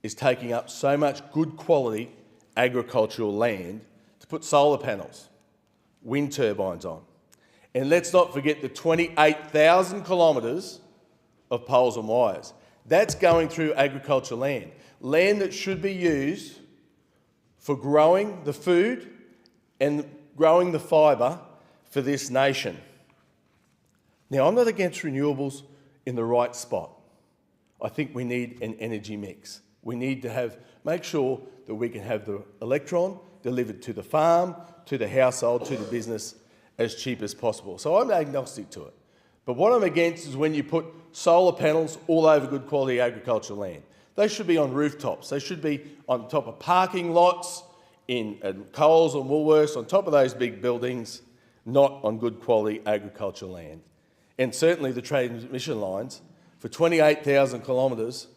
is taking up so much good quality agricultural land to put solar panels, wind turbines on. And let's not forget the 28,000 kilometres of poles and wires. That's going through agricultural land, land that should be used for growing the food and growing the fibre for this nation. Now, I'm not against renewables in the right spot. I think we need an energy mix. We need to make sure that we can have the electron delivered to the farm, to the household, to the business as cheap as possible. So I'm agnostic to it. But what I'm against is when you put solar panels all over good quality agricultural land. They should be on rooftops. They should be on top of parking lots, in Coles and Woolworths, on top of those big buildings, not on good quality agricultural land. And certainly the transmission lines for 28,000 kilometres,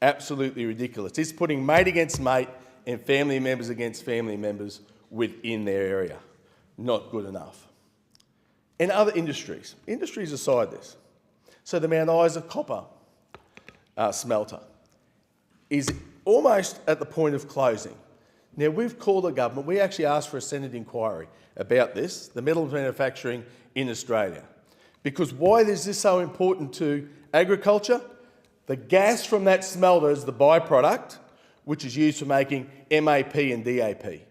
absolutely ridiculous. It's putting mate against mate and family members against family members within their area. Not good enough. And other industries aside this. So the Mount Isa copper smelter is almost at the point of closing. Now, we've called the government, we actually asked for a Senate inquiry about this, the metals manufacturing in Australia. Because why is this so important to agriculture? The gas from that smelter is the byproduct, which is used for making MAP and DAP,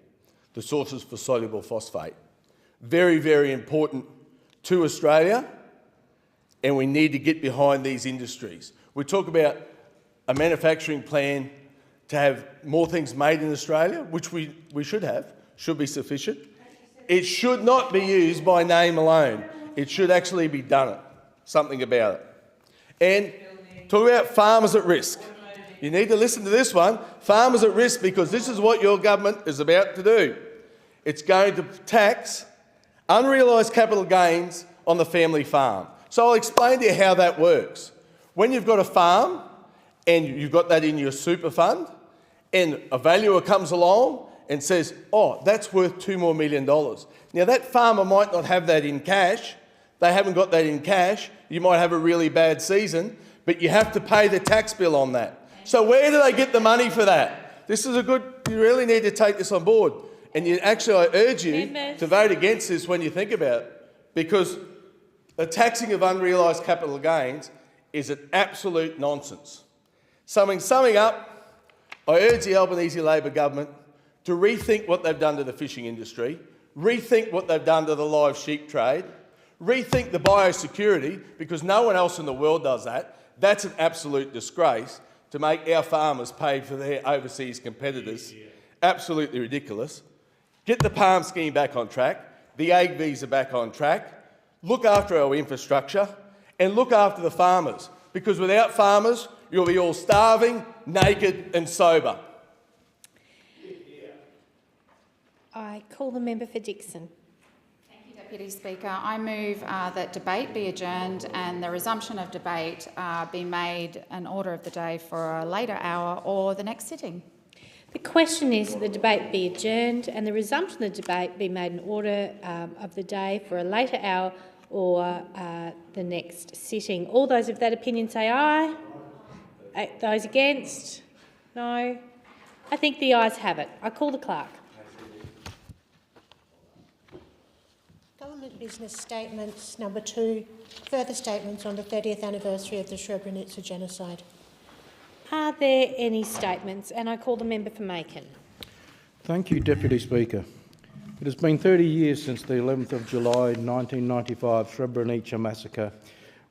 the sources for soluble phosphate. Very, very important to Australia, and we need to get behind these industries. We talk about a manufacturing plan to have more things made in Australia, which we should have, should be sufficient. It should not be used by name alone. It should actually be done, something about it. And talk about farmers at risk. You need to listen to this one. Farmers at risk, because this is what your government is about to do. It's going to tax unrealised capital gains on the family farm. So I'll explain to you how that works. When you've got a farm and you've got that in your super fund and a valuer comes along and says, oh, that's worth $2 more million. Now, that farmer might not have that in cash. They haven't got that in cash. You might have a really bad season, but you have to pay the tax bill on that. So where do they get the money for that? This is you really need to take this on board. And I urge you to vote against this when you think about it, because the taxing of unrealised capital gains is an absolute nonsense. Summing up, I urge the Albanese Labor government to rethink what they've done to the fishing industry, rethink what they've done to the live sheep trade, rethink the biosecurity, because no one else in the world does that. That's an absolute disgrace to make our farmers pay for their overseas competitors. Absolutely ridiculous. Get the PALM scheme back on track, the ag visa back on track, look after our infrastructure and look after the farmers, because without farmers, you'll be all starving, naked and sober. I call the member for Dixon. Thank you, Deputy Speaker. I move that debate be adjourned and the resumption of debate be made an order of the day for a later hour or the next sitting. The question is that the debate be adjourned and the resumption of the debate be made an order of the day for a later hour or the next sitting. All those of that opinion say aye. Those against? No. I think the ayes have it. I call the clerk. Government business statements number 2, further statements on the 30th anniversary of the Srebrenica genocide. Are there any statements? And I call the member for Macon. Thank you, Deputy Speaker. It has been 30 years since the 11th of July 1995 Srebrenica massacre,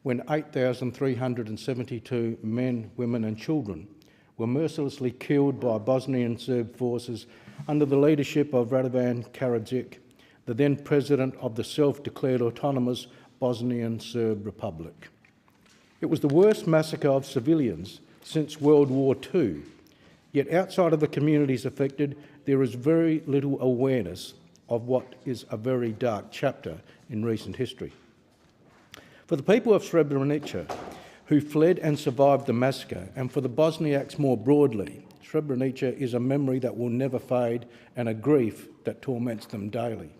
when 8,372 men, women and children were mercilessly killed by Bosnian Serb forces under the leadership of Radovan Karadzic, the then president of the self-declared autonomous Bosnian Serb Republic. It was the worst massacre of civilians since World War II, yet outside of the communities affected, there is very little awareness of what is a very dark chapter in recent history. For the people of Srebrenica who fled and survived the massacre, and for the Bosniaks more broadly, Srebrenica is a memory that will never fade and a grief that torments them daily.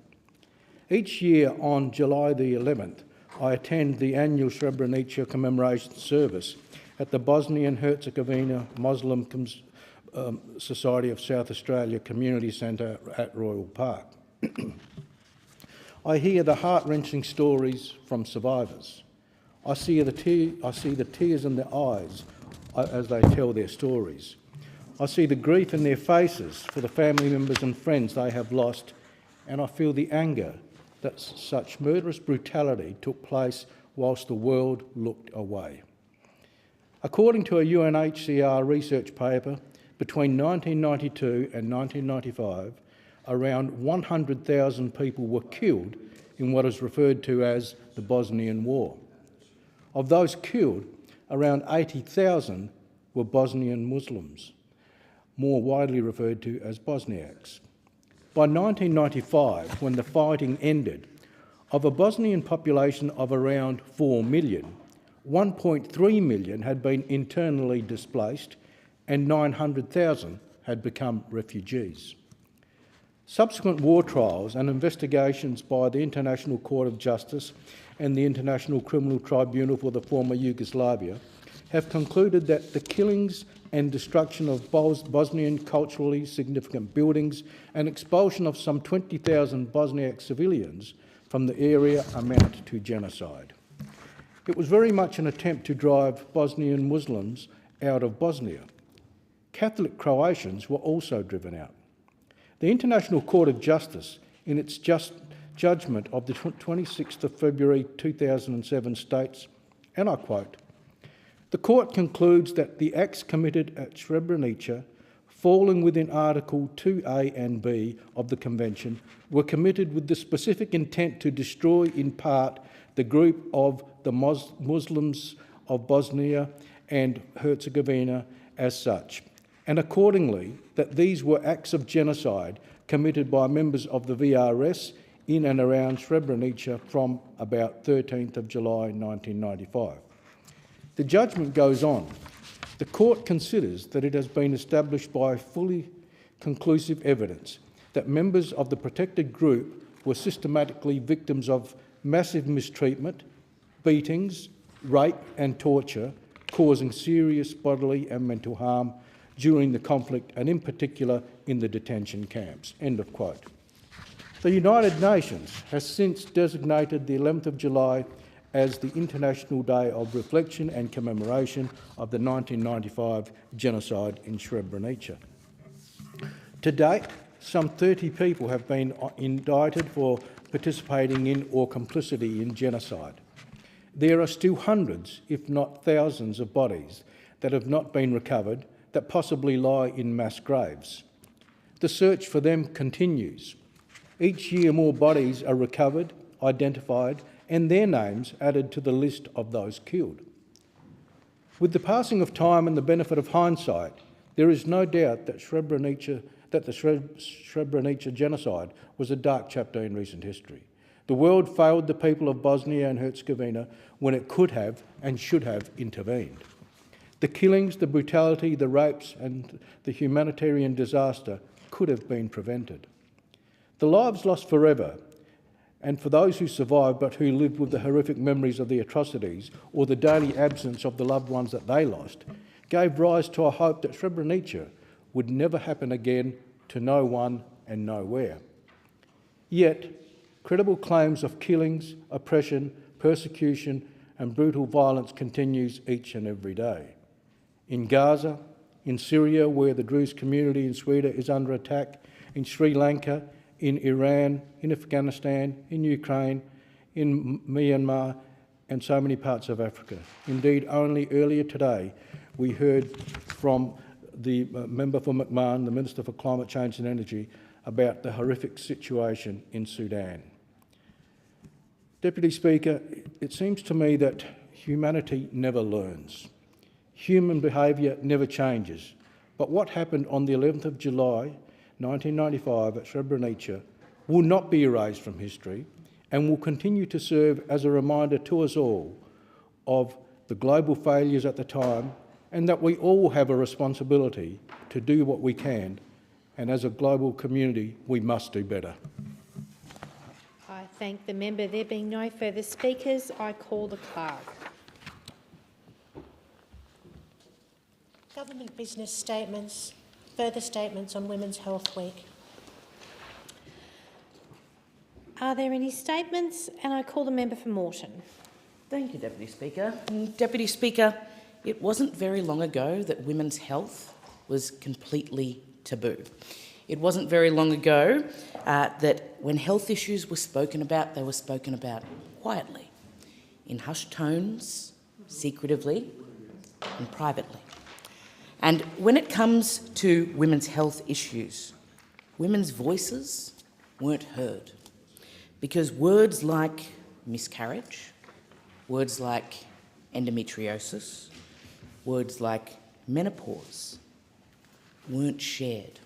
Each year on July the 11th, I attend the annual Srebrenica commemoration service at the Bosnian-Herzegovina Muslim Society of South Australia Community Centre at Royal Park. I hear the heart-wrenching stories from survivors. I see the tears in their eyes as they tell their stories. I see the grief in their faces for the family members and friends they have lost, and I feel the anger that such murderous brutality took place whilst the world looked away. According to a UNHCR research paper, between 1992 and 1995, around 100,000 people were killed in what is referred to as the Bosnian War. Of those killed, around 80,000 were Bosnian Muslims, more widely referred to as Bosniaks. By 1995, when the fighting ended, of a Bosnian population of around 4 million, 1.3 million had been internally displaced and 900,000 had become refugees. Subsequent war trials and investigations by the International Court of Justice and the International Criminal Tribunal for the former Yugoslavia have concluded that the killings and destruction of Bosnian culturally significant buildings and expulsion of some 20,000 Bosniak civilians from the area amount to genocide. It was very much an attempt to drive Bosnian Muslims out of Bosnia. Catholic Croatians were also driven out. The International Court of Justice, in its judgment of the 26th of February 2007 states, and I quote, "The court concludes that the acts committed at Srebrenica, falling within Article 2A and B of the Convention, were committed with the specific intent to destroy in part the group of the Muslims of Bosnia and Herzegovina as such, and accordingly that these were acts of genocide committed by members of the VRS in and around Srebrenica from about 13th of July 1995. The judgment goes on. The court considers that it has been established by fully conclusive evidence that members of the protected group were systematically victims of massive mistreatment, beatings, rape and torture, causing serious bodily and mental harm during the conflict and in particular in the detention camps." End of quote. The United Nations has since designated the 11th of July as the International Day of Reflection and Commemoration of the 1995 genocide in Srebrenica. To date, some 30 people have been indicted for participating in or complicity in genocide. There are still hundreds, if not thousands, of bodies that have not been recovered that possibly lie in mass graves. The search for them continues. Each year more bodies are recovered, identified, and their names added to the list of those killed. With the passing of time and the benefit of hindsight, there is no doubt that the Srebrenica genocide was a dark chapter in recent history. The world failed the people of Bosnia and Herzegovina when it could have and should have intervened. The killings, the brutality, the rapes and the humanitarian disaster could have been prevented. The lives lost forever, and for those who survived but who lived with the horrific memories of the atrocities or the daily absence of the loved ones that they lost, gave rise to a hope that Srebrenica would never happen again to no one and nowhere. Yet, credible claims of killings, oppression, persecution and brutal violence continues each and every day. In Gaza, in Syria, where the Druze community in Sweden is under attack, in Sri Lanka, in Iran, in Afghanistan, in Ukraine, in Myanmar, and so many parts of Africa. Indeed, only earlier today we heard from the member for McMahon, the Minister for Climate Change and Energy, about the horrific situation in Sudan. Deputy Speaker, it seems to me that humanity never learns. Human behaviour never changes. But what happened on the 11th of July 1995 at Srebrenica will not be erased from history and will continue to serve as a reminder to us all of the global failures at the time, and that we all have a responsibility to do what we can, and as a global community we must do better. I thank the member. There being no further speakers, I call the clerk. Government business statements, further statements on Women's Health Week. Are there any statements? And I call the member for Moreton. Thank you, Deputy Speaker. Deputy Speaker, it wasn't very long ago that women's health was completely taboo. It wasn't very long ago that when health issues were spoken about, they were spoken about quietly, in hushed tones, secretively and privately. And when it comes to women's health issues, women's voices weren't heard, because words like miscarriage, words like endometriosis, words like menopause weren't shared,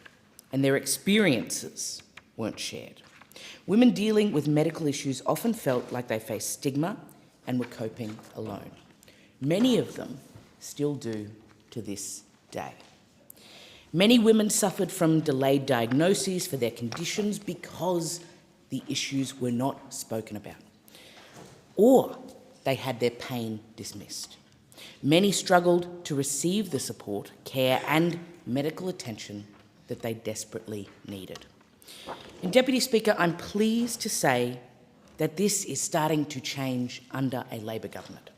and their experiences weren't shared. Women dealing with medical issues often felt like they faced stigma and were coping alone. Many of them still do to this day. Many women suffered from delayed diagnoses for their conditions because the issues were not spoken about, or they had their pain dismissed. Many struggled to receive the support, care and medical attention that they desperately needed. And Deputy Speaker, I'm pleased to say that this is starting to change under a Labor government.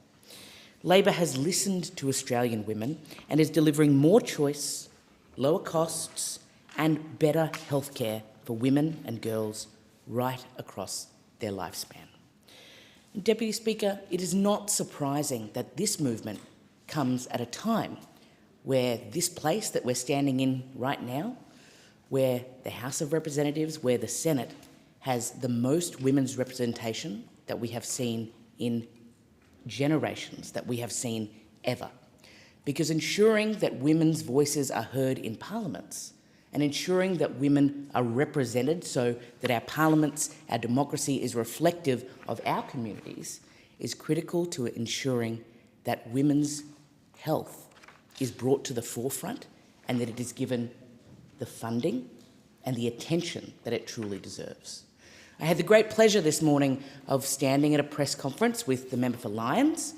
Labor has listened to Australian women and is delivering more choice, lower costs and better healthcare for women and girls right across their lifespan. And Deputy Speaker, it is not surprising that this movement comes at a time where this place that we're standing in right now, where the House of Representatives, where the Senate has the most women's representation that we have seen in generations, that we have seen ever. Because ensuring that women's voices are heard in parliaments and ensuring that women are represented so that our parliaments, our democracy is reflective of our communities is critical to ensuring that women's health is brought to the forefront and that it is given the funding and the attention that it truly deserves. I had the great pleasure this morning of standing at a press conference with the member for Lyons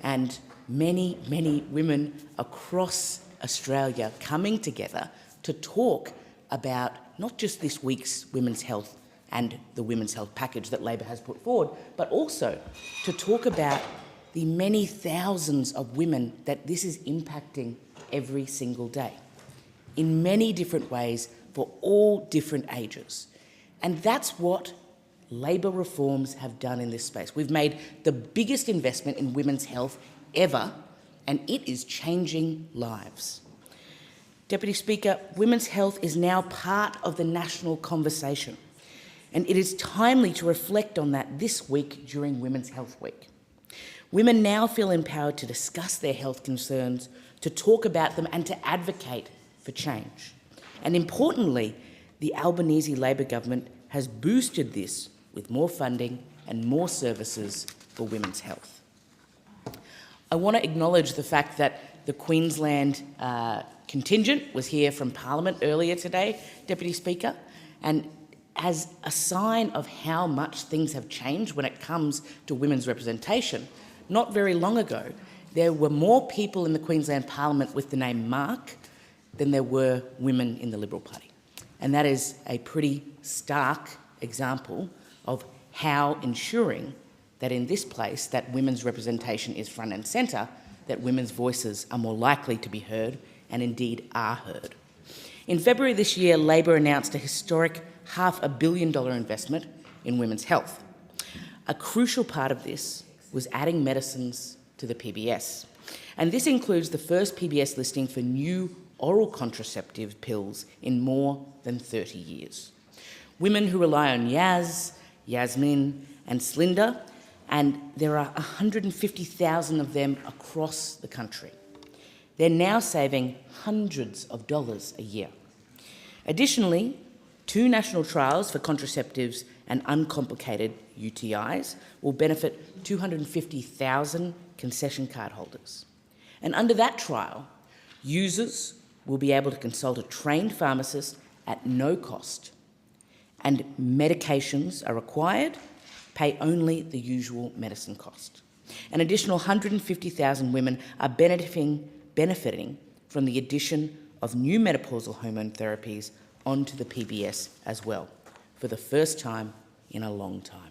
and many, many women across Australia coming together to talk about not just this week's women's health and the women's health package that Labor has put forward, but also to talk about the many thousands of women that this is impacting every single day in many different ways for all different ages. And that's what Labor reforms have done in this space. We've made the biggest investment in women's health ever, and it is changing lives. Deputy Speaker, women's health is now part of the national conversation, and it is timely to reflect on that this week during Women's Health Week. Women now feel empowered to discuss their health concerns, to talk about them and to advocate for change. And importantly, the Albanese Labor government has boosted this with more funding and more services for women's health. I want to acknowledge the fact that the Queensland contingent was here from Parliament earlier today, Deputy Speaker, and as a sign of how much things have changed when it comes to women's representation, not very long ago, there were more people in the Queensland Parliament with the name Mark than there were women in the Liberal Party. And that is a pretty stark example of how ensuring that in this place that women's representation is front and centre, that women's voices are more likely to be heard and indeed are heard. In February this year, Labor announced a historic $500 million investment in women's health. A crucial part of this was adding medicines to the PBS. And this includes the first PBS listing for new oral contraceptive pills in more than 30 years. Women who rely on Yaz, Yasmin and Slinda, and there are 150,000 of them across the country. They're now saving hundreds of dollars a year. Additionally, 2 national trials for contraceptives and uncomplicated UTIs will benefit 250,000 concession card holders. And under that trial, users will be able to consult a trained pharmacist at no cost, and medications are required, pay only the usual medicine cost. An additional 150,000 women are benefiting from the addition of new menopausal hormone therapies onto the PBS as well, for the first time in a long time.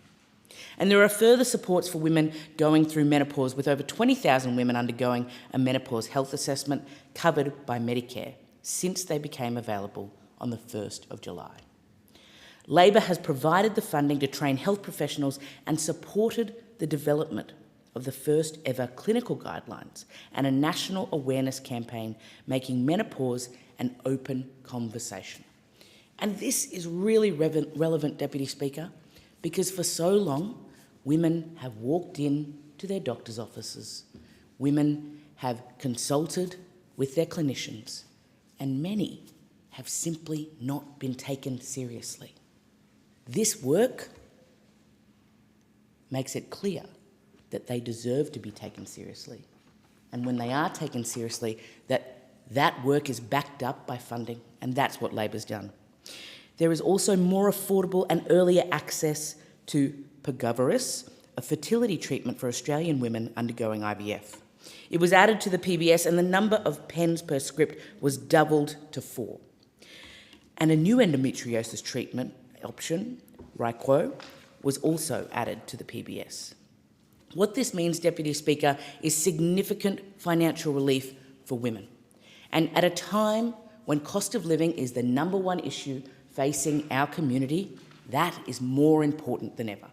And there are further supports for women going through menopause, with over 20,000 women undergoing a menopause health assessment covered by Medicare since they became available on the 1st of July. Labor has provided the funding to train health professionals and supported the development of the first ever clinical guidelines and a national awareness campaign making menopause an open conversation. And this is really relevant, Deputy Speaker, because for so long, women have walked in to their doctor's offices, women have consulted with their clinicians, and many have simply not been taken seriously. This work makes it clear that they deserve to be taken seriously. And when they are taken seriously, that work is backed up by funding, and that's what Labor's done. There is also more affordable and earlier access to Pergoveris, a fertility treatment for Australian women undergoing IVF. It was added to the PBS, and the number of pens per script was doubled to 4. And a new endometriosis treatment option, Ryquo, was also added to the PBS. What this means, Deputy Speaker, is significant financial relief for women. And at a time when cost of living is the #1 issue facing our community, that is more important than ever.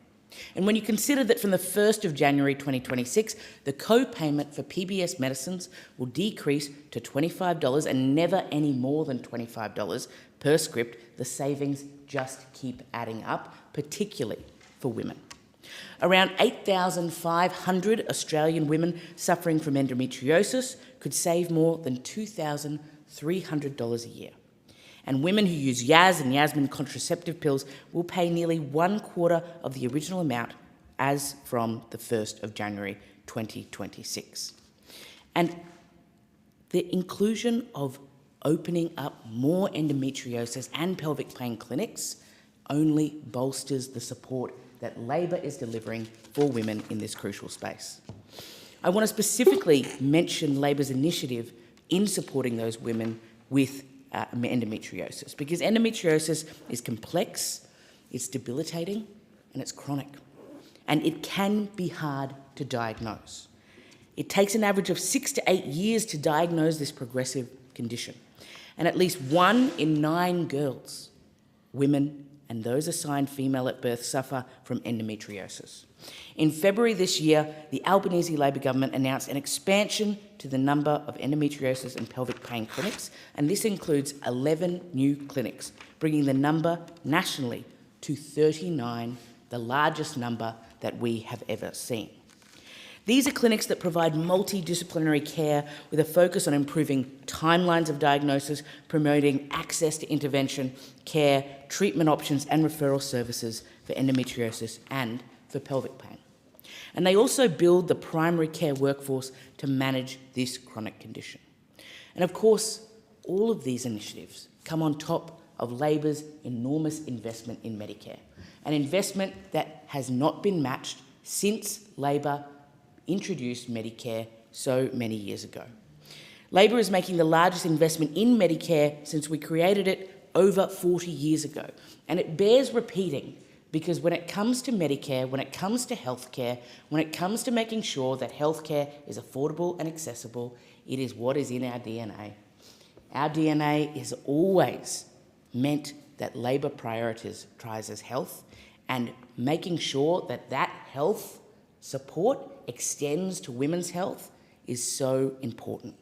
And when you consider that from the 1st of January 2026, the co-payment for PBS medicines will decrease to $25 and never any more than $25 per script, the savings just keep adding up, particularly for women. Around 8,500 Australian women suffering from endometriosis could save more than $2,300 a year. And women who use Yaz and Yasmin contraceptive pills will pay nearly 1/4 of the original amount as from the 1st of January 2026. And the inclusion of opening up more endometriosis and pelvic pain clinics only bolsters the support that Labor is delivering for women in this crucial space. I want to specifically mention Labor's initiative in supporting those women with endometriosis, because endometriosis is complex, it's debilitating, and it's chronic. And it can be hard to diagnose. It takes an average of 6 to 8 years to diagnose this progressive condition. And at least 1 in 9 girls, women, and those assigned female at birth suffer from endometriosis. In February this year, the Albanese Labor government announced an expansion to the number of endometriosis and pelvic pain clinics, and this includes 11 new clinics, bringing the number nationally to 39, the largest number that we have ever seen. These are clinics that provide multidisciplinary care with a focus on improving timelines of diagnosis, promoting access to intervention, care, treatment options and referral services for endometriosis and for pelvic pain. And they also build the primary care workforce to manage this chronic condition. And of course, all of these initiatives come on top of Labor's enormous investment in Medicare, an investment that has not been matched since Labor introduced Medicare so many years ago. Labor is making the largest investment in Medicare since we created it over 40 years ago. And it bears repeating, because when it comes to Medicare, when it comes to healthcare, when it comes to making sure that healthcare is affordable and accessible, it is what is in our DNA. Our DNA has always meant that Labor prioritises health, and making sure that that health support extends to women's health is so important.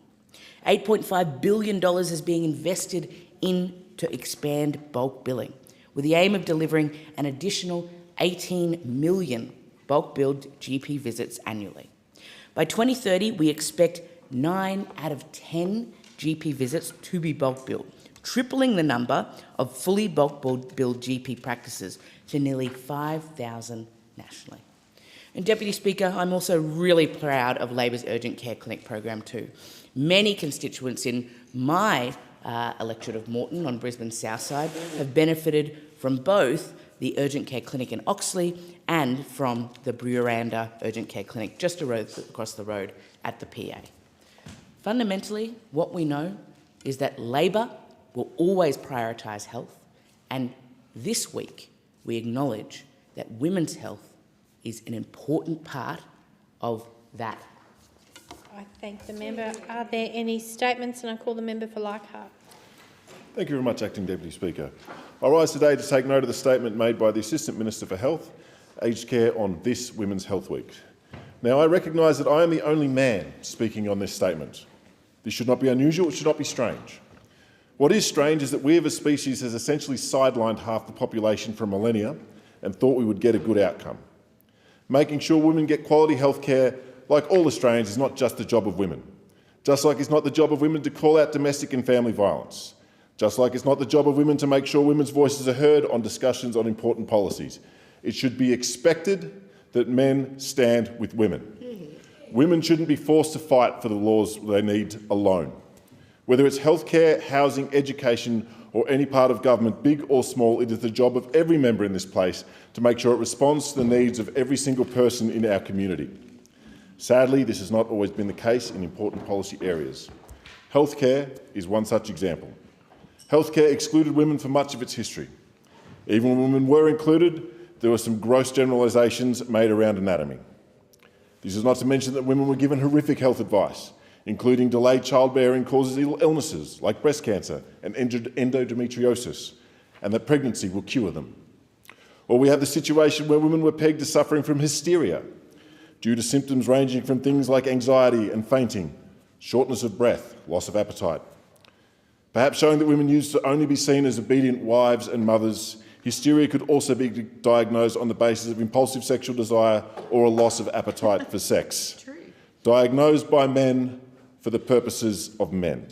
$8.5 billion is being invested in to expand bulk billing, with the aim of delivering an additional 18 million bulk billed GP visits annually. By 2030, we expect 9 out of 10 GP visits to be bulk billed, tripling the number of fully bulk billed GP practices to nearly 5,000 nationally. And Deputy Speaker, I'm also really proud of Labor's Urgent Care Clinic program too. Many constituents in my electorate of Moreton on Brisbane's south side have benefited from both the Urgent Care Clinic in Oxley and from the Buranda Urgent Care Clinic just across the road at the PA. Fundamentally, what we know is that Labor will always prioritise health, and this week we acknowledge that women's health is an important part of that. I thank the member. Are there any statements? And I call the member for Leichhardt. Thank you very much, Acting Deputy Speaker. I rise today to take note of the statement made by the Assistant Minister for Health, Aged Care on this Women's Health Week. Now, I recognise that I am the only man speaking on this statement. This should not be unusual, it should not be strange. What is strange is that we as a species has essentially sidelined half the population for millennia and thought we would get a good outcome. Making sure women get quality health care, like all Australians, is not just the job of women. Just like it's not the job of women to call out domestic and family violence. Just like it's not the job of women to make sure women's voices are heard on discussions on important policies. It should be expected that men stand with women. Women shouldn't be forced to fight for the laws they need alone. Whether it's healthcare, housing, education, or any part of government, big or small, it is the job of every member in this place to make sure it responds to the needs of every single person in our community. Sadly, this has not always been the case in important policy areas. Healthcare is one such example. Healthcare excluded women for much of its history. Even when women were included, there were some gross generalisations made around anatomy. This is not to mention that women were given horrific health advice, including delayed childbearing causes illnesses like breast cancer and endometriosis, and that pregnancy will cure them. Or we have the situation where women were pegged as suffering from hysteria due to symptoms ranging from things like anxiety and fainting, shortness of breath, loss of appetite. Perhaps showing that women used to only be seen as obedient wives and mothers, hysteria could also be diagnosed on the basis of impulsive sexual desire or a loss of appetite for sex. True. Diagnosed by men for the purposes of men.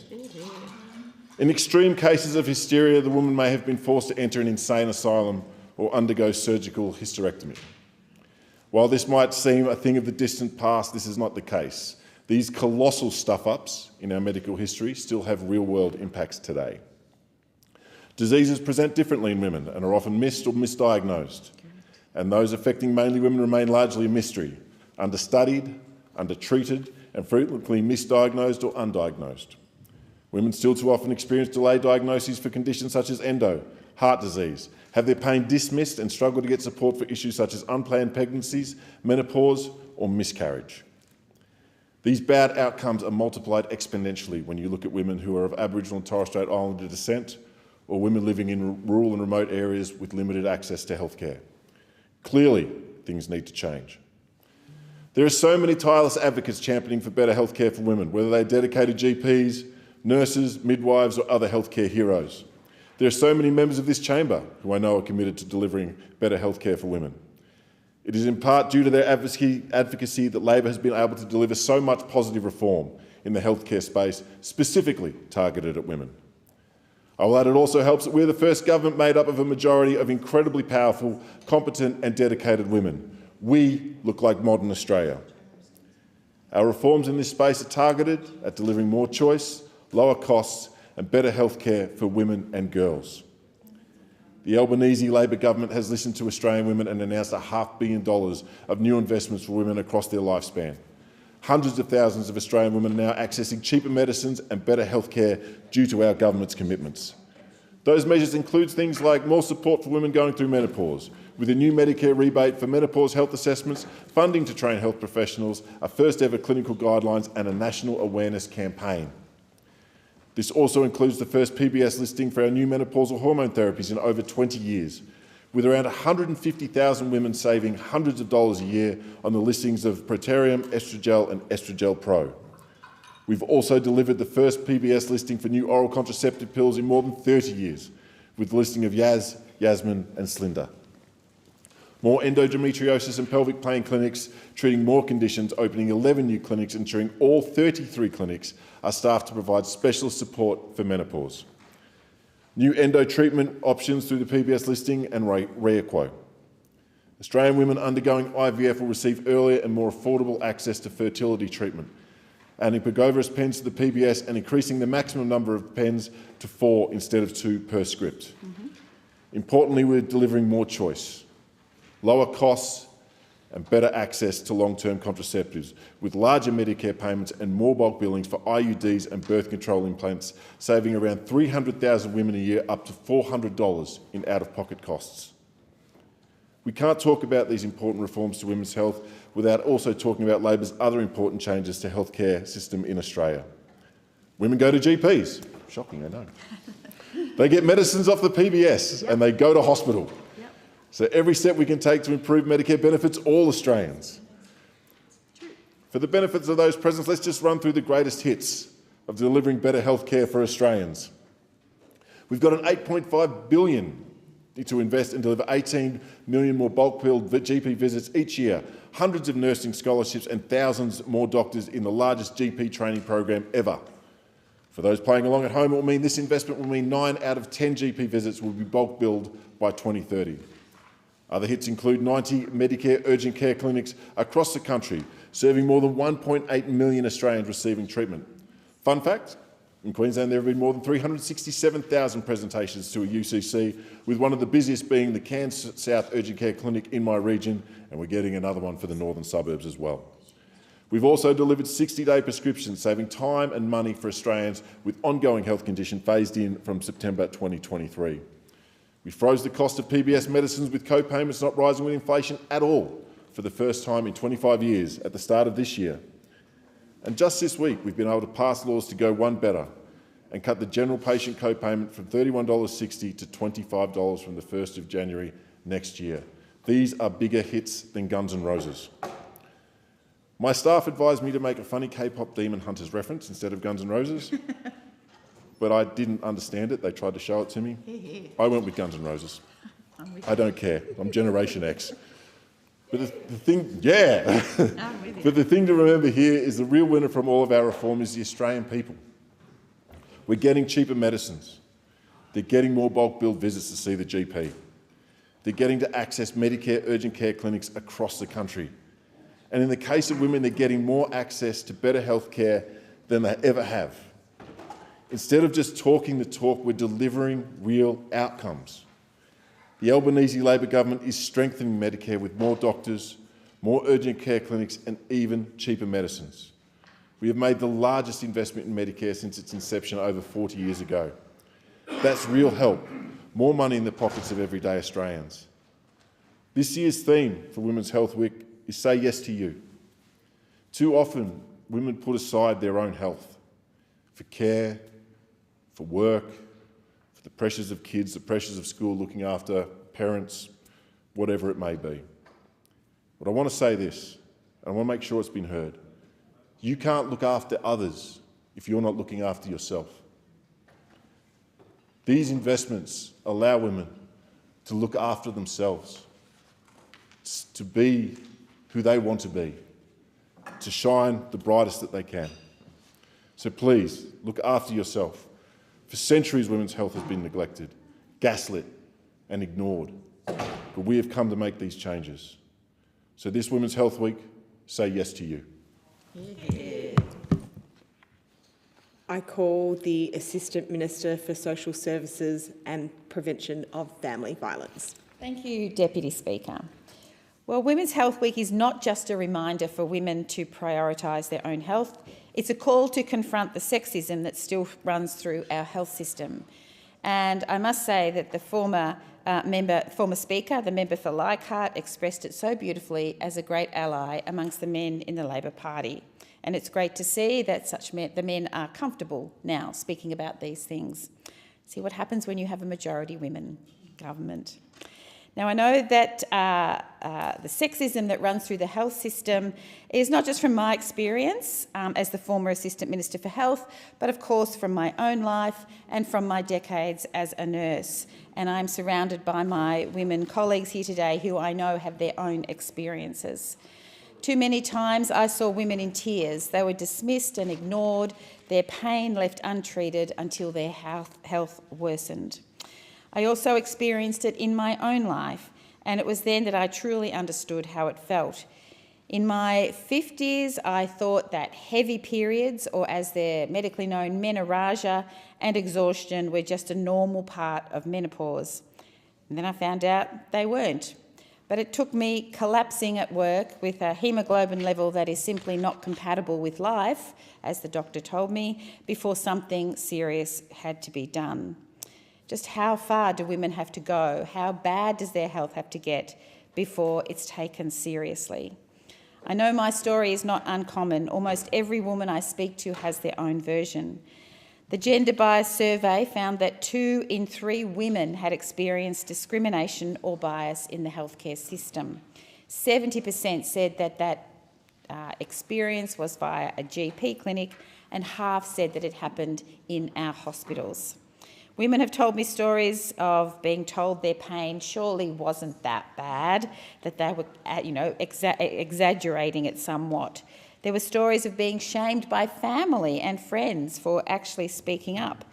In extreme cases of hysteria, the woman may have been forced to enter an insane asylum or undergo surgical hysterectomy. While this might seem a thing of the distant past, this is not the case. These colossal stuff-ups in our medical history still have real-world impacts today. Diseases present differently in women and are often missed or misdiagnosed, and those affecting mainly women remain largely a mystery, understudied, undertreated, and frequently misdiagnosed or undiagnosed. Women still too often experience delayed diagnoses for conditions such as endo, heart disease, have their pain dismissed and struggle to get support for issues such as unplanned pregnancies, menopause, or miscarriage. These bad outcomes are multiplied exponentially when you look at women who are of Aboriginal and Torres Strait Islander descent, or women living in rural and remote areas with limited access to healthcare. Clearly, things need to change. There are so many tireless advocates championing for better healthcare for women, whether they're dedicated GPs, nurses, midwives, or other healthcare heroes. There are so many members of this chamber who I know are committed to delivering better healthcare for women. It is in part due to their advocacy that Labor has been able to deliver so much positive reform in the healthcare space, specifically targeted at women. I will add it also helps that we're the first government made up of a majority of incredibly powerful, competent and dedicated women. We look like modern Australia. Our reforms in this space are targeted at delivering more choice, lower costs and better healthcare for women and girls. The Albanese Labor government has listened to Australian women and announced $500 million of new investments for women across their lifespan. Hundreds of thousands of Australian women are now accessing cheaper medicines and better healthcare due to our government's commitments. Those measures include things like more support for women going through menopause, with a new Medicare rebate for menopause health assessments, funding to train health professionals, a first ever clinical guidelines and a national awareness campaign. This also includes the first PBS listing for our new menopausal hormone therapies in over 20 years, with around 150,000 women saving hundreds of dollars a year on the listings of Proterium, Estrogel and Estrogel Pro. We've also delivered the first PBS listing for new oral contraceptive pills in more than 30 years, with the listing of Yaz, Yasmin and Slinda. More endometriosis and pelvic pain clinics treating more conditions, opening 11 new clinics, ensuring all 33 clinics are staffed to provide specialist support for menopause. New endo treatment options through the PBS listing and Reaquo. Australian women undergoing IVF will receive earlier and more affordable access to fertility treatment, adding Pergoveris pens to the PBS and increasing the maximum number of pens to 4 instead of 2 per script. Importantly, we're delivering more choice, lower costs and better access to long-term contraceptives, with larger Medicare payments and more bulk billings for IUDs and birth control implants, saving around 300,000 women a year up to $400 in out-of-pocket costs. We can't talk about these important reforms to women's health without also talking about Labor's other important changes to the healthcare system in Australia. Women go to GPs. Shocking, I know. They get medicines off the PBS and they go to hospital. So every step we can take to improve Medicare benefits all Australians. For the benefits of those present, let's just run through the greatest hits of delivering better healthcare for Australians. We've got an $8.5 billion to invest and deliver 18 million more bulk billed GP visits each year, hundreds of nursing scholarships and thousands more doctors in the largest GP training program ever. For those playing along at home, it will mean this investment will mean 9 out of 10 GP visits will be bulk billed by 2030. Other hits include 90 Medicare urgent care clinics across the country, serving more than 1.8 million Australians receiving treatment. Fun fact, in Queensland there have been more than 367,000 presentations to a UCC, with one of the busiest being the Cairns South Urgent Care Clinic in my region, and we're getting another one for the northern suburbs as well. We've also delivered 60-day prescriptions, saving time and money for Australians with ongoing health condition phased in from September 2023. We froze the cost of PBS medicines with co-payments not rising with inflation at all for the first time in 25 years at the start of this year. And just this week, we've been able to pass laws to go one better and cut the general patient co-payment from $31.60 to $25 from the 1st of January next year. These are bigger hits than Guns N' Roses. My staff advised me to make a funny K-pop Demon Hunters reference instead of Guns N' Roses, but I didn't understand it. They tried to show it to me. I went with Guns N' Roses. I don't care. I'm Generation X. But the thing, yeah. But the thing to remember here is the real winner from all of our reform is the Australian people. We're getting cheaper medicines. They're getting more bulk billed visits to see the GP. They're getting to access Medicare urgent care clinics across the country. And in the case of women, they're getting more access to better health care than they ever have. Instead of just talking the talk, we're delivering real outcomes. The Albanese Labor government is strengthening Medicare with more doctors, more urgent care clinics and even cheaper medicines. We have made the largest investment in Medicare since its inception over 40 years ago. That's real help, more money in the pockets of everyday Australians. This year's theme for Women's Health Week is Say Yes to You. Too often, women put aside their own health for care, for work, for the pressures of kids, the pressures of school, looking after parents, whatever it may be. But I want to say this, and I want to make sure it's been heard. You can't look after others if you're not looking after yourself. These investments allow women to look after themselves, to be who they want to be, to shine the brightest that they can. So please, look after yourself. For centuries, women's health has been neglected, gaslit and ignored. But we have come to make these changes. So this Women's Health Week, say yes to you. I call the Assistant Minister for Social Services and Prevention of Family Violence. Thank you, Deputy Speaker. Well, Women's Health Week is not just a reminder for women to prioritise their own health, it's a call to confront the sexism that still runs through our health system. And I must say that the former Speaker, the member for Leichhardt, expressed it so beautifully as a great ally amongst the men in the Labor Party. And it's great to see that the men are comfortable now speaking about these things. See what happens when you have a majority women government. Now, I know that the sexism that runs through the health system is not just from my experience as the former Assistant Minister for Health, but of course from my own life and from my decades as a nurse. And I'm surrounded by my women colleagues here today who I know have their own experiences. Too many times I saw women in tears. They were dismissed and ignored, their pain left untreated until their health worsened. I also experienced it in my own life, and it was then that I truly understood how it felt. In my 50s, I thought that heavy periods, or as they're medically known, menorrhagia, and exhaustion were just a normal part of menopause. And then I found out they weren't. But it took me collapsing at work with a haemoglobin level that is simply not compatible with life, as the doctor told me, before something serious had to be done. Just how far do women have to go? How bad does their health have to get before it's taken seriously? I know my story is not uncommon. Almost every woman I speak to has their own version. The gender bias survey found that 2 in 3 women had experienced discrimination or bias in the healthcare system. 70% said that experience was via a GP clinic, and half said that it happened in our hospitals. Women have told me stories of being told their pain surely wasn't that bad, that they were, exaggerating it somewhat. There were stories of being shamed by family and friends for actually speaking up.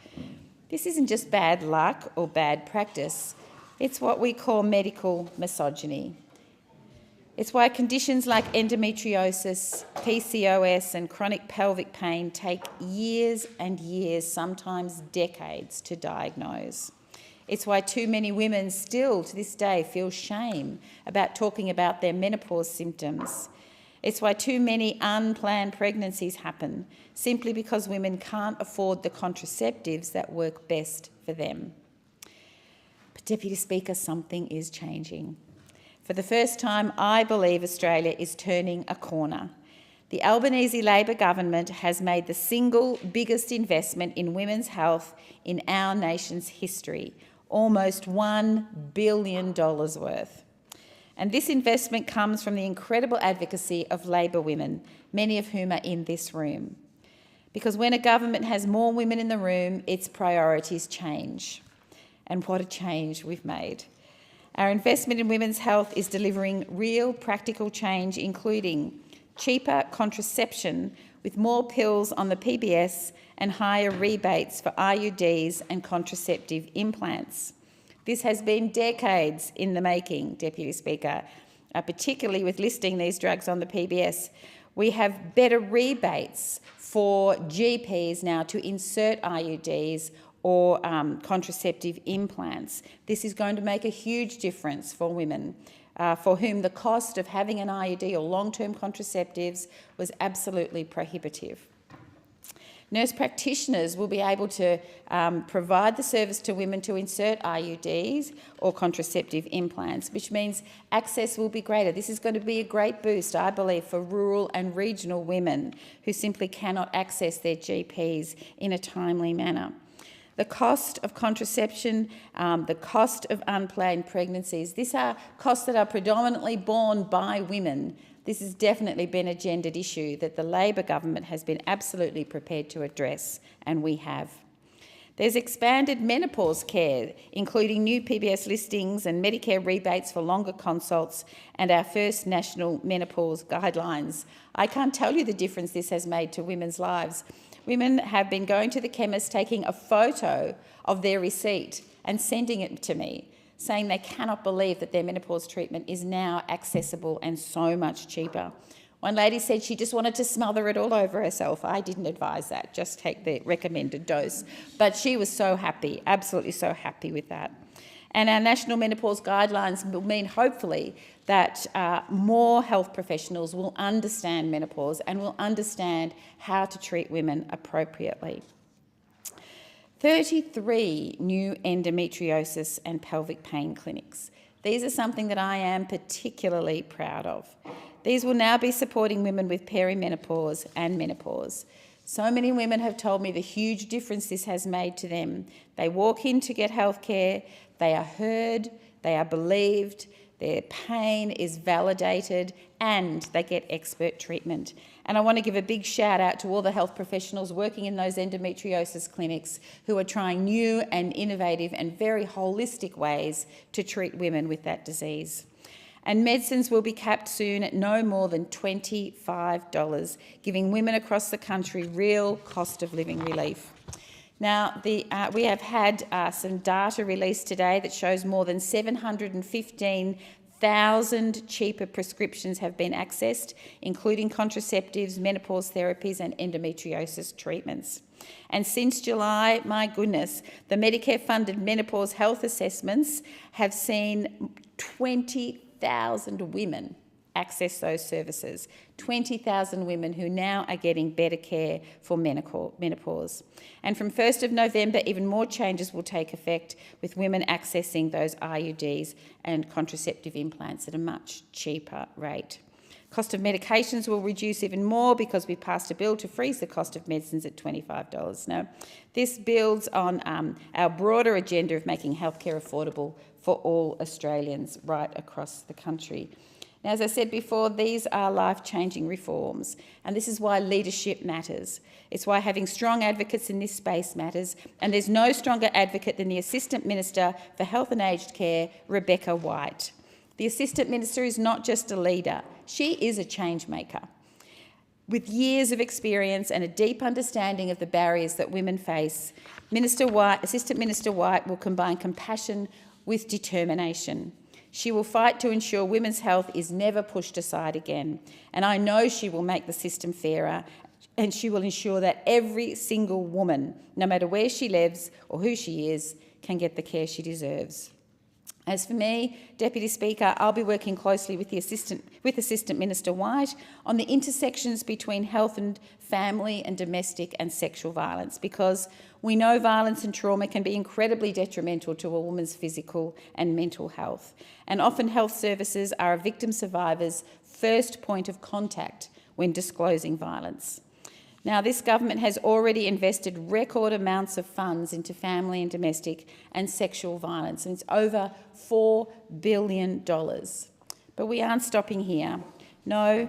This isn't just bad luck or bad practice. It's what we call medical misogyny. It's why conditions like endometriosis, PCOS and chronic pelvic pain take years and years, sometimes decades, to diagnose. It's why too many women still to this day feel shame about talking about their menopause symptoms. It's why too many unplanned pregnancies happen, simply because women can't afford the contraceptives that work best for them. But Deputy Speaker, something is changing. For the first time, I believe Australia is turning a corner. The Albanese Labor government has made the single biggest investment in women's health in our nation's history, almost $1 billion worth. And this investment comes from the incredible advocacy of Labor women, many of whom are in this room. Because when a government has more women in the room, its priorities change. And what a change we've made. Our investment in women's health is delivering real practical change, including cheaper contraception with more pills on the PBS and higher rebates for IUDs and contraceptive implants. This has been decades in the making, Deputy Speaker, particularly with listing these drugs on the PBS. We have better rebates for GPs now to insert IUDs or contraceptive implants. This is going to make a huge difference for women for whom the cost of having an IUD or long-term contraceptives was absolutely prohibitive. Nurse practitioners will be able to provide the service to women to insert IUDs or contraceptive implants, which means access will be greater. This is going to be a great boost, I believe, for rural and regional women who simply cannot access their GPs in a timely manner. The cost of contraception, the cost of unplanned pregnancies, these are costs that are predominantly borne by women. This has definitely been a gendered issue that the Labor government has been absolutely prepared to address, and we have. There's expanded menopause care, including new PBS listings and Medicare rebates for longer consults and our first national menopause guidelines. I can't tell you the difference this has made to women's lives. Women have been going to the chemist, taking a photo of their receipt and sending it to me, saying they cannot believe that their menopause treatment is now accessible and so much cheaper. One lady said she just wanted to smother it all over herself. I didn't advise that, just take the recommended dose. But she was so happy, absolutely so happy with that. And our national menopause guidelines will mean, hopefully, that more health professionals will understand menopause and will understand how to treat women appropriately. 33 new endometriosis and pelvic pain clinics. These are something that I am particularly proud of. These will now be supporting women with perimenopause and menopause. So many women have told me the huge difference this has made to them. They walk in to get health care, they are heard, they are believed, their pain is validated, and they get expert treatment. And I want to give a big shout out to all the health professionals working in those endometriosis clinics who are trying new and innovative and very holistic ways to treat women with that disease. And medicines will be capped soon at no more than $25, giving women across the country real cost of living relief. Now, we have had some data released today that shows more than 715,000 cheaper prescriptions have been accessed, including contraceptives, menopause therapies and endometriosis treatments. And since July, my goodness, the Medicare-funded menopause health assessments have seen 20,000 women access those services. 20,000 women who now are getting better care for menopause. And from 1st of November, even more changes will take effect with women accessing those IUDs and contraceptive implants at a much cheaper rate. Cost of medications will reduce even more because we passed a bill to freeze the cost of medicines at $25. Now, this builds on our broader agenda of making healthcare affordable for all Australians right across the country. Now, as I said before, these are life-changing reforms, and this is why leadership matters. It's why having strong advocates in this space matters, and there's no stronger advocate than the Assistant Minister for Health and Aged Care, Rebecca White. The Assistant Minister is not just a leader, she is a change maker. With years of experience and a deep understanding of the barriers that women face, Assistant Minister White will combine compassion with determination. She will fight to ensure women's health is never pushed aside again. And I know she will make the system fairer, and she will ensure that every single woman, no matter where she lives or who she is, can get the care she deserves. As for me, Deputy Speaker, I'll be working closely with Assistant Minister White on the intersections between health and family and domestic and sexual violence, because we know violence and trauma can be incredibly detrimental to a woman's physical and mental health. And often health services are a victim survivor's first point of contact when disclosing violence. Now, this government has already invested record amounts of funds into family and domestic and sexual violence, and it's over $4 billion. But we aren't stopping here. No,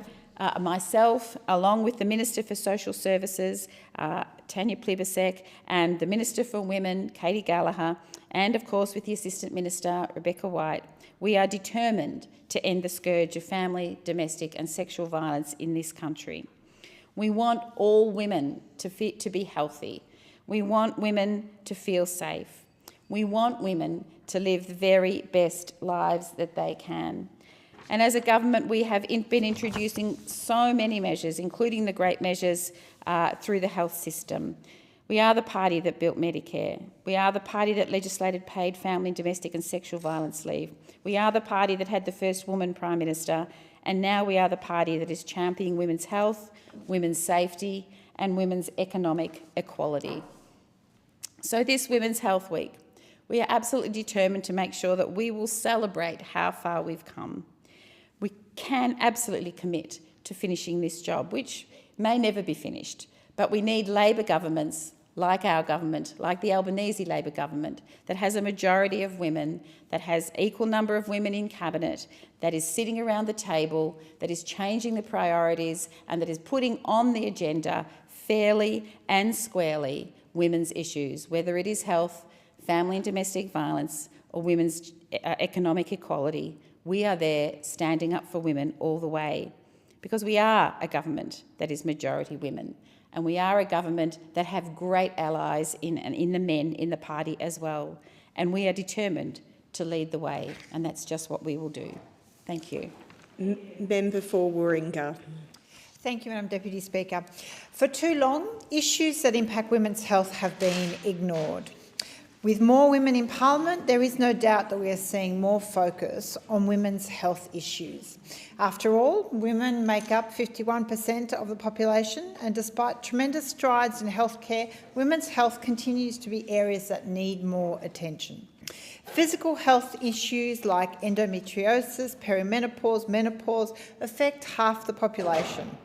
myself, along with the Minister for Social Services, Tanya Plibersek, and the Minister for Women, Katie Gallagher, and of course with the Assistant Minister, Rebecca White, we are determined to end the scourge of family, domestic and sexual violence in this country. We want all women to be healthy. We want women to feel safe. We want women to live the very best lives that they can. And as a government, we have been introducing so many measures, including the great measures through the health system. We are the party that built Medicare. We are the party that legislated paid family, domestic and sexual violence leave. We are the party that had the first woman Prime Minister, and now we are the party that is championing women's health, women's safety and women's economic equality. So this Women's Health Week, we are absolutely determined to make sure that we will celebrate how far we've come. We can absolutely commit to finishing this job, which may never be finished, but we need Labor governments like our government, like the Albanese Labor government, that has a majority of women, that has equal number of women in cabinet, that is sitting around the table, that is changing the priorities and that is putting on the agenda fairly and squarely women's issues, whether it is health, family and domestic violence or women's economic equality. We are there standing up for women all the way, because we are a government that is majority women. And we are a government that have great allies in the men in the party as well. And we are determined to lead the way, and that's just what we will do. Thank you. Member for Warringah. Thank you, Madam Deputy Speaker. For too long, issues that impact women's health have been ignored. With more women in Parliament, there is no doubt that we are seeing more focus on women's health issues. After all, women make up 51% of the population, and despite tremendous strides in healthcare, women's health continues to be areas that need more attention. Physical health issues like endometriosis, perimenopause, menopause affect half the population.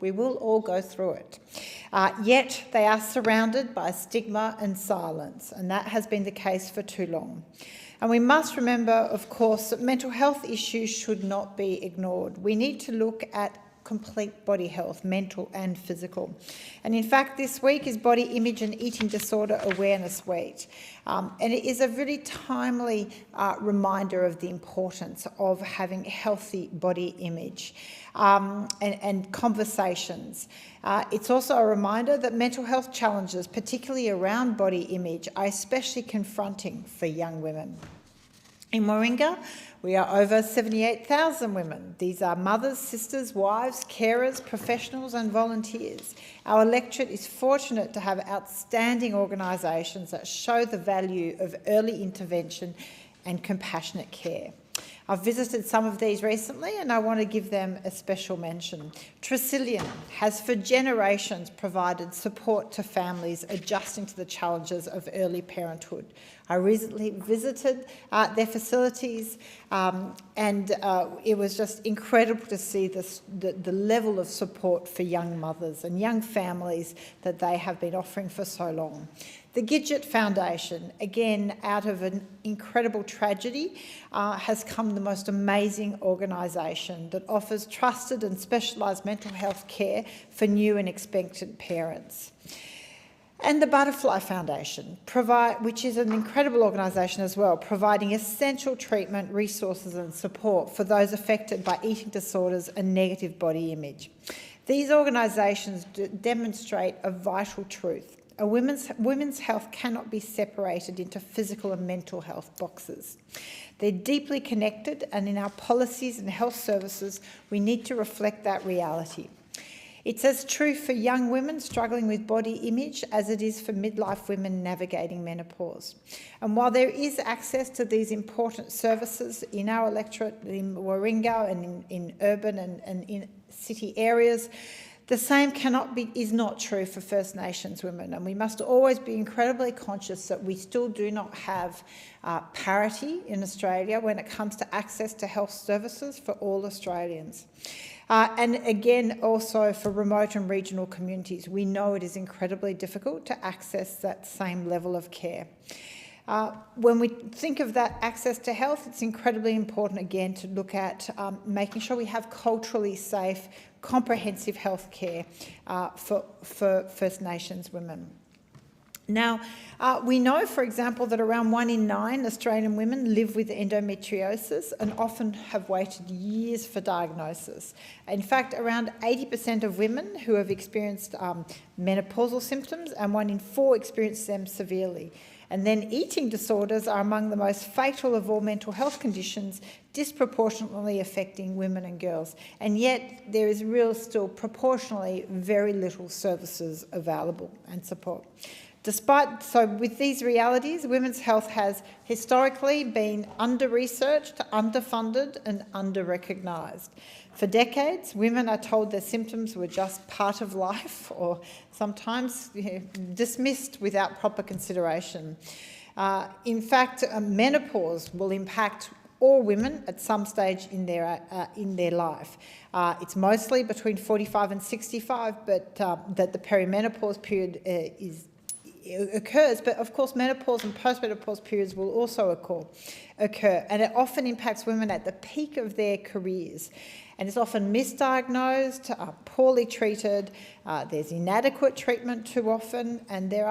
We will all go through it. Yet they are surrounded by stigma and silence, and that has been the case for too long. And we must remember, of course, that mental health issues should not be ignored. We need to look at complete body health, mental and physical. And in fact, this week is Body Image and Eating Disorder Awareness Week. And it is a really timely reminder of the importance of having healthy body image and conversations. It's also a reminder that mental health challenges, particularly around body image, are especially confronting for young women. In Warringah, we are over 78,000 women. These are mothers, sisters, wives, carers, professionals and volunteers. Our electorate is fortunate to have outstanding organisations that show the value of early intervention and compassionate care. I've visited some of these recently and I want to give them a special mention. Tresillian has for generations provided support to families adjusting to the challenges of early parenthood. I recently visited their facilities and it was just incredible to see the level of support for young mothers and young families that they have been offering for so long. The Gidget Foundation, again, out of an incredible tragedy, has come the most amazing organisation that offers trusted and specialised mental health care for new and expectant parents. And the Butterfly Foundation, which is an incredible organisation as well, providing essential treatment, resources and support for those affected by eating disorders and negative body image. These organisations demonstrate a vital truth. A women's health cannot be separated into physical and mental health boxes. They're deeply connected, and in our policies and health services, we need to reflect that reality. It's as true for young women struggling with body image as it is for midlife women navigating menopause. And while there is access to these important services in our electorate, in Warringah and in urban and in city areas, the same is not true for First Nations women, and we must always be incredibly conscious that we still do not have parity in Australia when it comes to access to health services for all Australians. And again, also for remote and regional communities, we know it is incredibly difficult to access that same level of care. When we think of that access to health, it's incredibly important, again, to look at making sure we have culturally safe, comprehensive health care for First Nations women. Now, we know, for example, that around 1 in 9 Australian women live with endometriosis and often have waited years for diagnosis. In fact, around 80% of women who have experienced menopausal symptoms, and 1 in 4 experience them severely. And then eating disorders are among the most fatal of all mental health conditions, disproportionately affecting women and girls. And yet there is still proportionally very little services available and support. So with these realities, women's health has historically been under-researched, underfunded and under-recognised. For decades, women are told their symptoms were just part of life or sometimes dismissed without proper consideration. In fact, menopause will impact all women at some stage in their life. It's mostly between 45 and 65, but that the perimenopause period occurs, but of course menopause and postmenopause periods will also occur, and it often impacts women at the peak of their careers, and it's often misdiagnosed, poorly treated, there's inadequate treatment too often, and they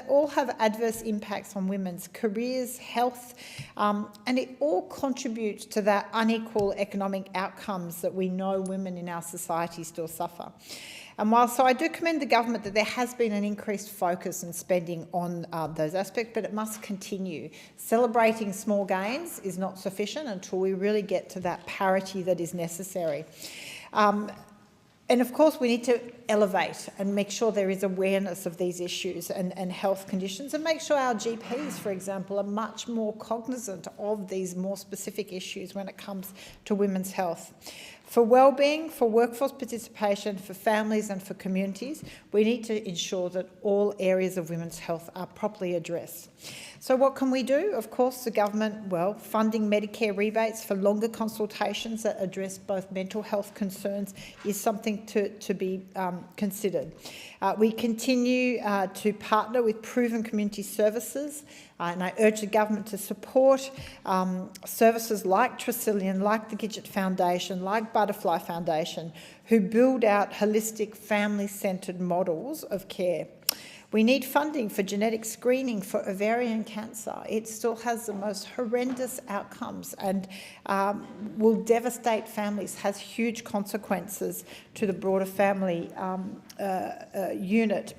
all have adverse impacts on women's careers, health, and it all contributes to that unequal economic outcomes that we know women in our society still suffer. And so I do commend the government that there has been an increased focus and spending on those aspects, but it must continue. Celebrating small gains is not sufficient until we really get to that parity that is necessary. And of course, we need to elevate and make sure there is awareness of these issues and health conditions, and make sure our GPs, for example, are much more cognizant of these more specific issues when it comes to women's health. For wellbeing, for workforce participation, for families and for communities, we need to ensure that all areas of women's health are properly addressed. So what can we do? Of course, the government, funding Medicare rebates for longer consultations that address both mental health concerns is something to be considered. We continue to partner with proven community services And I urge the government to support services like Tresillian, like the Gidget Foundation, like Butterfly Foundation, who build out holistic, family-centred models of care. We need funding for genetic screening for ovarian cancer. It still has the most horrendous outcomes and will devastate families, has huge consequences to the broader family unit.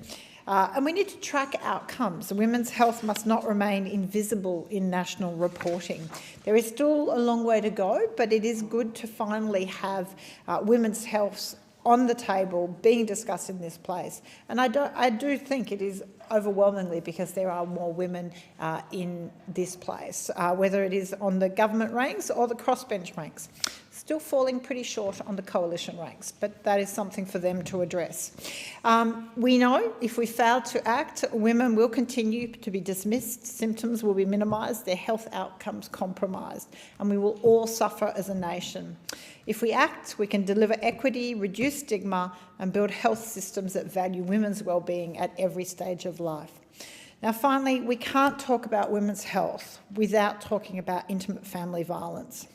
And we need to track outcomes. Women's health must not remain invisible in national reporting. There is still a long way to go, but it is good to finally have women's health on the table, being discussed in this place. And I do think it is overwhelmingly because there are more women in this place, whether it is on the government ranks or the crossbench ranks. Still falling pretty short on the coalition ranks, but that is something for them to address. We know if we fail to act, women will continue to be dismissed, symptoms will be minimised, their health outcomes compromised, and we will all suffer as a nation. If we act, we can deliver equity, reduce stigma, and build health systems that value women's well-being at every stage of life. Now, finally, we can't talk about women's health without talking about intimate family violence.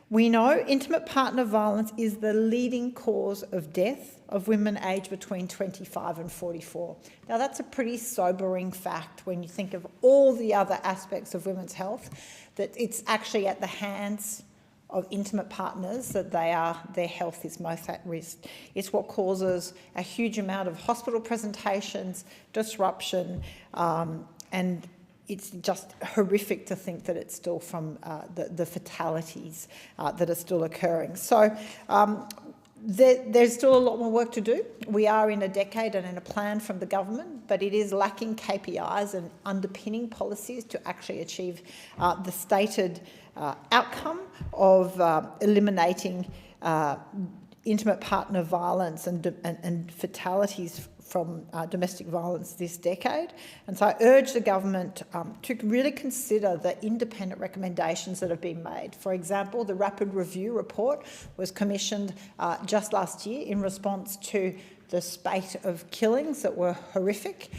We know intimate partner violence is the leading cause of death of women aged between 25 and 44. Now, that's a pretty sobering fact when you think of all the other aspects of women's health, that it's actually at the hands of intimate partners that their health is most at risk. It's what causes a huge amount of hospital presentations, disruption, and it's just horrific to think that it's still from the fatalities that are still occurring. So there's still a lot more work to do. We are in a decade and in a plan from the government, but it is lacking KPIs and underpinning policies to actually achieve the stated outcome of eliminating intimate partner violence and fatalities from domestic violence this decade. And so I urge the government to really consider the independent recommendations that have been made. For example, the Rapid Review report was commissioned just last year in response to the spate of killings that were horrific.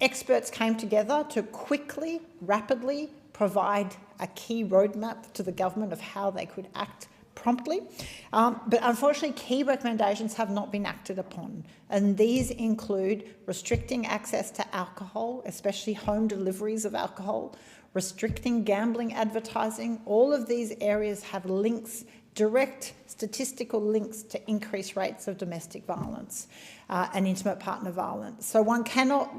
Experts came together to quickly, rapidly provide a key roadmap to the government of how they could act promptly. But unfortunately, key recommendations have not been acted upon. And these include restricting access to alcohol, especially home deliveries of alcohol, restricting gambling advertising. All of these areas have links, direct statistical links to increased rates of domestic violence and intimate partner violence. So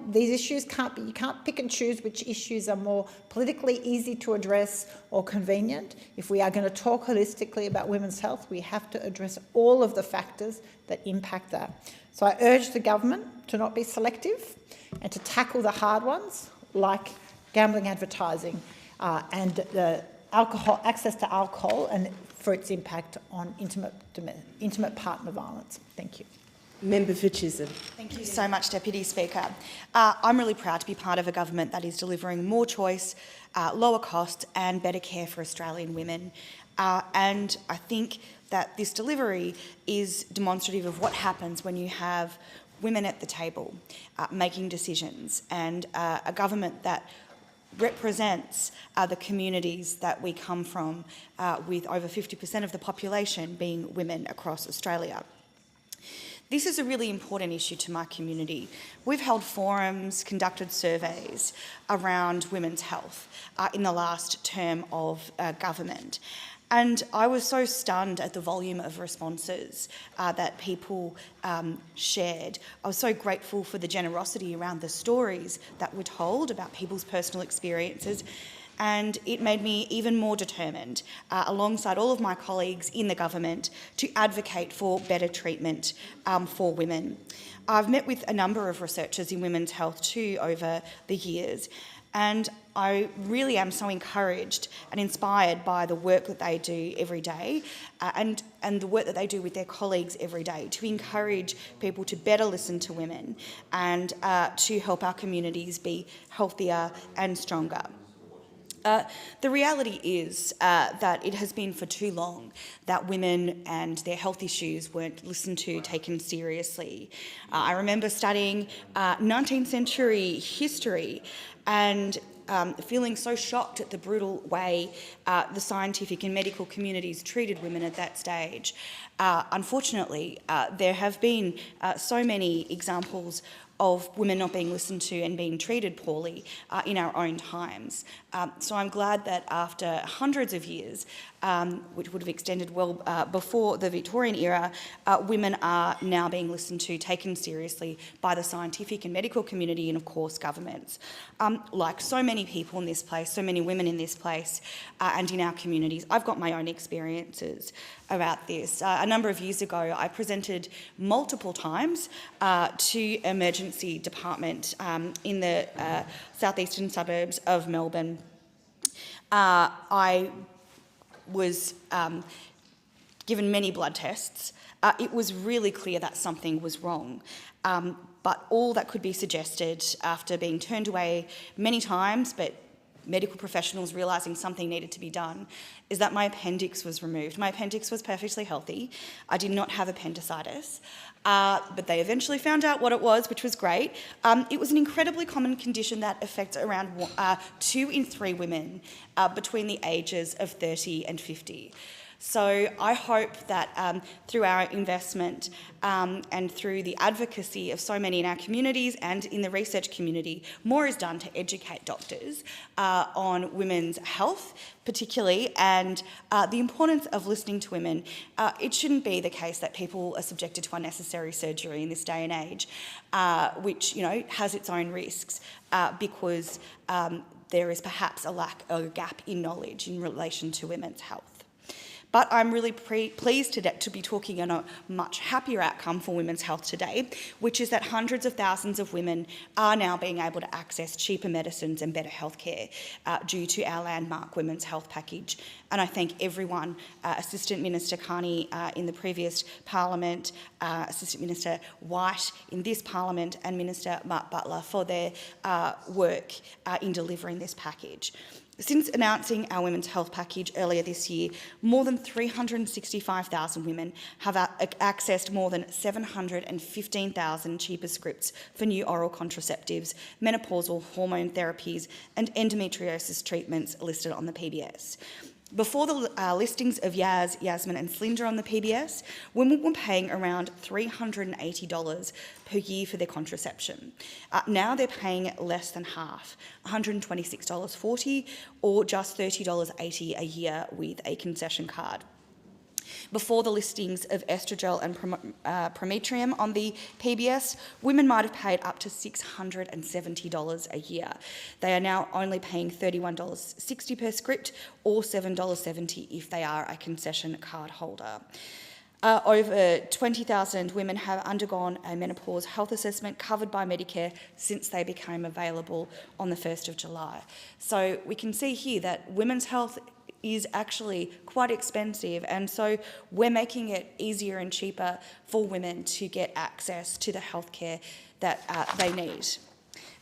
these issues you can't pick and choose which issues are more politically easy to address or convenient. If we are going to talk holistically about women's health, we have to address all of the factors that impact that. So I urge the government to not be selective and to tackle the hard ones like gambling advertising and the access to alcohol and for its impact on intimate partner violence. Thank you. Member for Chisholm. Thank you so much, Deputy Speaker. I'm really proud to be part of a government that is delivering more choice, lower costs and better care for Australian women. And I think that this delivery is demonstrative of what happens when you have women at the table making decisions and a government that represents the communities that we come from, with over 50% of the population being women across Australia. This is a really important issue to my community. We've held forums, conducted surveys around women's health in the last term of government. And I was so stunned at the volume of responses that people shared. I was so grateful for the generosity around the stories that were told about people's personal experiences. And it made me even more determined, alongside all of my colleagues in the government, to advocate for better treatment for women. I've met with a number of researchers in women's health too over the years, and I really am so encouraged and inspired by the work that they do every day and the work that they do with their colleagues every day to encourage people to better listen to women and to help our communities be healthier and stronger. The reality is that it has been for too long that women and their health issues weren't listened to, taken seriously. I remember studying 19th century history, and feeling so shocked at the brutal way the scientific and medical communities treated women at that stage. Unfortunately, there have been so many examples of women not being listened to and being treated poorly in our own times. So I'm glad that after hundreds of years, which would have extended well before the Victorian era, women are now being listened to, taken seriously by the scientific and medical community and, of course, governments. Like so many people in this place, so many women in this place and in our communities, I've got my own experiences about this. A number of years ago, I presented multiple times to emergency department in the southeastern suburbs of Melbourne. I was given many blood tests. It was really clear that something was wrong. But all that could be suggested after being turned away many times, but medical professionals realising something needed to be done, is that my appendix was removed. My appendix was perfectly healthy. I did not have appendicitis, but they eventually found out what it was, which was great. It was an incredibly common condition that affects around 2 in 3 women between the ages of 30 and 50. So I hope that through our investment and through the advocacy of so many in our communities and in the research community, more is done to educate doctors on women's health particularly, and the importance of listening to women. It shouldn't be the case that people are subjected to unnecessary surgery in this day and age, which has its own risks because there is perhaps a gap in knowledge in relation to women's health. But I'm really pleased to be talking on a much happier outcome for women's health today, which is that hundreds of thousands of women are now being able to access cheaper medicines and better healthcare due to our landmark women's health package. And I thank everyone, Assistant Minister Carney in the previous Parliament, Assistant Minister White in this Parliament, and Minister Mark Butler for their work in delivering this package. Since announcing our women's health package earlier this year, more than 365,000 women have accessed more than 715,000 cheaper scripts for new oral contraceptives, menopausal hormone therapies and endometriosis treatments listed on the PBS. Before the listings of Yaz, Yasmin and Slinder on the PBS, women were paying around $380 per year for their contraception. Now they're paying less than half, $126.40 or just $30.80 a year with a concession card. Before the listings of estrogel and prometrium on the PBS, women might have paid up to $670 a year. They are now only paying $31.60 per script or $7.70 if they are a concession card holder. Over 20,000 women have undergone a menopause health assessment covered by Medicare since they became available on the 1st of July. So we can see here that women's health is actually quite expensive, and so we're making it easier and cheaper for women to get access to the healthcare that they need.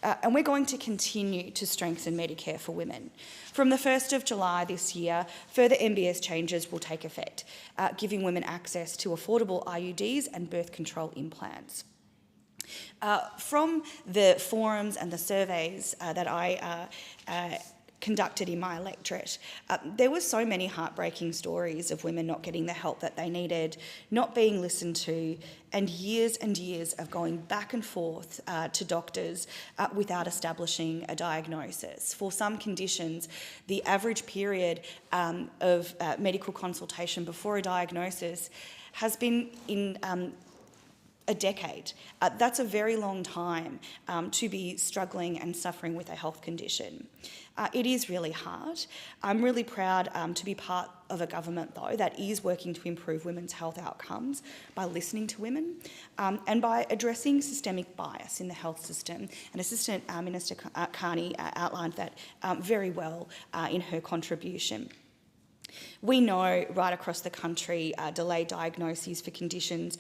And we're going to continue to strengthen Medicare for women. From the 1st of July this year, further MBS changes will take effect, giving women access to affordable IUDs and birth control implants. From the forums and the surveys that I conducted in my electorate, there were so many heartbreaking stories of women not getting the help that they needed, not being listened to, and years of going back and forth to doctors without establishing a diagnosis. For some conditions, the average period of medical consultation before a diagnosis has been in a decade. That's a very long time to be struggling and suffering with a health condition. It is really hard. I'm really proud to be part of a government, though, that is working to improve women's health outcomes by listening to women and by addressing systemic bias in the health system. And Assistant Minister Carney outlined that very well in her contribution. We know right across the country delayed diagnoses for conditions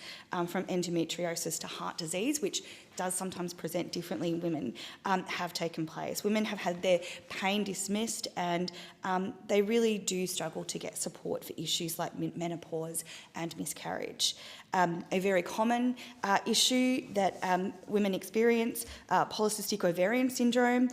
from endometriosis to heart disease, which does sometimes present differently in women have taken place. Women have had their pain dismissed, and they really do struggle to get support for issues like menopause and miscarriage. A very common issue that women experience, polycystic ovarian syndrome,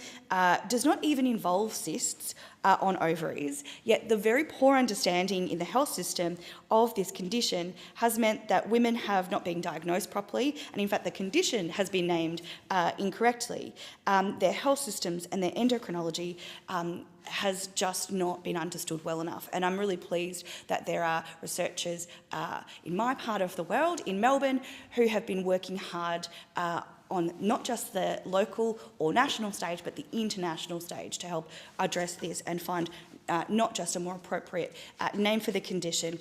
does not even involve cysts on ovaries, yet the very poor understanding in the health system of this condition has meant that women have not been diagnosed properly, and in fact the condition has been named incorrectly. Their health systems and their endocrinology has just not been understood well enough. And I'm really pleased that there are researchers in my part of the world, in Melbourne, who have been working hard on not just the local or national stage, but the international stage to help address this and find not just a more appropriate name for the condition,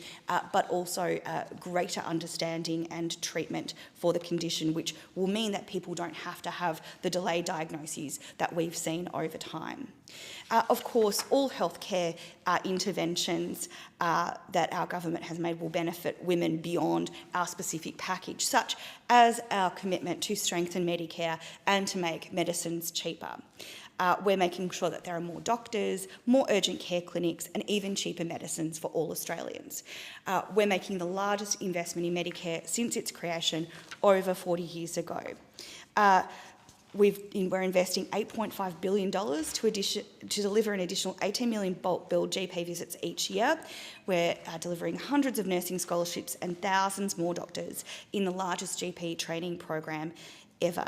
but also greater understanding and treatment for the condition, which will mean that people don't have to have the delayed diagnoses that we've seen over time. Of course, all healthcare interventions that our government has made will benefit women beyond our specific package, such as our commitment to strengthen Medicare and to make medicines cheaper. We're making sure that there are more doctors, more urgent care clinics, and even cheaper medicines for all Australians. We're making the largest investment in Medicare since its creation over 40 years ago. We're investing $8.5 billion to deliver an additional 18 million bulk billed GP visits each year. We're delivering hundreds of nursing scholarships and thousands more doctors in the largest GP training program ever.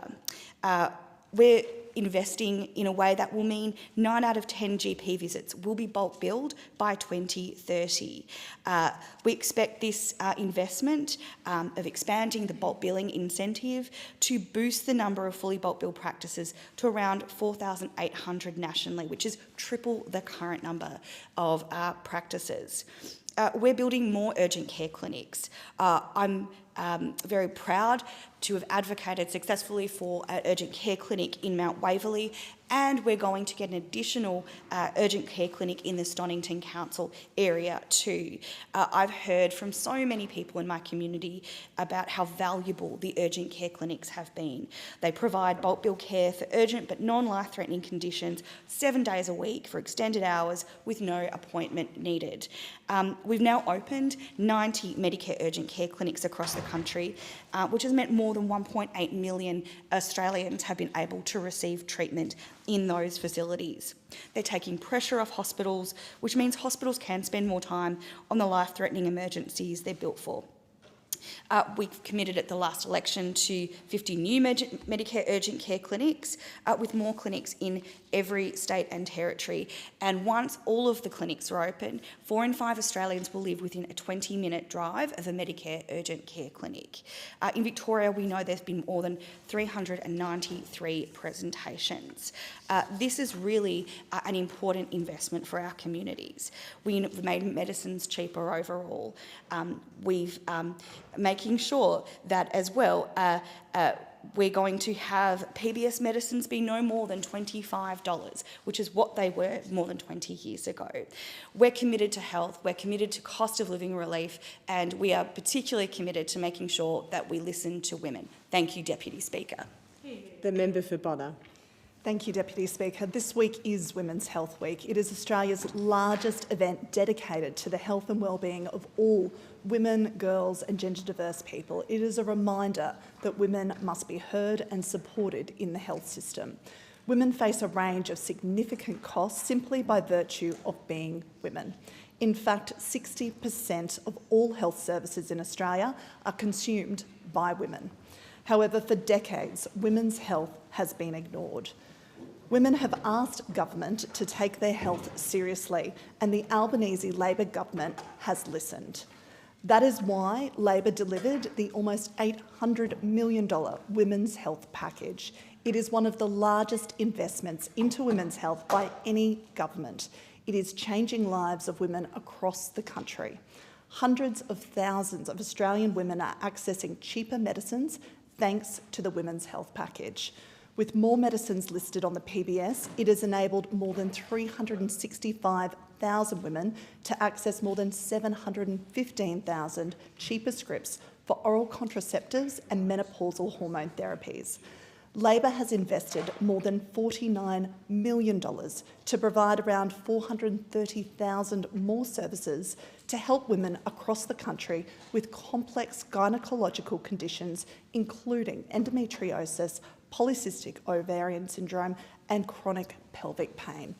We're investing in a way that will mean 9 out of 10 GP visits will be bulk billed by 2030. We expect this investment of expanding the bulk billing incentive to boost the number of fully bulk billed practices to around 4,800 nationally, which is triple the current number of practices. We're building more urgent care clinics. I'm very proud to have advocated successfully for an urgent care clinic in Mount Waverley, and we're going to get an additional urgent care clinic in the Stonington Council area too. I've heard from so many people in my community about how valuable the urgent care clinics have been. They provide bulk bill care for urgent but non-life-threatening conditions 7 days a week for extended hours with no appointment needed. We've now opened 90 Medicare urgent care clinics across the country, which has meant more than 1.8 million Australians have been able to receive treatment in those facilities. They're taking pressure off hospitals, which means hospitals can spend more time on the life-threatening emergencies they're built for. We committed at the last election to 50 new Medicare urgent care clinics, with more clinics in every state and territory. And once all of the clinics are open, 4 in 5 Australians will live within a 20-minute drive of a Medicare urgent care clinic. In Victoria, we know there's been more than 393 presentations. This is really an important investment for our communities. We've made medicines cheaper overall. We've making sure that as well we're going to have PBS medicines be no more than $25, which is what they were more than 20 years ago. We're committed to health, we're committed to cost of living relief, and we are particularly committed to making sure that we listen to women. Thank you, Deputy Speaker. The member for Bonner. Thank you, Deputy Speaker. This week is Women's Health Week. It is Australia's largest event dedicated to the health and wellbeing of all women, girls and gender diverse people. It is a reminder that women must be heard and supported in the health system. Women face a range of significant costs simply by virtue of being women. In fact, 60% of all health services in Australia are consumed by women. However, for decades, women's health has been ignored. Women have asked government to take their health seriously, and the Albanese Labor government has listened. That is why Labor delivered the almost $800 million women's health package. It is one of the largest investments into women's health by any government. It is changing lives of women across the country. Hundreds of thousands of Australian women are accessing cheaper medicines thanks to the women's health package. With more medicines listed on the PBS, it has enabled more than 365,000 women to access more than 715,000 cheaper scripts for oral contraceptives and menopausal hormone therapies. Labor has invested more than $49 million to provide around 430,000 more services to help women across the country with complex gynecological conditions, including endometriosis, polycystic ovarian syndrome, and chronic pelvic pain.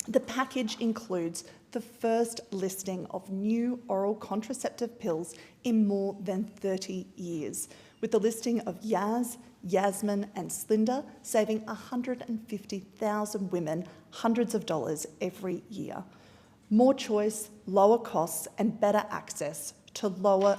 The package includes the first listing of new oral contraceptive pills in more than 30 years, with the listing of Yaz, Yasmin and Slinda saving 150,000 women hundreds of dollars every year. More choice, lower costs and better access to long-term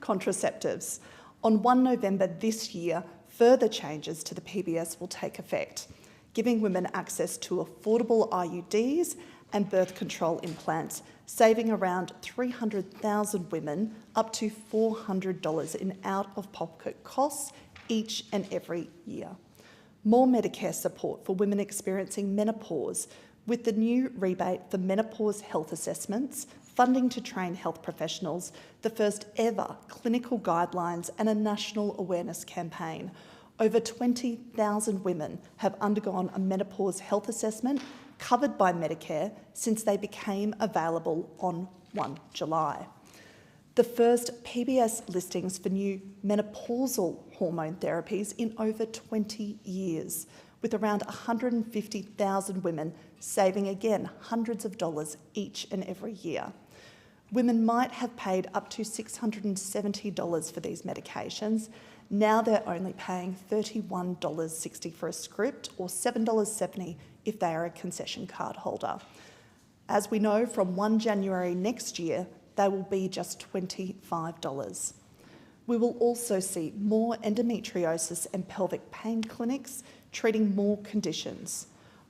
contraceptives. On 1 November this year, further changes to the PBS will take effect, giving women access to affordable IUDs and birth control implants, saving around 300,000 women up to $400 in out-of-pocket costs each and every year. More Medicare support for women experiencing menopause, with the new rebate for menopause health assessments, funding to train health professionals, the first ever clinical guidelines and a national awareness campaign. Over 20,000 women have undergone a menopause health assessment covered by Medicare since they became available on 1 July. The first PBS listings for new menopausal hormone therapies in over 20 years, with around 150,000 women saving again hundreds of dollars each and every year. Women might have paid up to $670 for these medications. Now they're only paying $31.60 for a script, or $7.70 if they are a concession card holder. As we know, from 1 January next year, they will be just $25. We will also see more endometriosis and pelvic pain clinics treating more conditions,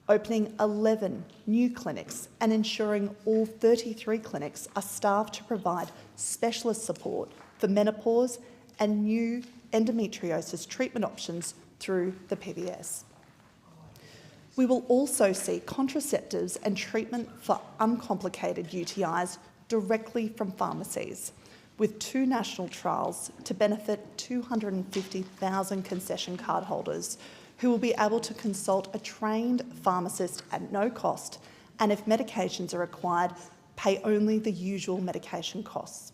opening 11 new clinics and ensuring all 33 clinics are staffed to provide specialist support for menopause and new endometriosis treatment options through the PBS. We will also see contraceptives and treatment for uncomplicated UTIs directly from pharmacies, with 2 national trials to benefit 250,000 concession card holders who will be able to consult a trained pharmacist at no cost, and if medications are required, pay only the usual medication costs.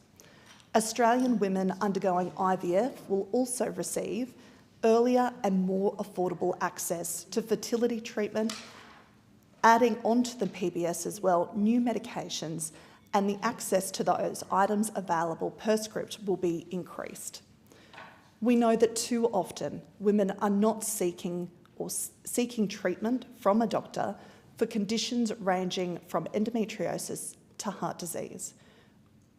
Australian women undergoing IVF will also receive earlier and more affordable access to fertility treatment, adding onto the PBS as well new medications, and the access to those items available per script will be increased. We know that too often women are not seeking treatment from a doctor for conditions ranging from endometriosis to heart disease.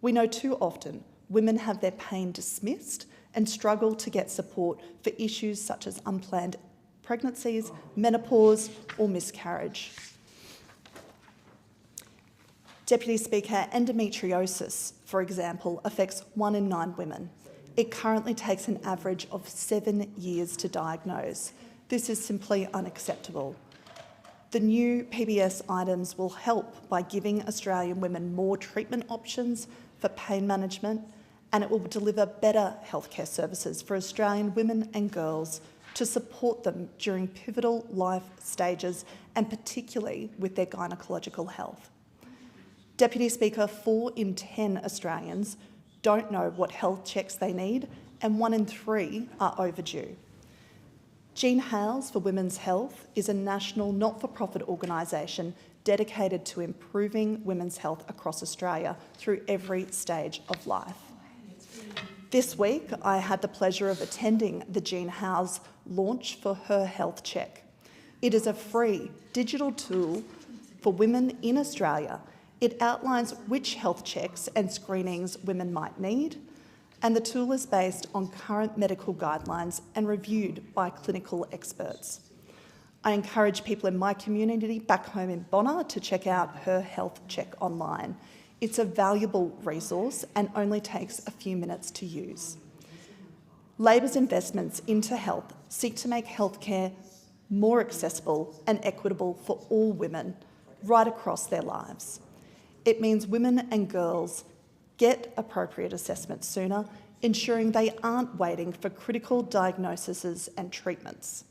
We know too often women have their pain dismissed and struggle to get support for issues such as unplanned pregnancies, menopause or miscarriage. Deputy Speaker, endometriosis, for example, affects 1 in 9 women. It currently takes an average of 7 years to diagnose. This is simply unacceptable. The new PBS items will help by giving Australian women more treatment options for pain management, and it will deliver better healthcare services for Australian women and girls to support them during pivotal life stages, and particularly with their gynecological health. Deputy Speaker, 4 in 10 Australians don't know what health checks they need, and 1 in 3 are overdue. Jean Hales for Women's Health is a national not-for-profit organisation dedicated to improving women's health across Australia through every stage of life. This week, I had the pleasure of attending the Jean Hales launch for Her Health Check. It is a free digital tool for women in Australia. It outlines which health checks and screenings women might need, and the tool is based on current medical guidelines and reviewed by clinical experts. I encourage people in my community back home in Bonner to check out Her Health Check online. It's a valuable resource and only takes a few minutes to use. Labor's investments into health seek to make healthcare more accessible and equitable for all women right across their lives. It means women and girls get appropriate assessment sooner, ensuring they aren't waiting for critical diagnoses and treatments.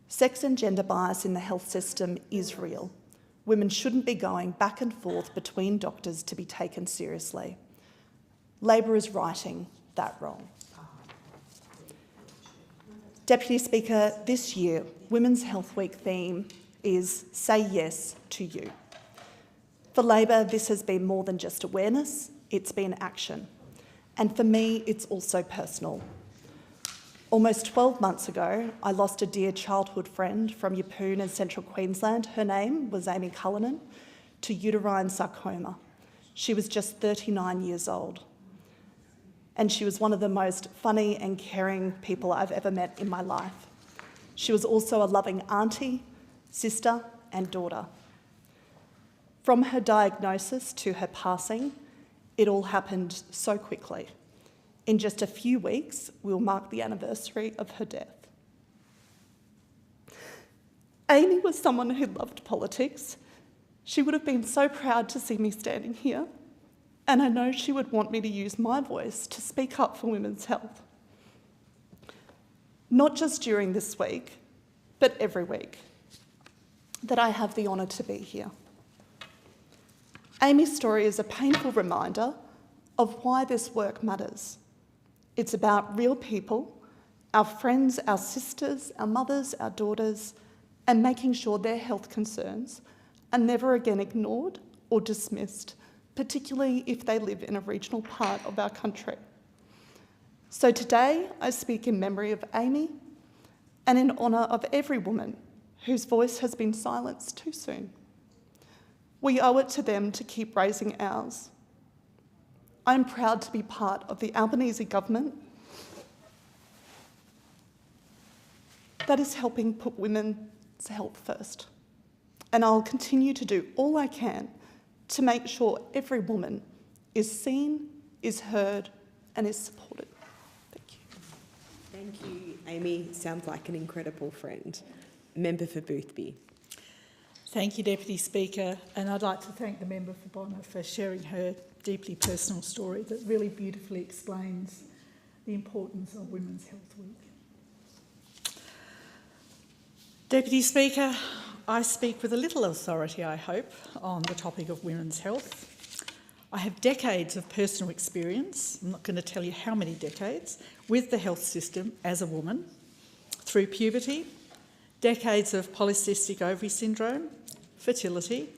Sex and gender bias in the health system is real. Women shouldn't be going back and forth between doctors to be taken seriously. Labor is righting that wrong. Deputy Speaker, this year, Women's Health Week theme is Say Yes to You. For Labor, this has been more than just awareness, it's been action. And for me, it's also personal. Almost 12 months ago, I lost a dear childhood friend from Yeppoon in central Queensland. Her name was Amy Cullinan, to uterine sarcoma. She was just 39 years old. And she was one of the most funny and caring people I've ever met in my life. She was also a loving auntie, sister, and daughter. From her diagnosis to her passing, it all happened so quickly. In just a few weeks, we'll mark the anniversary of her death. Amy was someone who loved politics. She would have been so proud to see me standing here, and I know she would want me to use my voice to speak up for women's health. Not just during this week, but every week that I have the honour to be here. Amy's story is a painful reminder of why this work matters. It's about real people, our friends, our sisters, our mothers, our daughters, and making sure their health concerns are never again ignored or dismissed, particularly if they live in a regional part of our country. So today, I speak in memory of Amy and in honour of every woman whose voice has been silenced too soon. We owe it to them to keep raising ours. I'm proud to be part of the Albanese government that is helping put women's health first. And I'll continue to do all I can to make sure every woman is seen, is heard, and is supported. Thank you. Thank you, Amy. Sounds like an incredible friend. Member for Boothby. Thank you, Deputy Speaker, and I'd like to thank the member for Bonner for sharing her deeply personal story that really beautifully explains the importance of Women's Health Week. Deputy Speaker, I speak with a little authority, I hope, on the topic of women's health. I have decades of personal experience, I'm not going to tell you how many decades, with the health system as a woman, through puberty, decades of polycystic ovary syndrome, fertility,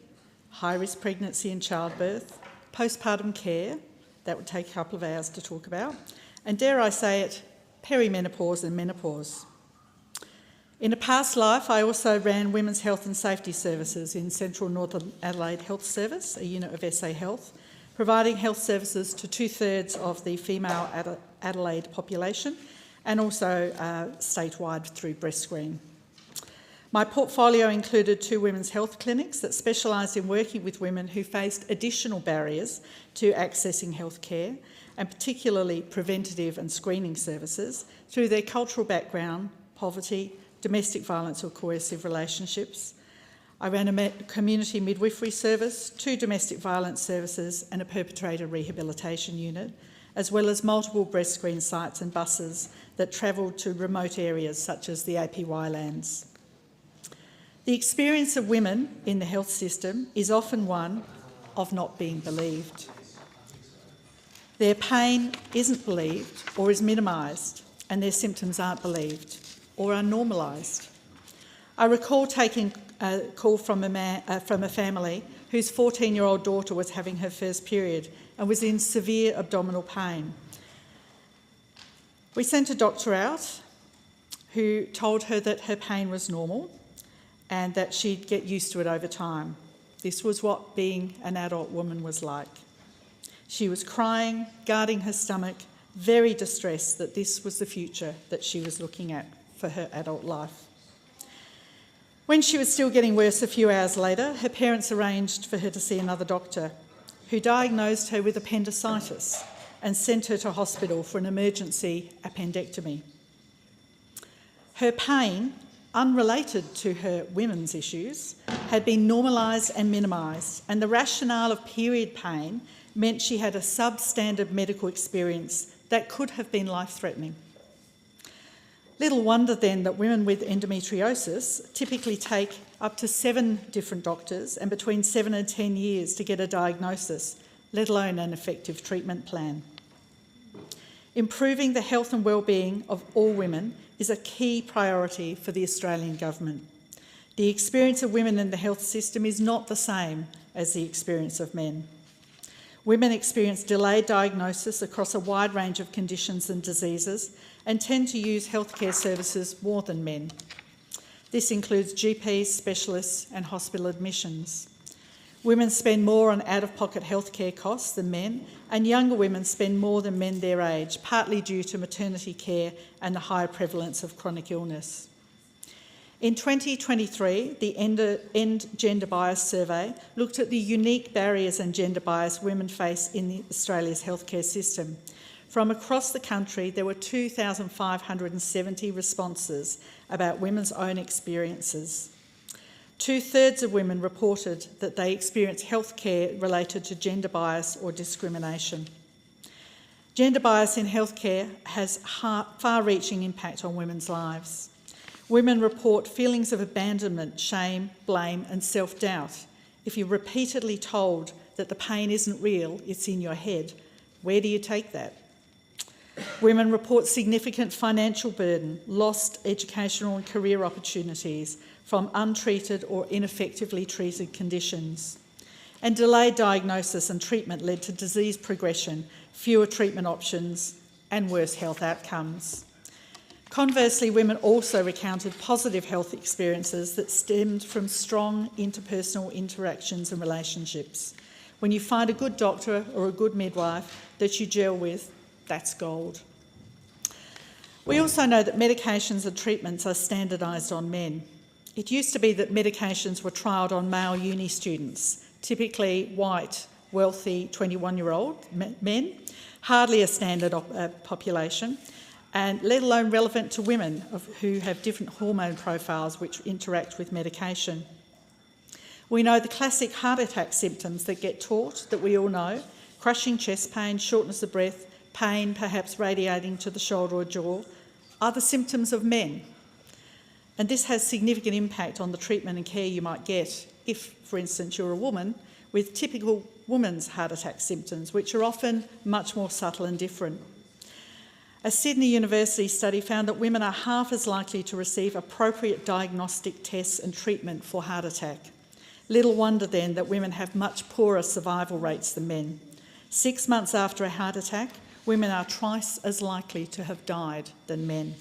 high-risk pregnancy and childbirth, postpartum care, that would take a couple of hours to talk about, and dare I say it, perimenopause and menopause. In a past life, I also ran Women's Health and Safety Services in Central Northern Adelaide Health Service, a unit of SA Health, providing health services to 2/3 of the female Adelaide population and also statewide through breast screen. My portfolio included 2 women's health clinics that specialised in working with women who faced additional barriers to accessing health care, and particularly preventative and screening services, through their cultural background, poverty, domestic violence or coercive relationships. I ran a community midwifery service, 2 domestic violence services and a perpetrator rehabilitation unit, as well as multiple breast screen sites and buses that travelled to remote areas such as the APY lands. The experience of women in the health system is often one of not being believed. Their pain isn't believed or is minimised, and their symptoms aren't believed or are normalised. I recall taking a call from a family whose 14-year-old daughter was having her first period and was in severe abdominal pain. We sent a doctor out who told her that her pain was normal and that she'd get used to it over time. This was what being an adult woman was like. She was crying, guarding her stomach, very distressed that this was the future that she was looking at for her adult life. When she was still getting worse a few hours later, her parents arranged for her to see another doctor who diagnosed her with appendicitis and sent her to hospital for an emergency appendectomy. Her pain, unrelated to her women's issues, had been normalised and minimised, and the rationale of period pain meant she had a substandard medical experience that could have been life-threatening. Little wonder then that women with endometriosis typically take up to 7 different doctors and between 7 and 10 years to get a diagnosis, let alone an effective treatment plan. Improving the health and well-being of all women is a key priority for the Australian Government. The experience of women in the health system is not the same as the experience of men. Women experience delayed diagnosis across a wide range of conditions and diseases and tend to use healthcare services more than men. This includes GPs, specialists and hospital admissions. Women spend more on out-of-pocket healthcare costs than men, and younger women spend more than men their age, partly due to maternity care and the higher prevalence of chronic illness. In 2023, the End Gender Bias Survey looked at the unique barriers and gender bias women face in Australia's healthcare system. From across the country, there were 2,570 responses about women's own experiences. 2/3 of women reported that they experience healthcare related to gender bias or discrimination. Gender bias in healthcare has far-reaching impact on women's lives. Women report feelings of abandonment, shame, blame and self-doubt. If you're repeatedly told that the pain isn't real, it's in your head, where do you take that? Women report significant financial burden, lost educational and career opportunities from untreated or ineffectively treated conditions. And delayed diagnosis and treatment led to disease progression, fewer treatment options and worse health outcomes. Conversely, women also recounted positive health experiences that stemmed from strong interpersonal interactions and relationships. When you find a good doctor or a good midwife that you gel with, that's gold. We also know that medications and treatments are standardised on men. It used to be that medications were trialled on male uni students, typically white, wealthy 21-year-old men, hardly a standard population, and let alone relevant to women who have different hormone profiles which interact with medication. We know the classic heart attack symptoms that get taught, that we all know: crushing chest pain, shortness of breath, pain perhaps radiating to the shoulder or jaw, are the symptoms of men. And this has significant impact on the treatment and care you might get if, for instance, you're a woman with typical woman's heart attack symptoms, which are often much more subtle and different. A Sydney University study found that women are half as likely to receive appropriate diagnostic tests and treatment for heart attack. Little wonder then that women have much poorer survival rates than men. 6 months after a heart attack, women are twice as likely to have died than men.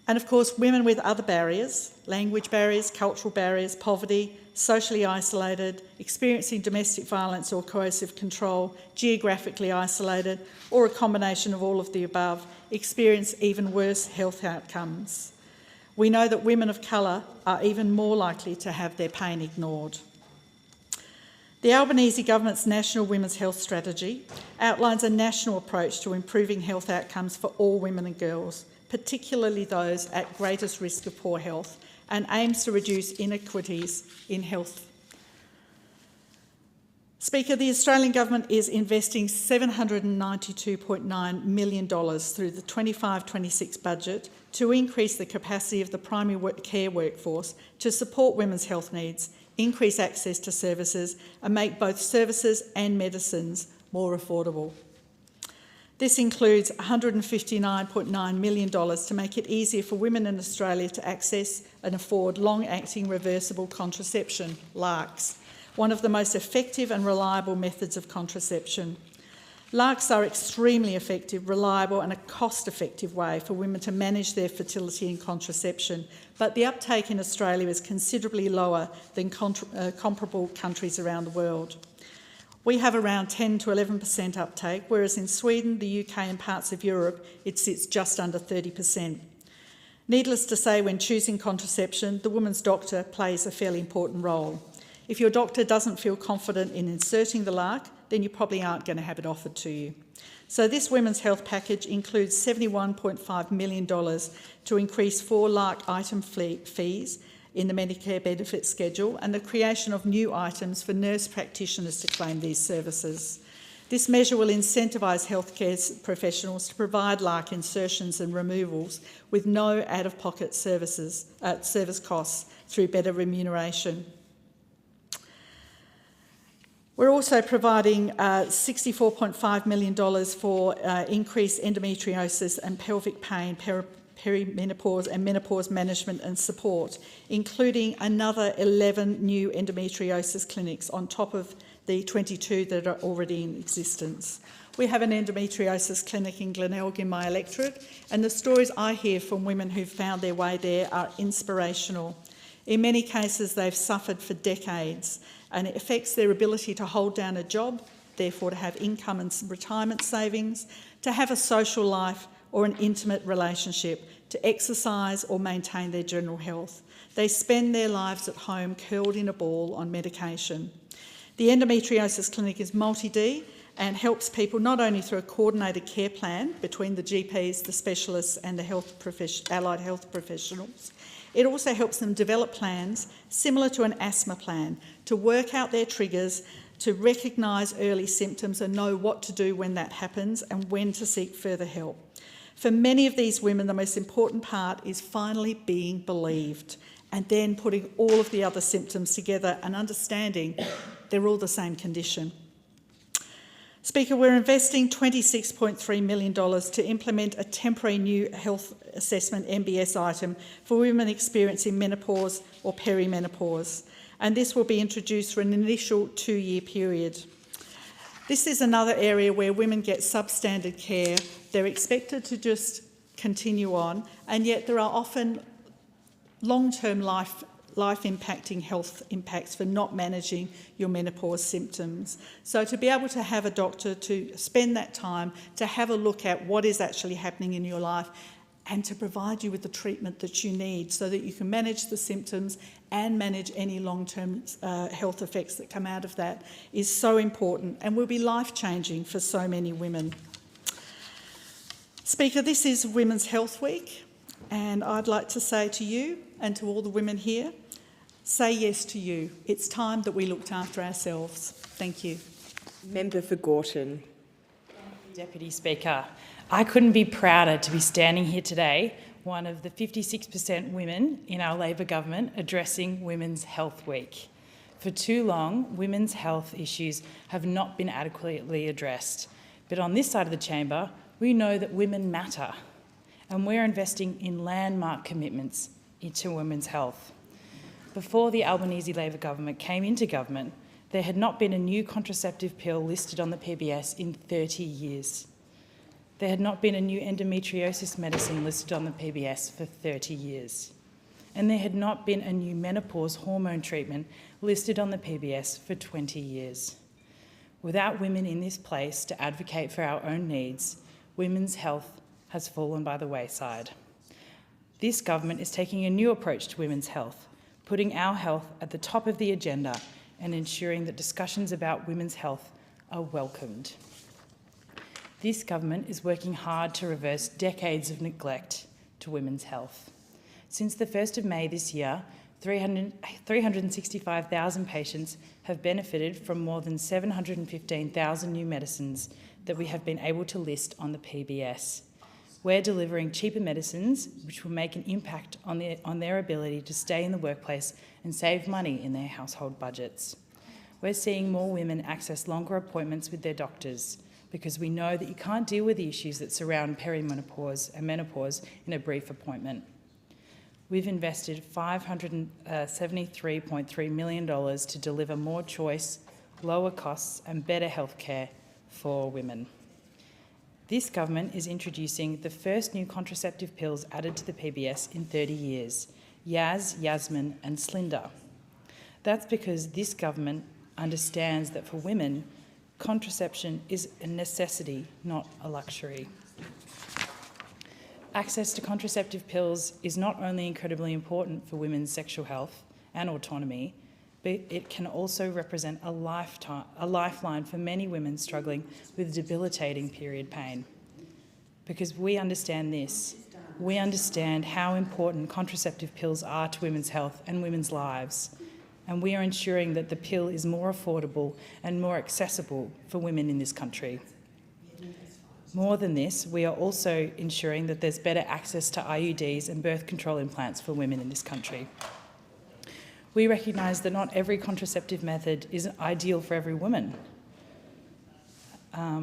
And of course, women with other barriers, language barriers, cultural barriers, poverty, socially isolated, experiencing domestic violence or coercive control, geographically isolated, or a combination of all of the above, experience even worse health outcomes. We know that women of colour are even more likely to have their pain ignored. The Albanese Government's National Women's Health Strategy outlines a national approach to improving health outcomes for all women and girls, particularly those at greatest risk of poor health, and aims to reduce inequities in health. Speaker, the Australian Government is investing $792.9 million through the 25-26 budget to increase the capacity of the primary care workforce to support women's health needs, increase access to services and make both services and medicines more affordable. This includes $159.9 million to make it easier for women in Australia to access and afford long-acting reversible contraception, LARCs, one of the most effective and reliable methods of contraception. LARCs are extremely effective, reliable and a cost-effective way for women to manage their fertility and contraception, but the uptake in Australia is considerably lower than comparable countries around the world. We have around 10 to 11% uptake, whereas in Sweden, the UK and parts of Europe, it sits just under 30%. Needless to say, when choosing contraception, the woman's doctor plays a fairly important role. If your doctor doesn't feel confident in inserting the LARC, then you probably aren't going to have it offered to you. So this women's health package includes $71.5 million to increase 4 LARC item fees in the Medicare benefit schedule and the creation of new items for nurse practitioners to claim these services. This measure will incentivise healthcare professionals to provide LARC insertions and removals with no out-of-pocket service costs through better remuneration. We're also providing $64.5 million for increased endometriosis and pelvic pain, perimenopause and menopause management and support, including another 11 new endometriosis clinics on top of the 22 that are already in existence. We have an endometriosis clinic in Glenelg in my electorate, and the stories I hear from women who've found their way there are inspirational. In many cases, they've suffered for decades, and it affects their ability to hold down a job, therefore to have income and retirement savings, to have a social life or an intimate relationship, to exercise or maintain their general health. They spend their lives at home curled in a ball on medication. The endometriosis clinic is multi-D and helps people not only through a coordinated care plan between the GPs, the specialists and the allied health professionals. It also helps them develop plans similar to an asthma plan to work out their triggers, to recognise early symptoms and know what to do when that happens and when to seek further help. For many of these women, the most important part is finally being believed and then putting all of the other symptoms together and understanding they're all the same condition. Speaker, we're investing $26.3 million to implement a temporary new health assessment MBS item for women experiencing menopause or perimenopause, and this will be introduced for an initial 2-year period. This is another area where women get substandard care. They're expected to just continue on, and yet there are often long-term life-impacting health impacts for not managing your menopause symptoms. So to be able to have a doctor to spend that time to have a look at what is actually happening in your life and to provide you with the treatment that you need so that you can manage the symptoms and manage any long-term health effects that come out of that is so important and will be life-changing for so many women. Speaker, this is Women's Health Week, and I'd like to say to you and to all the women here, say yes to you. It's time that we looked after ourselves. Thank you. Member for Gorton. Deputy Speaker, I couldn't be prouder to be standing here today, one of the 56% women in our Labor government addressing Women's Health Week. For too long, women's health issues have not been adequately addressed. But on this side of the chamber, we know that women matter, and we're investing in landmark commitments into women's health. Before the Albanese Labor government came into government, there had not been a new contraceptive pill listed on the PBS in 30 years. There had not been a new endometriosis medicine listed on the PBS for 30 years. And there had not been a new menopause hormone treatment listed on the PBS for 20 years. Without women in this place to advocate for our own needs, women's health has fallen by the wayside. This government is taking a new approach to women's health, putting our health at the top of the agenda and ensuring that discussions about women's health are welcomed. This government is working hard to reverse decades of neglect to women's health. Since the 1st of May this year, 365,000 patients have benefited from more than 715,000 new medicines that we have been able to list on the PBS. We're delivering cheaper medicines which will make an impact on their ability to stay in the workplace and save money in their household budgets. We're seeing more women access longer appointments with their doctors because we know that you can't deal with the issues that surround perimenopause and menopause in a brief appointment. We've invested $573.3 million to deliver more choice, lower costs and better healthcare for women. This government is introducing the first new contraceptive pills added to the PBS in 30 years, Yaz, Yasmin and Slinda. That's because this government understands that for women, contraception is a necessity, not a luxury. Access to contraceptive pills is not only incredibly important for women's sexual health and autonomy, but it can also represent a lifeline for many women struggling with debilitating period pain. Because we understand this. We understand how important contraceptive pills are to women's health and women's lives. and we are ensuring that the pill is more affordable and more accessible for women in this country. More than this, we are also ensuring that there's better access to IUDs and birth control implants for women in this country. We recognise that not every contraceptive method is ideal for every woman.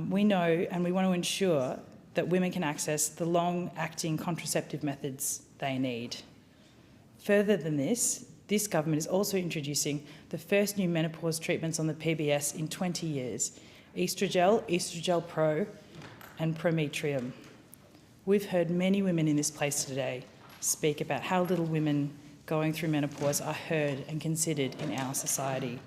We know and we want to ensure that women can access the long-acting contraceptive methods they need. Further than this, this government is also introducing the first new menopause treatments on the PBS in 20 years, Estrogel, Estrogel Pro and Prometrium. We've heard many women in this place today speak about how little women going through menopause are heard and considered in our society,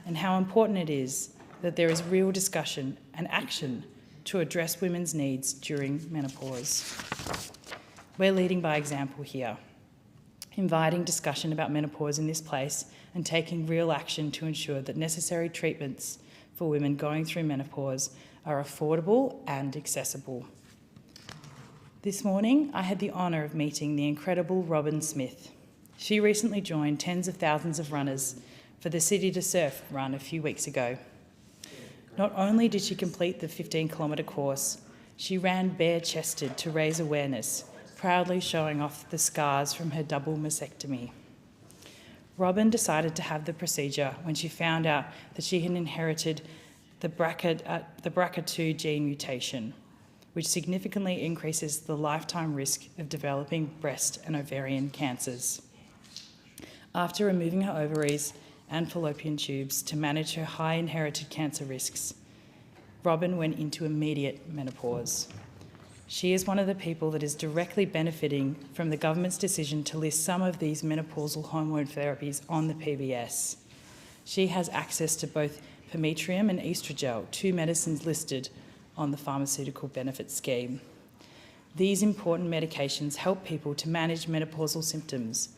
and how important it is that there is real discussion and action to address women's needs during menopause. We're leading by example here, inviting discussion about menopause in this place and taking real action to ensure that necessary treatments for women going through menopause are affordable and accessible. This morning, I had the honour of meeting the incredible Robin Smith. She recently joined tens of thousands of runners for the City to Surf run a few weeks ago. Not only did she complete the 15-kilometre course, she ran bare-chested to raise awareness, proudly showing off the scars from her double mastectomy. Robin decided to have the procedure when she found out that she had inherited the BRCA2 gene mutation, which significantly increases the lifetime risk of developing breast and ovarian cancers. After removing her ovaries and fallopian tubes to manage her high inherited cancer risks, Robin went into immediate menopause. She is one of the people that is directly benefiting from the government's decision to list some of these menopausal hormone therapies on the PBS. She has access to both Prometrium and Estrogel, two medicines listed on the pharmaceutical benefit scheme. These important medications help people to manage menopausal symptoms,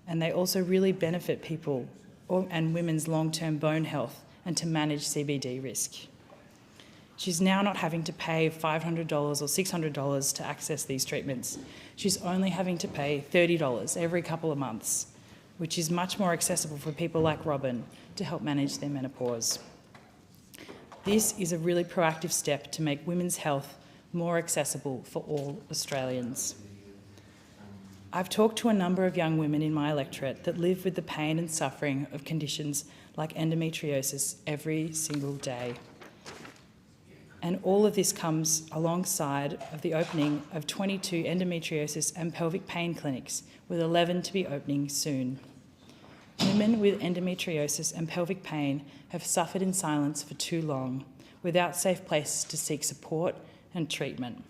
and they also really benefit people and women's long-term bone health and to manage CBD risk. She's now not having to pay $500 or $600 to access these treatments. She's only having to pay $30 every couple of months, which is much more accessible for people like Robin to help manage their menopause. This is a really proactive step to make women's health more accessible for all Australians. I've talked to a number of young women in my electorate that live with the pain and suffering of conditions like endometriosis every single day. And all of this comes alongside of the opening of 22 endometriosis and pelvic pain clinics, with 11 to be opening soon. Women with endometriosis and pelvic pain have suffered in silence for too long, without safe places to seek support and treatment.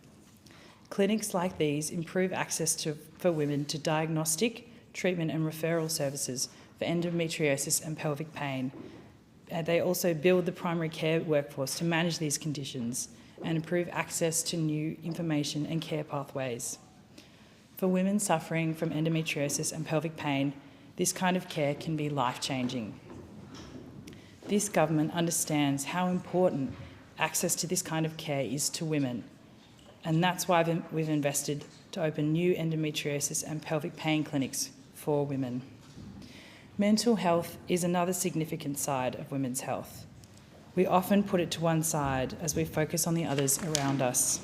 Clinics like these improve access for women to diagnostic, treatment and referral services for endometriosis and pelvic pain. They also build the primary care workforce to manage these conditions and improve access to new information and care pathways. For women suffering from endometriosis and pelvic pain, this kind of care can be life-changing. This government understands how important access to this kind of care is to women, and that's why we've invested to open new endometriosis and pelvic pain clinics for women. Mental health is another significant side of women's health. We often put it to one side as we focus on the others around us.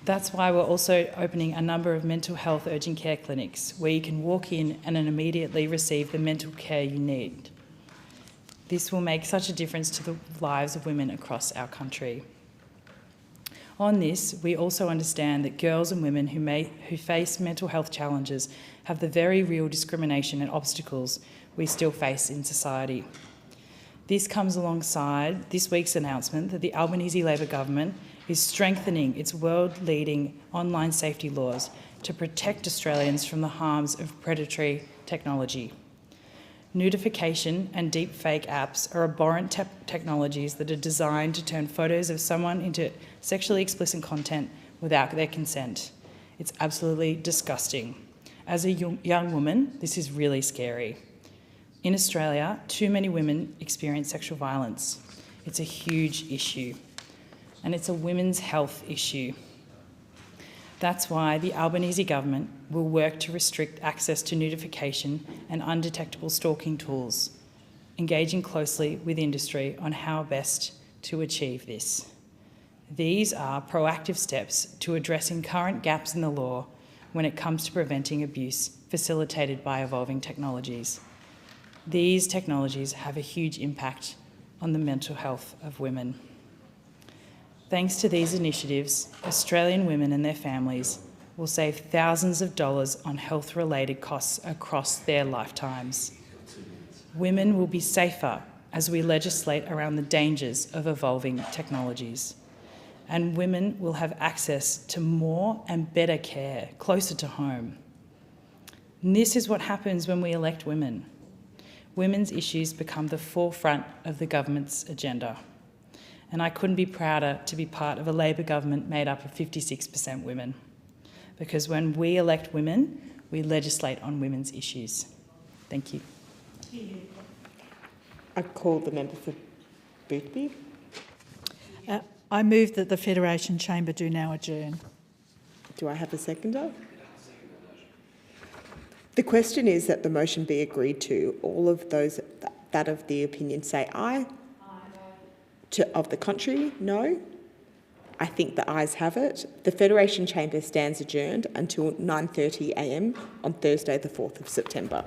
That's why we're also opening a number of mental health urgent care clinics where you can walk in and then immediately receive the mental care you need. This will make such a difference to the lives of women across our country. On this, we also understand that girls and women who face mental health challenges have the very real discrimination and obstacles we still face in society. This comes alongside this week's announcement that the Albanese Labor government is strengthening its world-leading online safety laws to protect Australians from the harms of predatory technology. Nudification and deepfake apps are abhorrent technologies that are designed to turn photos of someone into sexually explicit content without their consent. It's absolutely disgusting. As a young woman, this is really scary. In Australia, too many women experience sexual violence. It's a huge issue, and it's a women's health issue. That's why the Albanese government will work to restrict access to notification and undetectable stalking tools, engaging closely with industry on how best to achieve this. These are proactive steps to addressing current gaps in the law when it comes to preventing abuse facilitated by evolving technologies. These technologies have a huge impact on the mental health of women. Thanks to these initiatives, Australian women and their families will save thousands of dollars on health-related costs across their lifetimes. Women will be safer as we legislate around the dangers of evolving technologies. And women will have access to more and better care closer to home. And this is what happens when we elect women. Women's issues become the forefront of the government's agenda. And I couldn't be prouder to be part of a Labor government made up of 56% women. Because when we elect women, we legislate on women's issues. Thank you. I call the member for Boothby. I move that the Federation Chamber do now adjourn. Do I have a seconder? The question is that the motion be agreed to. All of those that of the opinion say aye. Of the contrary, no. I think the ayes have it. The Federation Chamber stands adjourned until 9:30 a.m. on Thursday the 4th of September.